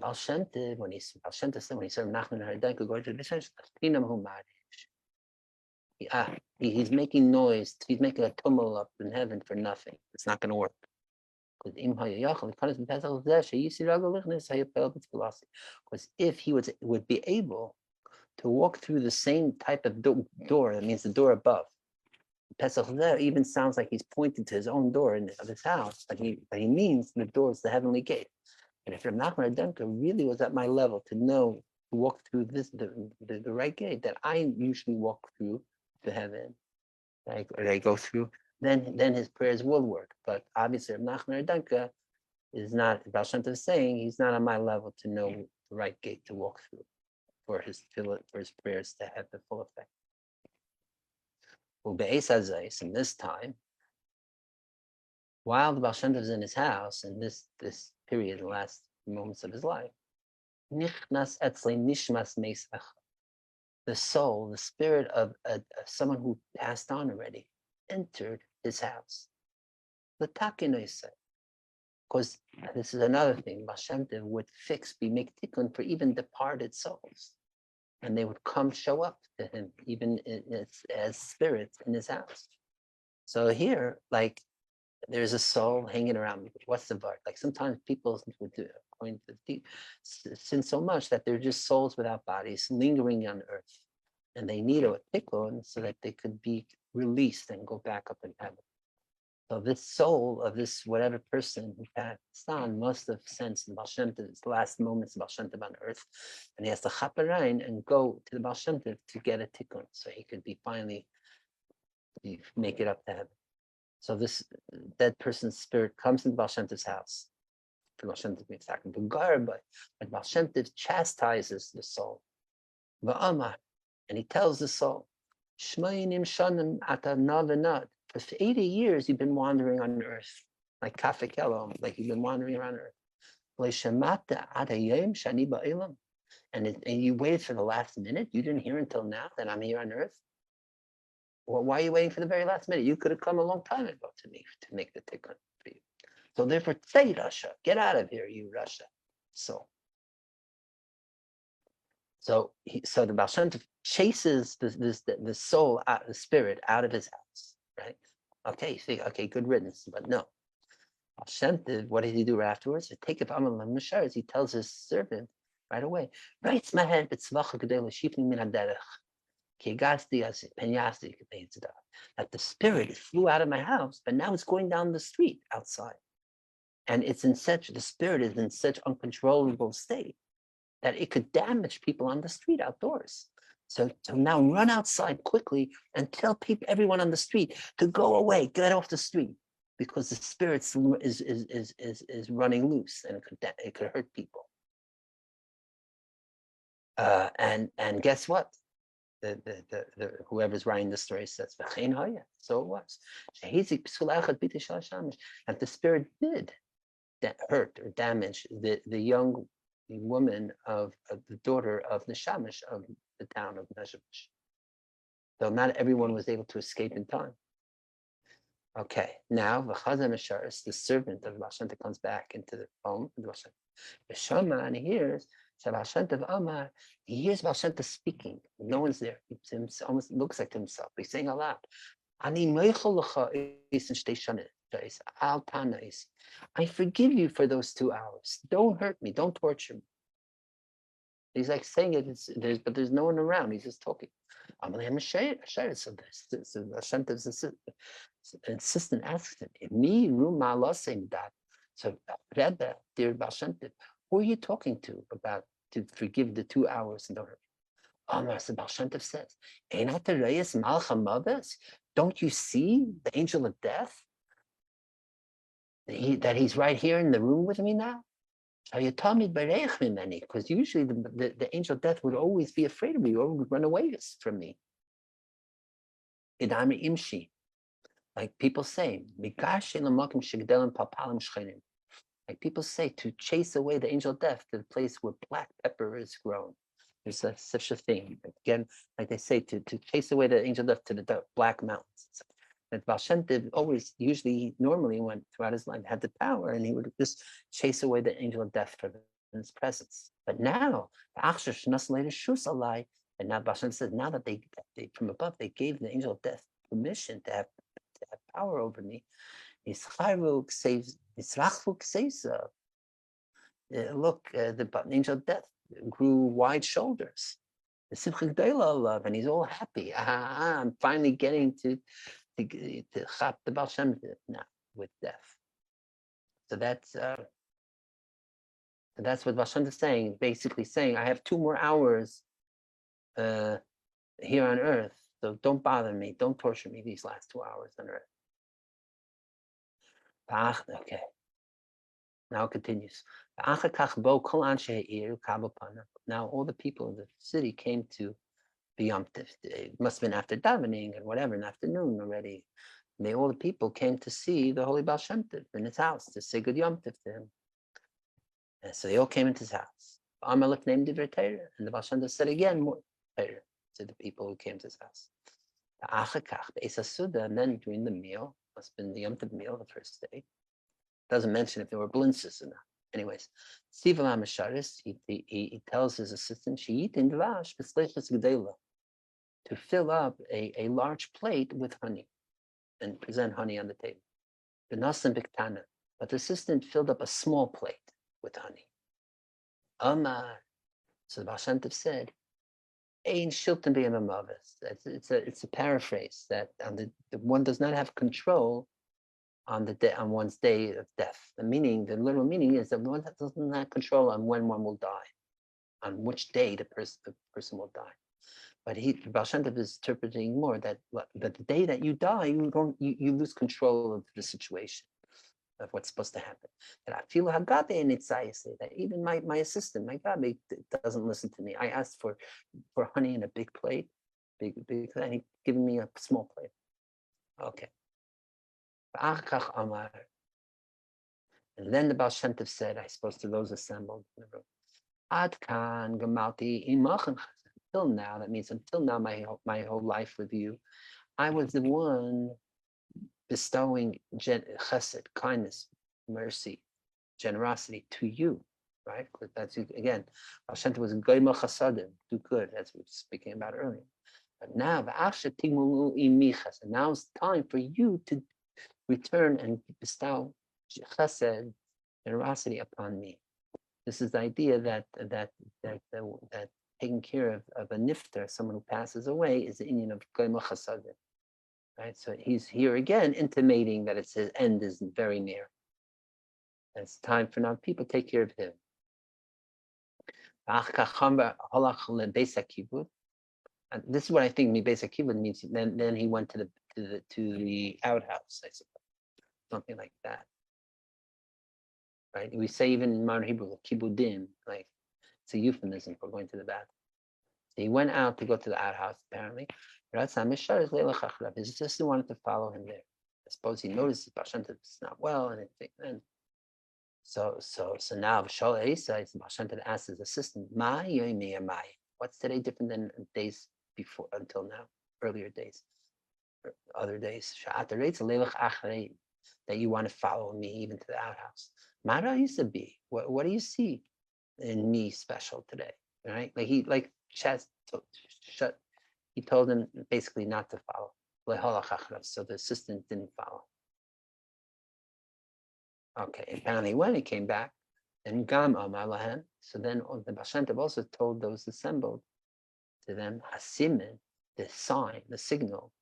Baal Shem Tov, when he said Nachman Hardenka going to the Bisham, he's making noise. He's making a tumult up in heaven for nothing. It's not going to work. Because if he would be able to walk through the same type of door, that means the door above. Pesach even sounds like he's pointing to his own door of his house, but he means the door is the heavenly gate. And if Rav Nachman Ademka really was at my level to know to walk through the right gate that I usually walk through to heaven, or I go through, then his prayers will work. But obviously, Rav Nachman Ademka is not. Baal Shem Tov is saying he's not on my level to know the right gate to walk through for his prayers to have the full effect. Well, in this time, while the Baal Shem Tov is in his house in this period, the last moments of his life, nichnas etzle nishmas meisach, the soul, the spirit of someone who passed on already, entered his house. The takinoi said, because this is another thing, Baal Shem Tov would make tikkun for even departed souls. And they would come show up to him, even as spirits in his house. So here, like, there's a soul hanging around. What's the word? Like sometimes people would do, according to the sin so much that they're just souls without bodies lingering on earth. And they need a tikkun so that they could be released and go back up in heaven. So this soul of this whatever person who passed on must have sensed the Baal Shem Tov's last moments of Baal Shem Tov on earth, and he has to chaperein and go to the Baal Shem Tov to get a tikkun, so he could finally make it up to heaven. So this dead person's spirit comes into Baal Shem Tov's house. The Baal Shem Tov makes that into garba, but Baal Shem Tov chastises the soul. Va'amar, and he tells the soul, Shmayinim shanim ata navenad. For 80 years, you've been wandering on earth, like kafekelom, like you've been wandering around earth. And you waited for the last minute? You didn't hear until now that I'm here on earth? Well, why are you waiting for the very last minute? You could have come a long time ago to me to make the tikkun for you. So therefore, say Russia, get out of here, you Russia. So the Baal Shem Tov chases the soul, the spirit, out of his house. Right? Okay, you think, okay, good riddance, but no. Baal Shem Tov, what did he do right afterwards? Take up Amal Mashar, he tells his servant right away, that the spirit flew out of my house, but now it's going down the street outside. And the spirit is in such uncontrollable state that it could damage people on the street outdoors. So now run outside quickly and tell everyone on the street to go away, get off the street, because the spirit is running loose and it could hurt people. And guess what? The whoever's writing the story says, so it was. That the spirit did hurt or damage the young woman of the daughter of the Shamash of the town of Mezhebus. So not everyone was able to escape in time. Okay, now the servant of Baal Shem Tov comes back into the home of Baal Shem Tov. And he hears Baal Shem Tov Amar. He hears Baal Shem Tov speaking. No one's there. He almost looks like himself. He's saying aloud, I forgive you for those 2 hours. Don't hurt me. Don't torture me. He's like saying it, but there's no one around. He's just talking. Amalei Hashem, so Hashem insistent asks him, "Me ruma losim dat." So Rebbe, dear Baal Shem Tov, who are you talking to about to forgive the 2 hours? And so Baal Shem Tov says, "Einat harayis malcha maves." Don't you see the angel of death? That he's right here in the room with me now? Because usually the angel of death would always be afraid of me or would run away from me. Idami imshi. Like people say, like people say, to chase away the angel of death to the place where black pepper is grown. There's such a thing. Again, like they say, to chase away the angel of death to the black mountains. And Baal Shem Tov always, normally went throughout his life, had the power, and he would just chase away the angel of death from his presence. But now, and now Baal Shem Tov says, now that they from above, they gave the angel of death permission to have power over me. Look, the angel of death grew wide shoulders. And he's all happy. I'm finally getting to chap the Baal Shem Tov now with death. So that's what Baal Shem Tov is saying. Basically saying, I have 2 more hours here on earth, so don't bother me, don't torture me these last 2 hours on earth. Okay. Now it continues. Now all the people of the city came to the Yom Tov. It must have been after davening and whatever, in the afternoon already. And all the people came to see the Holy Baal Shem Tov in his house to say good Yom Tov to him. And so they all came into his house. Amalek named the Torah, and the Baal Shem Tov said again more Torah to the people who came to his house. And then during the meal, must have been the Yom Tov meal, the first day. Doesn't mention if there were blintzes or not. Anyways, Siva Masharis, he tells his assistant, to fill up a large plate with honey and present honey on the table. But the assistant filled up a small plate with honey. Amar. So the Baal Shem Tov said, Ein shilton b'yamamavis. It's a paraphrase that the one does not have control on one's day of death. The literal meaning is that one doesn't have control on when one will die, on which day the person will die. But Baal Shem Tov is interpreting more that the day that you die, you lose control of the situation, of what's supposed to happen. That I feel that even my assistant, my Gabi, doesn't listen to me. I asked for honey in a big plate, big, and he given me a small plate. Okay. And then the Baal Shem Tov said, I suppose to those assembled in the room, Ad kan gamalti imachem. Until now, that means until now, my whole life with you, I was the one bestowing chesed, kindness, mercy, generosity to you, right? Because that's, again, Baal Shem Tov was goyma chasadim, do good, as we were speaking about earlier. But now, and now it's time for you to return and bestow chesed, generosity upon me. This is the idea that taking care of a nifter, someone who passes away, is the inyan of goyma chasadim. Right, so he's here again intimating that his end is very near. And it's time for now people take care of him. And this is what I think Beis HaKibud means. Then he went to the outhouse, I suppose, something like that. Right? We say even in modern Hebrew, kibudim, like it's a euphemism for going to the bathroom. So he went out to go to the outhouse, apparently. His assistant wanted to follow him there. I suppose he noticed Baal Shem Tov is not well, and so now Baal Shem Tov asked his assistant, what's today different than days before until now, earlier days, or other days? That you want to follow me even to the outhouse. Mara used to be. What do you see in me special today? Right? He told him basically not to follow. So the assistant didn't follow. Okay, apparently when he came back, then Gam Amar Lahem. So then the Baal Shem Tov also told those assembled to them, Hasimin, the sign, the signal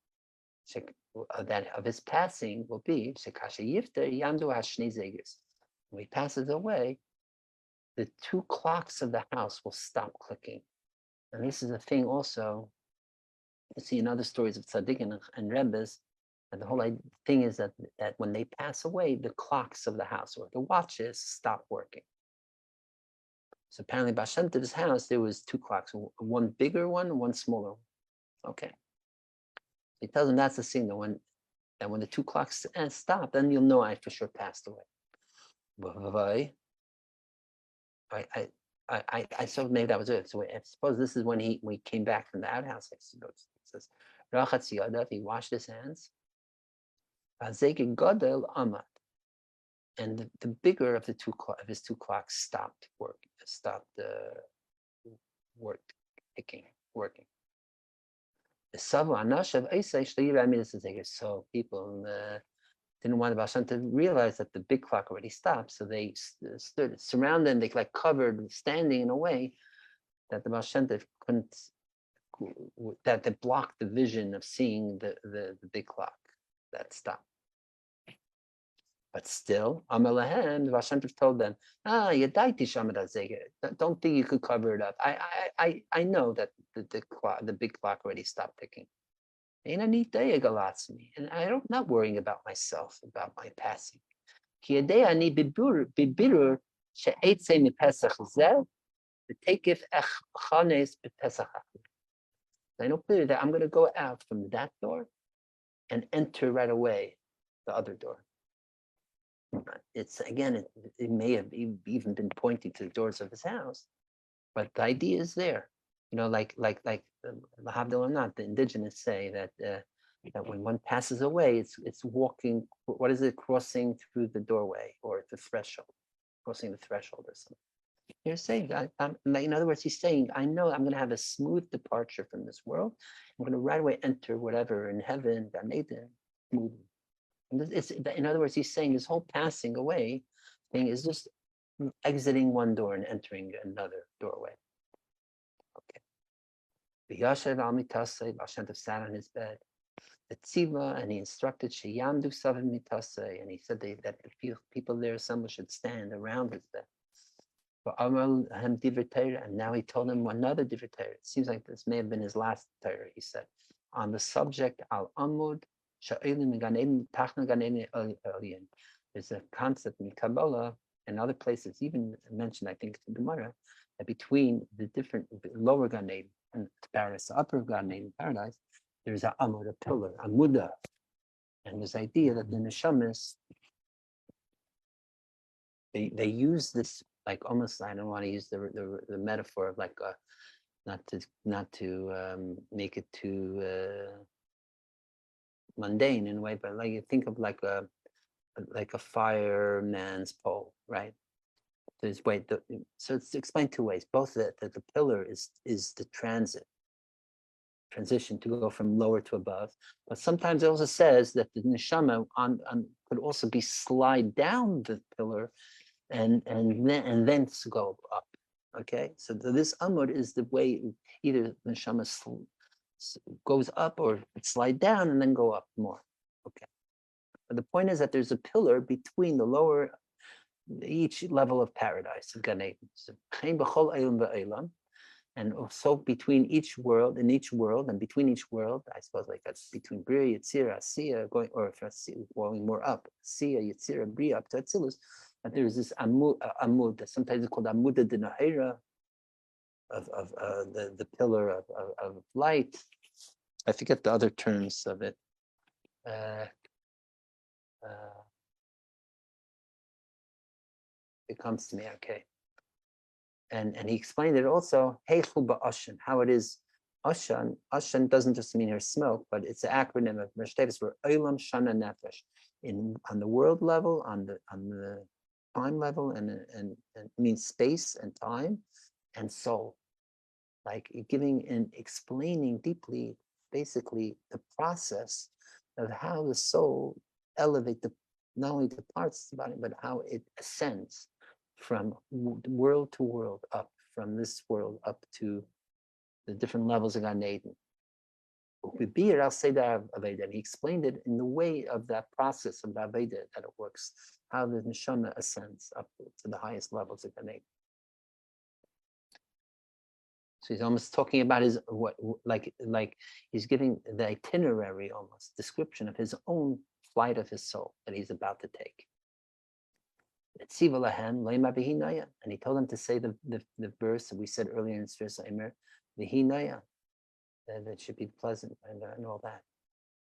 that of his passing will be when he passes away, the 2 clocks of the house will stop clicking. And this is a thing also you see in other stories of tzaddikim and rebbes. And the whole thing is that when they pass away, the clocks of the house or the watches stop working. So apparently, Baal Shem Tov's house, there was 2 clocks, one bigger one, one smaller one. Okay. He tells them that's the signal. When the 2 clocks stop, then you'll know I for sure passed away. I thought maybe that was it. So I suppose this is when he came back from the outhouse. It says, he washed his hands. And the bigger of his 2 clocks stopped working. So people didn't want the Baal Shem Tov to realize that the big clock already stopped, so they stood surrounded and they like covered, standing in a way that the Baal Shem Tov couldn't, that blocked the vision of seeing the big clock that stopped. But still, Amalahem, the Baal Shem Tov told them, don't think you could cover it up. I know that the big clock already stopped ticking. And I'm not worrying about myself, about my passing. I know clearly that I'm going to go out from that door and enter right away the other door. It's again, it may have even been pointing to the doors of his house, but the idea is there. You know, like Lahavdil or not, the indigenous say that when one passes away, it's walking. What is it? Crossing through the doorway or the threshold, crossing the threshold or something. You're saying, in other words, he's saying, I know I'm going to have a smooth departure from this world. I'm going to right away enter whatever in heaven, Gan Eden, smoothly. In other words, he's saying this whole passing away thing is just exiting one door and entering another doorway. Okay. V'yashev al mitasei, Baal Shem Tov sat on his bed. The tziva, and he instructed sheyamdu savim mitasei, and he said that the people there, someone should stand around his bed. And now he told him another divrei Torah. It seems like this may have been his last Torah. He said on the subject al amud. There's a concept in Kabbalah and other places, even mentioned, I think, in Gemara, that between the different lower Gan Eden and paradise, the upper Gan Eden paradise, there's a amud, a pillar, a muda, and this idea that the neshamas they use this like almost. I don't want to use the metaphor of like not to make it too mundane in a way, but like you think of like a fireman's pole, right? There's so it's explained 2 ways. Both that the pillar is the transition to go from lower to above, but sometimes it also says that the neshama could also be slide down the pillar and then to go up. Okay, so this amud is the way either the neshama goes up or slide down and then go up more. Okay. But the point is that there's a pillar between the lower, each level of paradise of Gan Eden. And also between each world, and between each world, I suppose like that's between Bria, Yetzirah, Asiya, going more up, Asiya, Yetzirah, Bria up to Atzilus. But there's this amud that sometimes it's called amud de of the pillar of light. I forget the other terms of it. It comes to me, okay. And he explained it also, Heichu ba'ashan, how it is. Ashan doesn't just mean here smoke, but it's an acronym of Mershtavis for Olam Shana Nefesh. On the world level, on the time level, and it means space and time and soul. Like giving and explaining deeply, basically, the process of how the soul elevates not only the parts of the body, but how it ascends from world to world, up from this world up to the different levels of Gan Eden. I'll say that and he explained it in the way of that process of the Aveda, that it works, how the neshama ascends up to the highest levels of the name. So he's almost talking about his like he's giving the itinerary, almost description of his own flight of his soul that he's about to take. And he told him to say the verse that we said earlier in Sfir Sa'imer, Vihinaya, that should be pleasant and all that.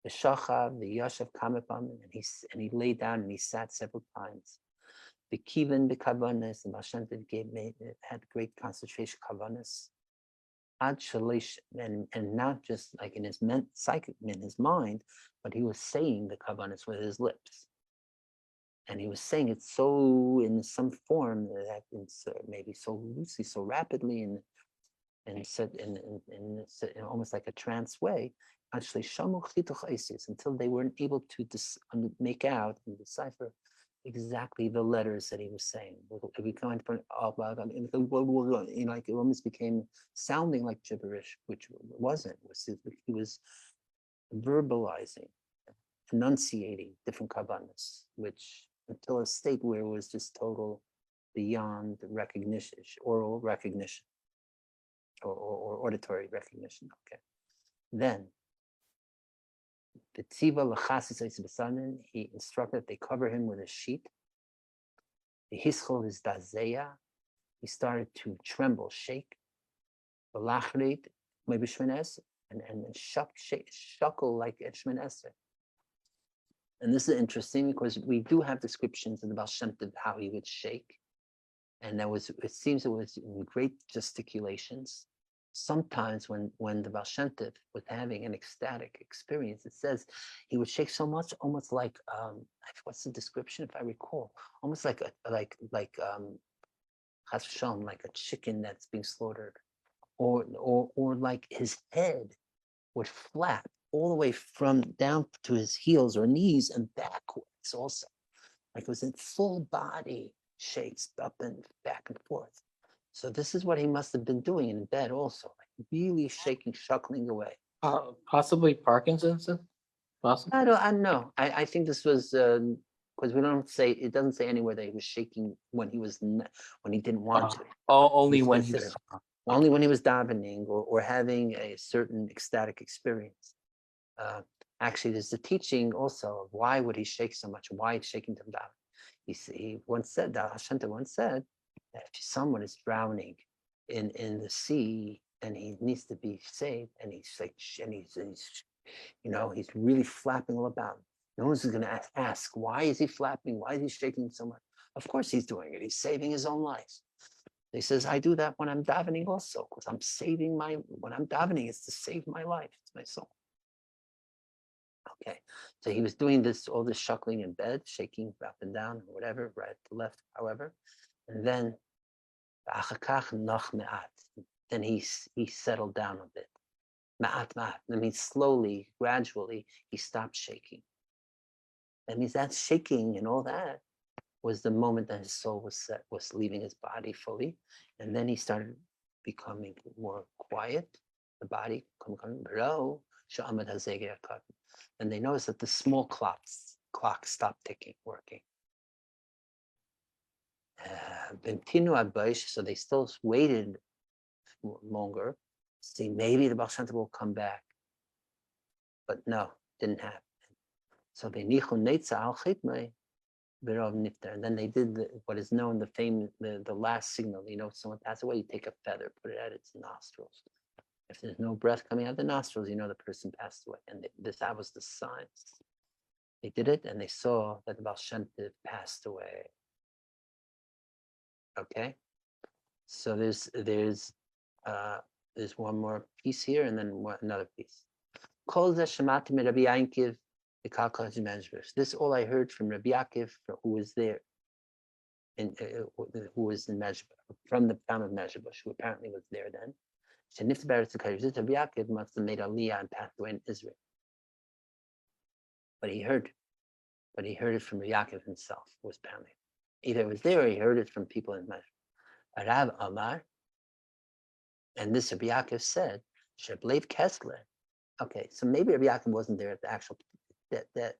The Shachav, the Yashav Kamepam, and he lay down and he sat several times. The Kivan, the Kavanas, the Mashantiv had great concentration Kavanas. Ad Shalish, and not just like in his psychic, in his mind, but he was saying the Kavanas with his lips. And he was saying it so in some form that it's maybe so loosely, so rapidly, and said in almost like a trance way, actually until they weren't able to make out and decipher exactly the letters that he was saying. We kind of like it almost became sounding like gibberish, which wasn't. He was verbalizing, enunciating different kavanas, which until a state where it was just total beyond recognition, oral recognition, or auditory recognition. Okay. Then the tziva l'chasis b'sanin, he instructed they cover him with a sheet. The hischol is dazeya. He started to tremble, shake. V'lachrit maybe shmenes and shuckle like a shmenes. And this is interesting because we do have descriptions of the Baal Shem Tov how he would shake, and it seems it was great gesticulations. Sometimes when the Baal Shem Tov was having an ecstatic experience, it says he would shake so much, almost like what's the description if I recall? Almost like chas v'shalom, like a chicken that's being slaughtered, or like his head would flap all the way from down to his heels or knees and backwards also. Like it was in full body shakes up and back and forth. So this is what he must have been doing in bed also, like really shaking, shuckling away. Possibly Parkinson's. Possibly. I don't know. I think this was because it doesn't say anywhere that he was shaking when he didn't want to. Only when he was. Only when he was davening or having a certain ecstatic experience. Actually, there's the teaching also of why would he shake so much? Why he's shaking to daven? He once said, Hashem once said, that if someone is drowning in the sea and he needs to be saved, and he's like, and he's really flapping all about. No one's going to ask, why is he flapping? Why is he shaking so much? Of course he's doing it. He's saving his own life. He says, I do that when I'm davening also, because when I'm davening, it's to save my life. It's my soul. Okay, so he was doing all this shuckling in bed, shaking up and down, or whatever, right to left, however. And then, then he settled down a bit. That means slowly, gradually, he stopped shaking. That means that shaking and all that was the moment that his soul was leaving his body fully. And then he started becoming more quiet, the body, and they noticed that the small clocks stopped working. So they still waited longer, see maybe the Baal Shem Tov will come back. But no, didn't happen. So they and then they did what is known the last signal. Someone passed away, you take a feather, put it at its nostrils. If there's no breath coming out of the nostrils, the person passed away. And that was the sign. They did it, and they saw that the Baal Shem Tov passed away. Okay, so there's one more piece here, and then another piece. This all I heard from Rabbi Yaakov, who was there, who was in Mezhba, from the town of Mezhba, who apparently was there then. Rabbi Yaakov must have made Aliyah and passed away in Israel. But he heard it from Rabbi Yaakov himself, who was apparently either it was there or he heard it from people in Mezhba. Rav Amar, and this Rabbi Yaakov said, Sheblev Kessler, Okay, so maybe Rabbi Yaakov wasn't there at the actual that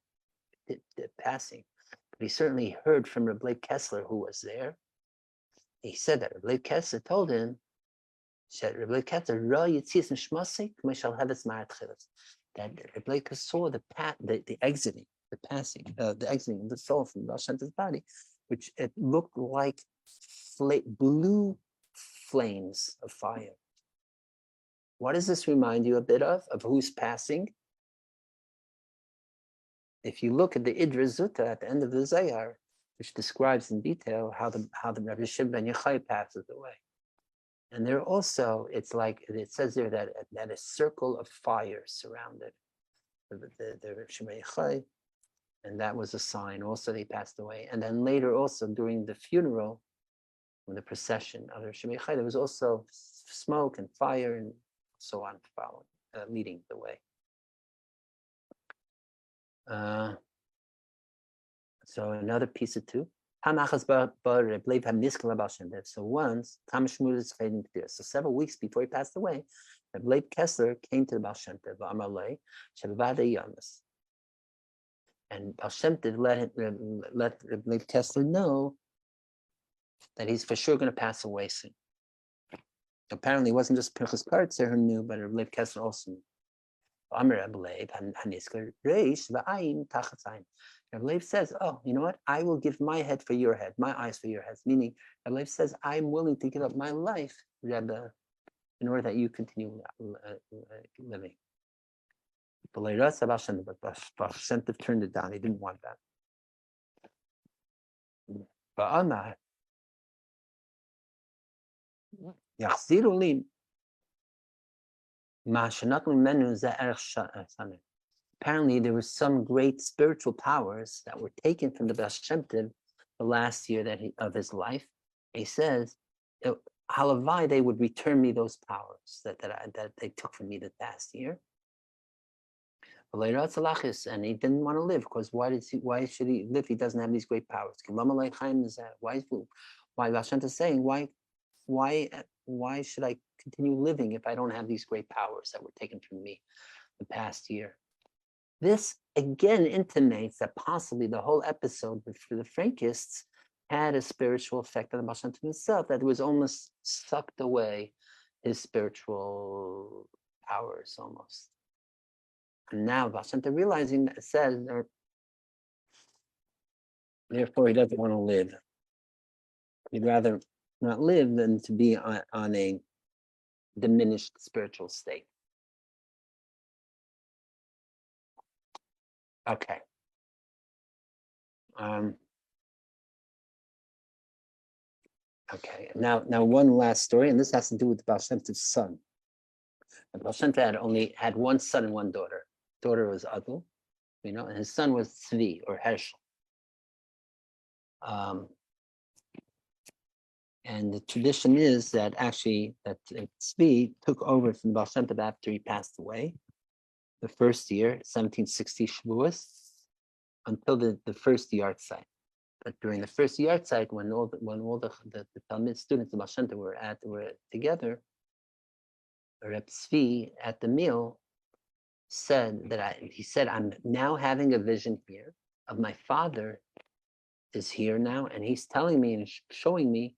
passing, but he certainly heard from Rabbi Leib Kessler, who was there. He said that Rabbi Leib Kessler told him, that Rabbi Leib Kessler that Rabbi Leib saw the exiting, the exiting of the soul from Baal Shem Tov's body, which it looked like blue flames of fire. What does this remind you a bit of who's passing? If you look at the Idra Zuta at the end of the Zayar, which describes in detail how the Rabbi Shimon ben Yochai passes away. And there also, it's like, it says there that a circle of fire surrounded the Rabbi Shimon ben Yochai, and that was a sign also that he passed away. And then later also during the funeral, when the procession of the Rabbi Shimon ben Yochai, there was also smoke and fire and so on following, leading the way. So another piece of two. So once, so several weeks before he passed away, Rabbi Leib Kessler came to the Baal Shem Tov, and Baal Shem Tov let Rabbi Leib Kessler know that he's for sure going to pass away soon. Apparently, it wasn't just Pinchas Karatzer who knew, but Rabbi Leib Kessler also knew. Rabbi Leib says, oh, you know what? I will give my head for your head, my eyes for your heads. Meaning, Rabbi Leib says, I'm willing to give up my life, Rebbe, in order that you continue living. But Baal Shem Tov turned it down. He didn't want that. Apparently, there were some great spiritual powers that were taken from the Baal Shem Tov the last year of his life. He says, halavai, they would return me those powers that they took from me the past year. And he didn't want to live because why should he live? He doesn't have these great powers. Why Baal Shem Tov is saying, why should I continue living if I don't have these great powers that were taken from me the past year? This again intimates that possibly the whole episode for the Frankists had a spiritual effect on the Baal Shem Tov himself, that it was almost sucked away his spiritual powers almost. And now Baal Shem Tov realizing that says, therefore he doesn't want to live. He'd rather not live than to be on a diminished spiritual state. Okay. Okay. Now one last story, and this has to do with Baal Shem Tov's son. And Baal Shem Tov only had one son and one daughter. Daughter was Adl, and his son was Tzvi or Herschel. And the tradition is that actually that Tzvi took over from Baal Shem Tov after he passed away. The first year, 1760 Shavuos, until the first yard site. But during the first yard site, when all the Talmud students of Baal Shem Tov were together, Reb Tzvi at the meal said he said, I'm now having a vision here of my father is here now, and he's telling me and showing me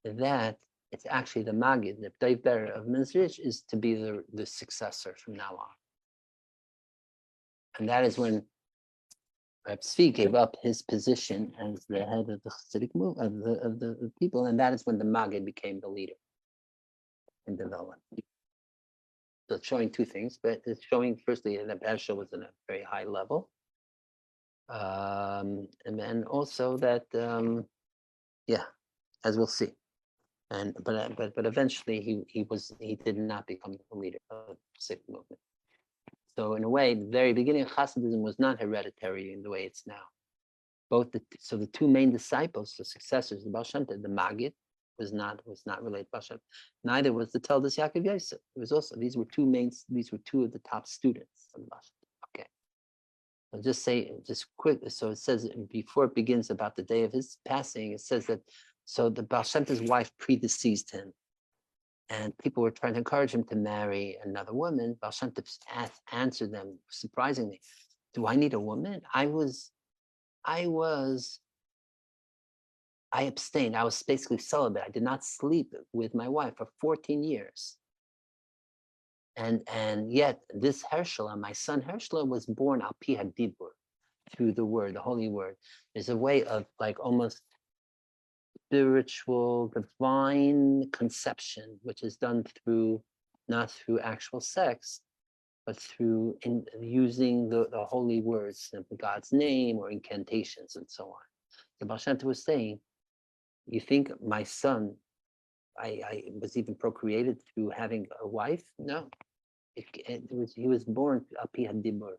that it's actually the Magid, the Doiber of Mizrich, is to be the successor from now on. And that is when Reb Tzvi gave up his position as the head of the Chassidic movement of the people, and that is when the Magid became the leader in development. So it's showing two things, but it's showing firstly that Herschel was in a very high level, and then also that as we'll see, but eventually he did not become the leader of the Chassidic movement. So in a way, the very beginning of Hasidism was not hereditary in the way it's now. So the two main disciples, the successors of Baal Shem Tov, the Magid was not related to Baal Shem Tov. Neither was the Taldas Yaakov Yosef. It was also these were two of the top students of Baal Shem Tov. Okay. I'll just say quick. So it says before it begins about the day of his passing, it says that so the Baal Shem Tov's wife predeceased him. and people were trying to encourage him to marry another woman. Baal Shem Tov answered them surprisingly, "Do I need a woman? I abstained. I was basically celibate. I did not sleep with my wife for 14 years. And yet this Hershela, my son Hershela, was born al pi hadibur, through the word, the holy word. There's a way of like almost spiritual, divine conception, which is done through, not through actual sex, but through using the holy words of God's name or incantations and so on. So Baal Shem Tov was saying, you think my son, I was even procreated through having a wife? No, he was born al pi hadibur,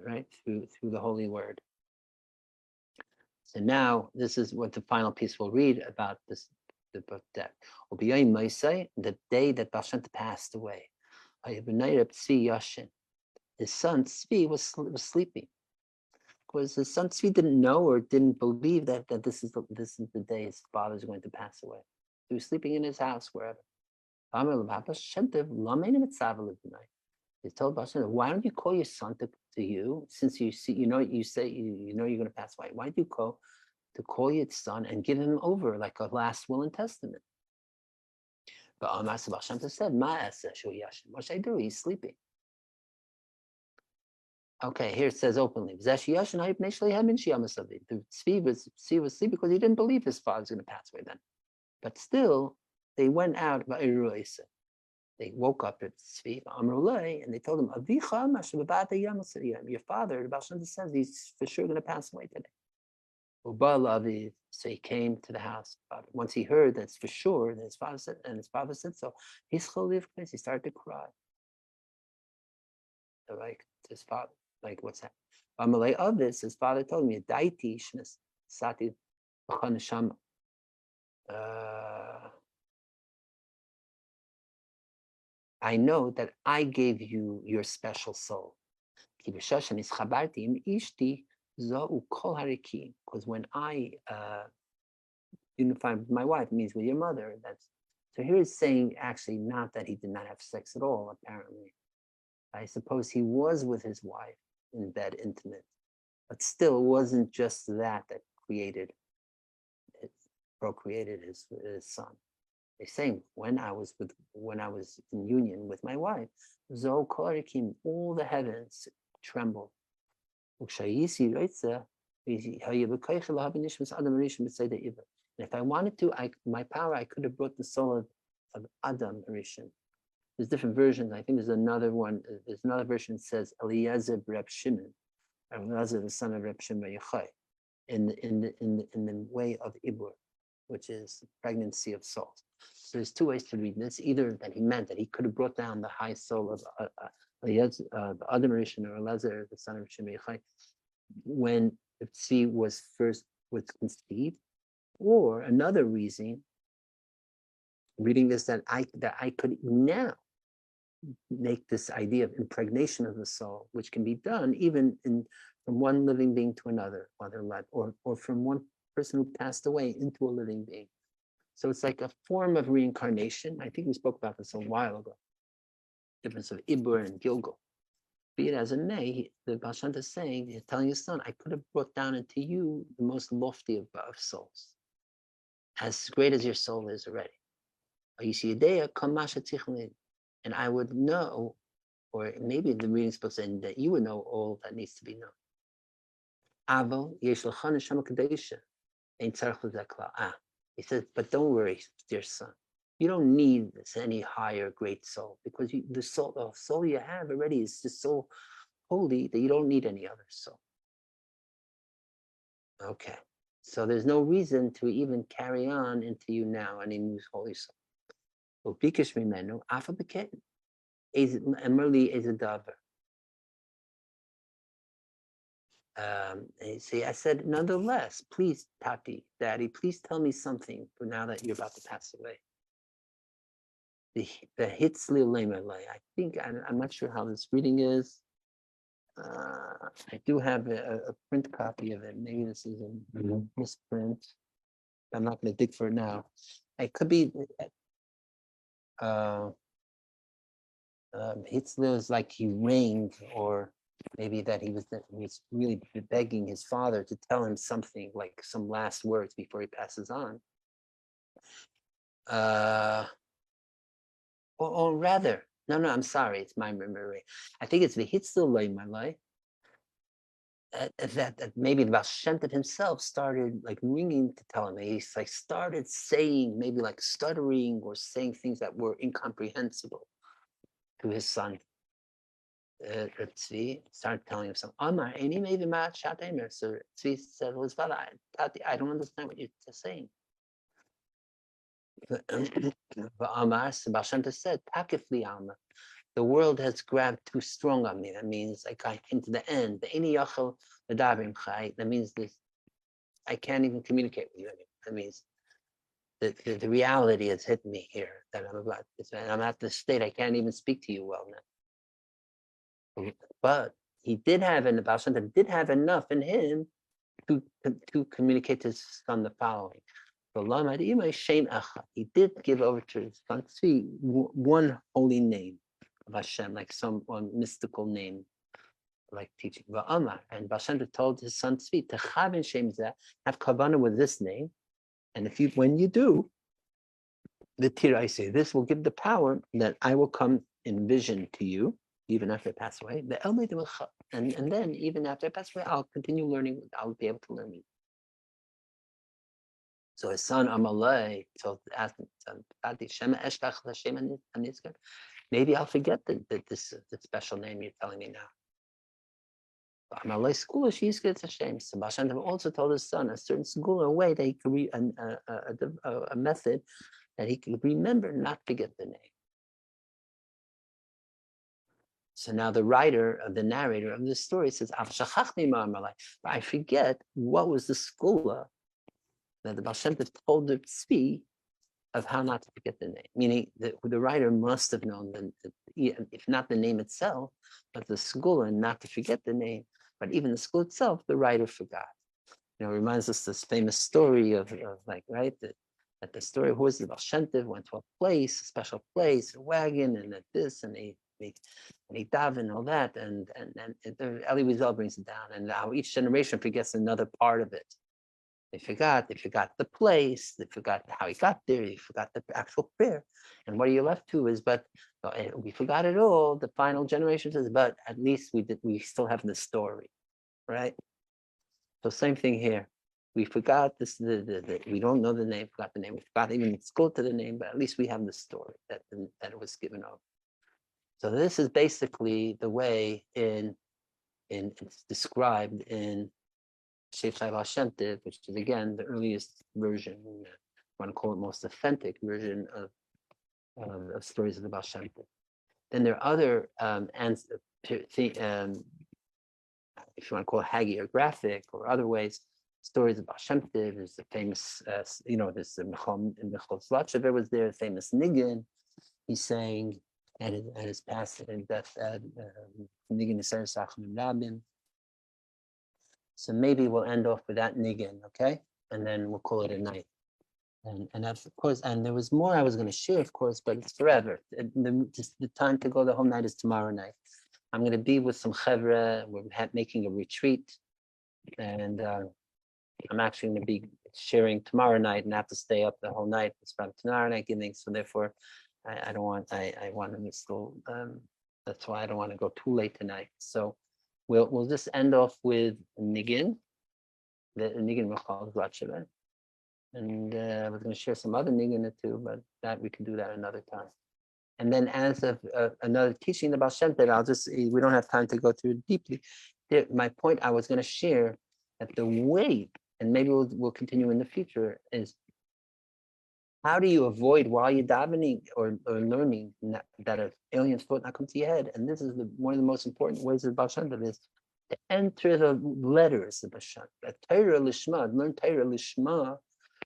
right, through the holy word. So now this is what the final piece we'll read about this, the book that will be the day that Baal Shem Tov passed away. His son Tzvi was sleeping. Because his son Tzvi didn't know or didn't believe that this is the day his father is going to pass away. He was sleeping in his house, wherever. He told Baal Shem Tov, why don't you call your son to you, since you see, you know you're going to pass away. Why do you call your son and give him over like a last will and testament? But Baal Shem Tov said, what should I do? He's sleeping. Okay, here it says openly, the Tzvi was sleeping because he didn't believe his father was going to pass away then. But still, they went out. They woke up at Tzvi, and they told him, your father, the Baal Shem Tov says he's for sure going to pass away today. So he came to the house. Once he heard that's for sure, that his father said so, he started to cry. So like his father, like what's happening? Of this, his father told me, I know that I gave you your special soul. Because when I unified with my wife, it means with your mother. So here he's saying actually not that he did not have sex at all, apparently. I suppose he was with his wife in bed, intimate, but still it wasn't just that procreated his son. They're saying when I was in union with my wife, all the heavens trembled. And if I wanted to, my power, I could have brought the soul of Adam Rishon. There's different versions. I think there's another one. There's another version that says Eliezer Reb Shimon, Eliezer the son of Reb Shimon Yochai, in the way of Ibur, which is pregnancy of souls. So there's two ways to read this. Either that he meant that he could have brought down the high soul of Eliezer, the Adam Rishon, or Eliezer the son of Shimon Yochai, when Tzvi was conceived, or another reason. Reading this, that I could now make this idea of impregnation of the soul, which can be done even from one living being to another, or from one person who passed away into a living being. So it's like a form of reincarnation. I think we spoke about this a while ago. Difference of Ibur and Gilgal. Be it as it may, the Baal Shem Tov is saying, he's telling his son, I could have brought down into you the most lofty of souls, as great as your soul is already. And I would know, or maybe the reading is supposed to say that you would know all that needs to be known. He says, but don't worry, dear son. You don't need any higher great soul, because the soul you have already is just so holy that you don't need any other soul. Okay, so there's no reason to even carry on into you now any new holy soul. See, I said, nonetheless, please, Tati, Daddy, please tell me something for now that you're about to pass away. The Hitzli Lemelei. I think, I'm not sure how this reading is. I do have a print copy of it. Maybe this is a misprint. I'm not going to dig for it now. It could be Hitler is like he rang, or maybe that he was really begging his father to tell him something, like some last words before he passes on. Or rather, no, I'm sorry, it's my memory. I think it's the Hitzel Malay. That maybe the Baal Shem Tov himself started like ringing to tell him. He's like started saying, maybe like stuttering or saying things that were incomprehensible to his son. Tzvi started telling him something. Amar, any maybe mad shat emer. So Tzvi said, "Well, his father, I don't understand what you're saying." But Amar, Baal Shem Tov said, "Takifli Alma. The world has grabbed too strong on me. That means I came to the end. The any yachal the davim chai. That means this. I can't even communicate with you anymore. That means the reality has hit me here. That I'm about this. I'm at this state. I can't even speak to you well now." But he did have, and the Baal Shem Tov did have enough in him to communicate to his son the following. He did give over to his son one holy name of Hashem, like one mystical name, like teaching. And Baal Shem Tov told his son Tzvi to have kavanah with this name, and when you do, the Tira, I say, this will give the power that I will come in vision to you, even after I pass away. And then, even after I pass away, I'll continue learning. I'll be able to learn you. So his son Amalei told, asked him, maybe I'll forget the special name you're telling me now. Amalei school, she's good. It's a shame. So Baal Shem Tov also told his son a certain school, a way that he could read a method that he could remember, not forget the name. So now the narrator of this story says, I forget what was the school that the Baal Shem Tov told the Tzvi of how not to forget the name. Meaning the writer must have known, if not the name itself, but the school, and not to forget the name. But even the school itself, the writer forgot. It reminds us this famous story of like, right, that the story of who was the Baal Shem Tov went to a place, a special place, a wagon, and at this, and he daven and all that, and Eli Wiesel brings it down, and how each generation forgets another part of it. They forgot the place, they forgot how he got there, they forgot the actual prayer. And what are you left to is, but we forgot it all. The final generation says, but at least we still have the story, right? So same thing here. We forgot this, we don't know the name, forgot the name, we forgot even school to the name, but at least we have the story that it was given over. So this is basically the way it's described in Shevchai Baal Shem Tov, which is again the earliest version, I want to call it most authentic version of stories of the Baal Shem Tov. Then there are other if you want to call it hagiographic or other ways, stories of Baal Shem Tov. There's the famous, there's the Michal Zlatchever was there, the famous Niggin. He's saying at his passing and death, Niggin Yisrael Sachim Rabin. So maybe we'll end off with that niggin, okay? And then we'll call it a night. And that's, of course, and there was more I was going to share, of course, but it's forever. The time to go the whole night is tomorrow night. I'm going to be with some chevra. We're making a retreat. And I'm actually going to be sharing tomorrow night and have to stay up the whole night. It's from tomorrow night giving. So therefore, I want to still, that's why I don't want to go too late tonight. So we'll just end off with niggin, the niggin Michal Zlatchever. And I was going to share some other niggin too, but that we can do that another time. And then as of another teaching about Shem Tov, we don't have time to go through it deeply. My point I was going to share that the way, and maybe we'll continue in the future, is how do you avoid while you're davening or learning that an alien thought not come to your head? And this is one of the most important ways of Baal Shem Tov is to enter the letters of Baal Shem Tov. Torah lishma, learn Torah lishma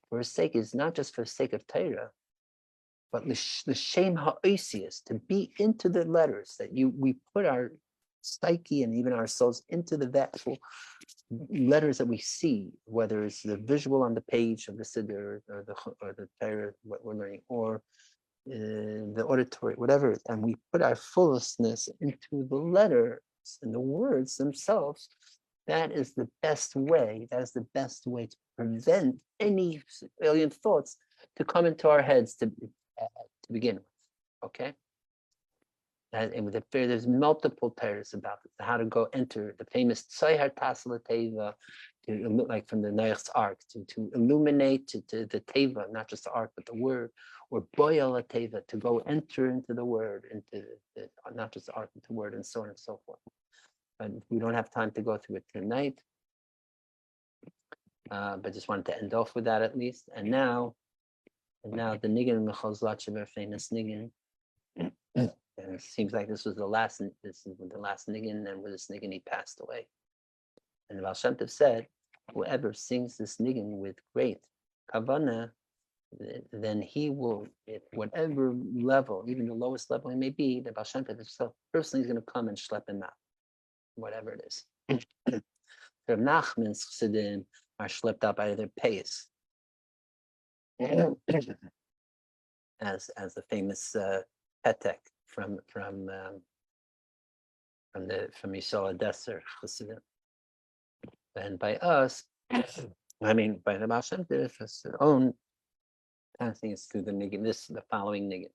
for his sake is not just for the sake of Torah, but l'shem ha'osius, to be into the letters, that we put our psyche and even our souls into the actual letters that we see, whether it's the visual on the page of the Siddur or the Torah, what we're learning, or the the auditory, whatever, and we put our fullestness into the letters and the words themselves, that is the best way. That is the best way to prevent any alien thoughts to come into our heads to begin with. Okay. And there's multiple terrors about this, how to go enter the famous Tzayhar Tasla Teva, like from the Noach's Ark, to illuminate to the Teva, not just the Ark, but the word, or Boyal Teva, to go enter into the word, into not just the Ark, but the word, and so on and so forth. But we don't have time to go through it tonight, but just wanted to end off with that at least. And now the Niggin Michal Zlatchever, famous Niggin. And it seems like this is the last Niggin, and with this Niggin he passed away. And the Baal Shem Tov said, whoever sings this Niggin with great kavanah, then he will, at whatever level, even the lowest level he may be, the Baal Shem Tov himself personally is going to come and schlep him out, whatever it is. Reb Nachman's Chasidim are schlepped out by their payas, as the famous Petek from Yisrael Desser Chasidim. And by us, I mean by the Baal Shem Tov's own passing is through the Niggin, the following Niggin.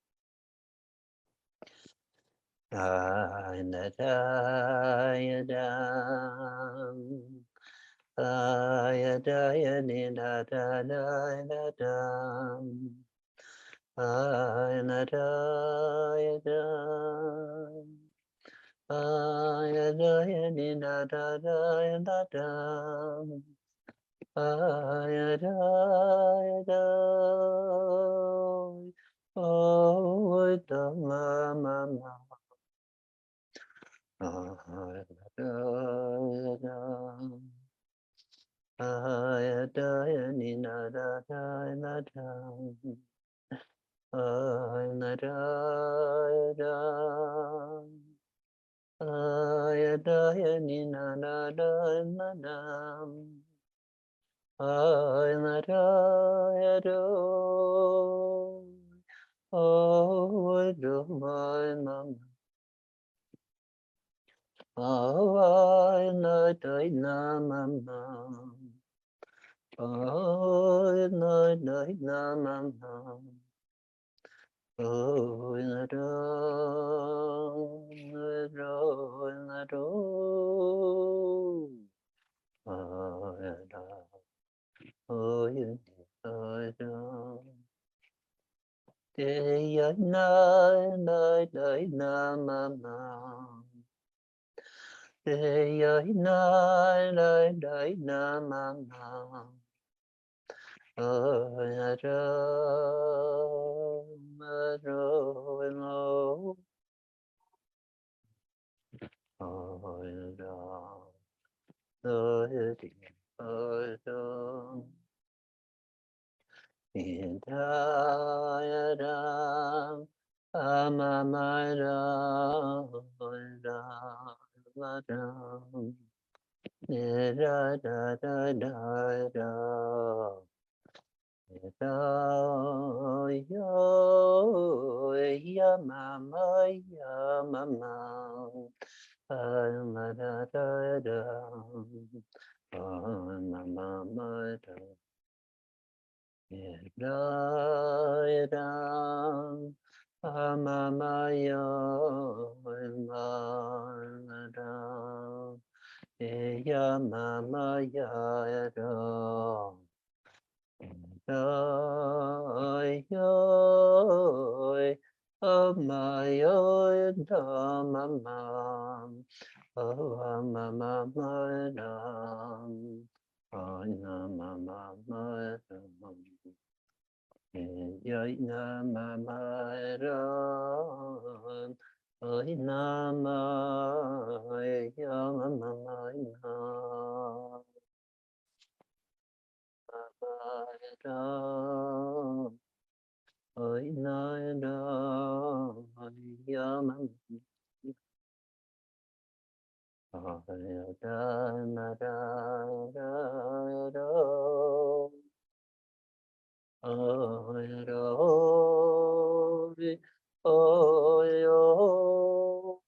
Oyo.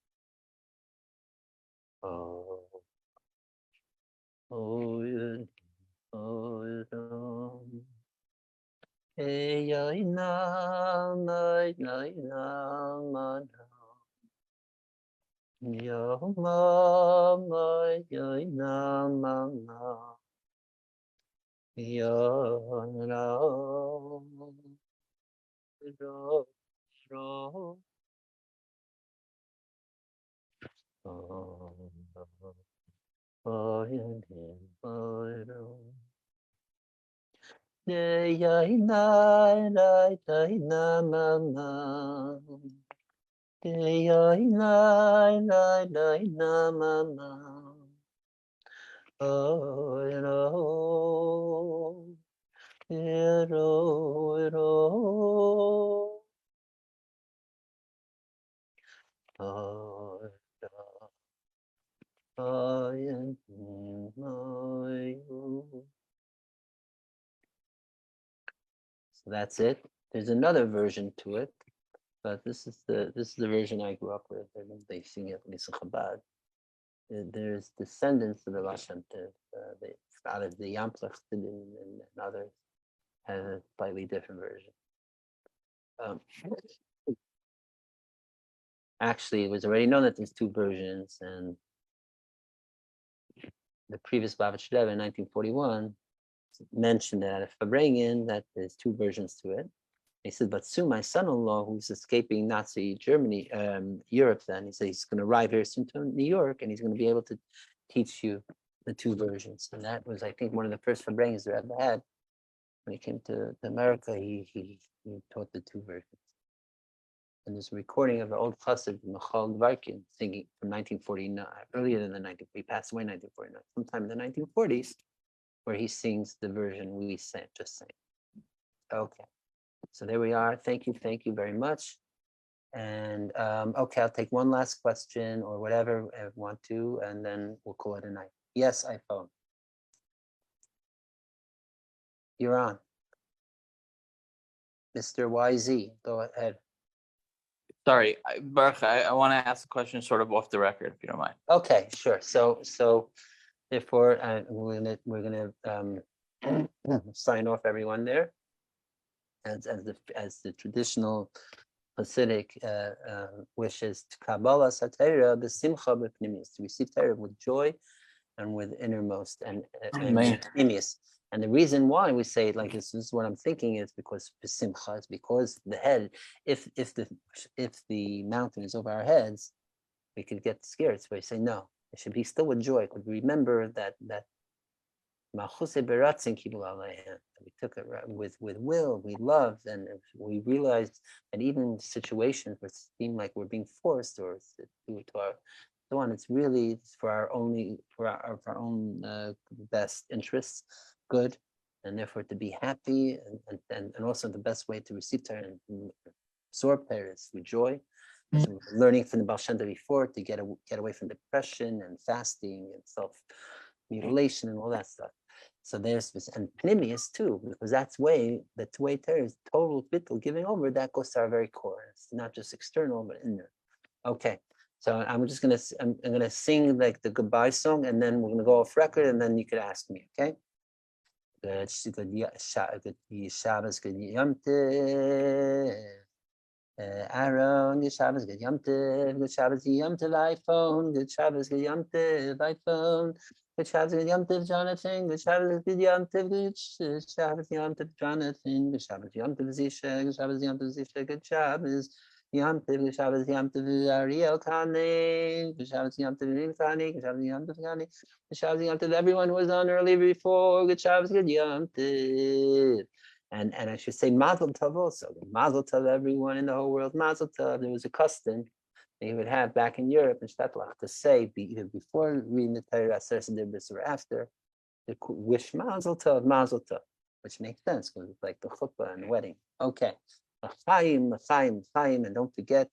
Oh. Oyo. Oyo. Hey, na, na, na, na, yo, ma, yo, na, na, yo, ro, ro, ro. Oh, oh, yeah, oh, ro. Yeah, yeah, na, na, na, na, na, na. Yeah, yeah, na, na, na, na, na, na. Oh, ro, ro, ro. Oh, ro, oh, yeah, so that's it. There's another version to it, but this is the version I grew up with, and they sing it in Chabad. There's descendants of the Rosh Hashanah, out of the Yamplach and others has a slightly different version. Actually, it was already known that there's two versions, and the previous Babich Rebbe in 1941 mentioned that at Fabrengen that there's two versions to it. He said, but soon my son-in-law, who's escaping Nazi Germany, Europe, then he said he's going to arrive here soon to New York, and he's going to be able to teach you the two versions. And that was, I think, one of the first Fabrengens that Rebbe had. When he came to America, he taught the two versions. And there's a recording of an old chassid, Michal Dvarkin, singing from 1949, earlier than the 1940s. He passed away in 1949, sometime in the 1940s, where he sings the version we just sang. Okay, so there we are. Thank you very much. And okay, I'll take one last question or whatever I want to, and then we'll call it a night. Yes, iPhone. You're on. Mr. YZ, go ahead. Sorry, Baruch, I want to ask a question sort of off the record, if you don't mind. Okay, sure. So therefore, we're gonna sign off everyone there, as the traditional Hasidic wishes to Kabbalah Satira b'simcha b'pnimis, to receive Torah with joy and with innermost and pnimius. And the reason why we say it like this is what I'm thinking is because b'simcha is because the head, if the mountain is over our heads, we could get scared. So we say no, it should be still with joy. Could remember that Malchusei beratzin kibul aleihem. We took it with will, we loved, and we realized that even situations where it seem like we're being forced or to our so on, it's really for our own best interests, good, and therefore to be happy, and also the best way to receive Torah and absorb Torah is with joy. So learning from the Baal Shem Tov before to get away from depression and fasting and self-mutilation and all that stuff. So there's this, and pnimius too, because that's way Torah is total bittul, giving over, that goes to our very core. It's not just external, but inner. Okay, so I'm gonna sing like the goodbye song, and then we're gonna go off record, and then you could ask me, okay? Good Shabbos, good Yom Tov. Aaron, good Shabbos, good Yom Tov, good Shabbos, Yom Tov, iPhone, good Shabbos, good Yom Tov, iPhone, good Shabbos, good Yom Tov, Jonathan, good Shabbos, good Yom Tov, good Shabbos, Yom Tov, Jonathan, good Shabbos, Yom Tov, Zisha, good Shabbos, Yom Tov, Zisha, good Shabbos, Yom Tov, good Shabbos, Yom Tov, Ariel Kane, good Shabbos, Yom Tov, Kane, good Shabbos, Yom Tov, Kane, good Shabbos, Yom Tov, everyone who was on early before, good Shabbos, good Yom Tov. And I should say Mazel Tov also. Mazel Tov, everyone in the whole world. Mazel Tov. There was a custom they would have back in Europe in Shtatlach to say either before reading the Torah or after, to wish Mazel Tov, which makes sense because it's like the chuppah and the wedding. Okay, l'chaim, and don't forget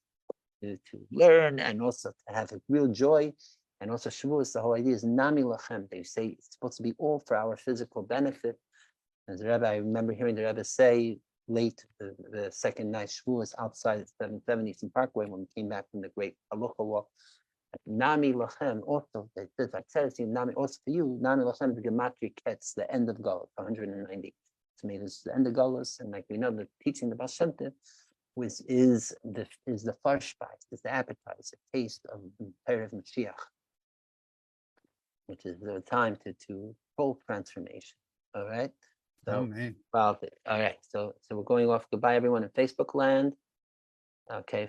to learn and also to have a real joy. And also Shavuot, the whole idea is nami lachem. They say it's supposed to be all for our physical benefit. As the Rebbe, I remember hearing the Rebbe say, late, the second night Shavuos outside at 770 Eastern Parkway when we came back from the great Halacha walk. Nami Lachem also, they said, I said it's Nami also for you. Nami Lachem is Gematria Ketz, the end of Golus, 190. To me, this is the end of Golus, and like we know, the teaching the Baal Shem Tov is the farshbais, is the appetizer, taste of the Torah of Mashiach, which is the time to full transformation. All right. So, Oh, man. all right. So we're going off. Goodbye, everyone in Facebook land. Okay,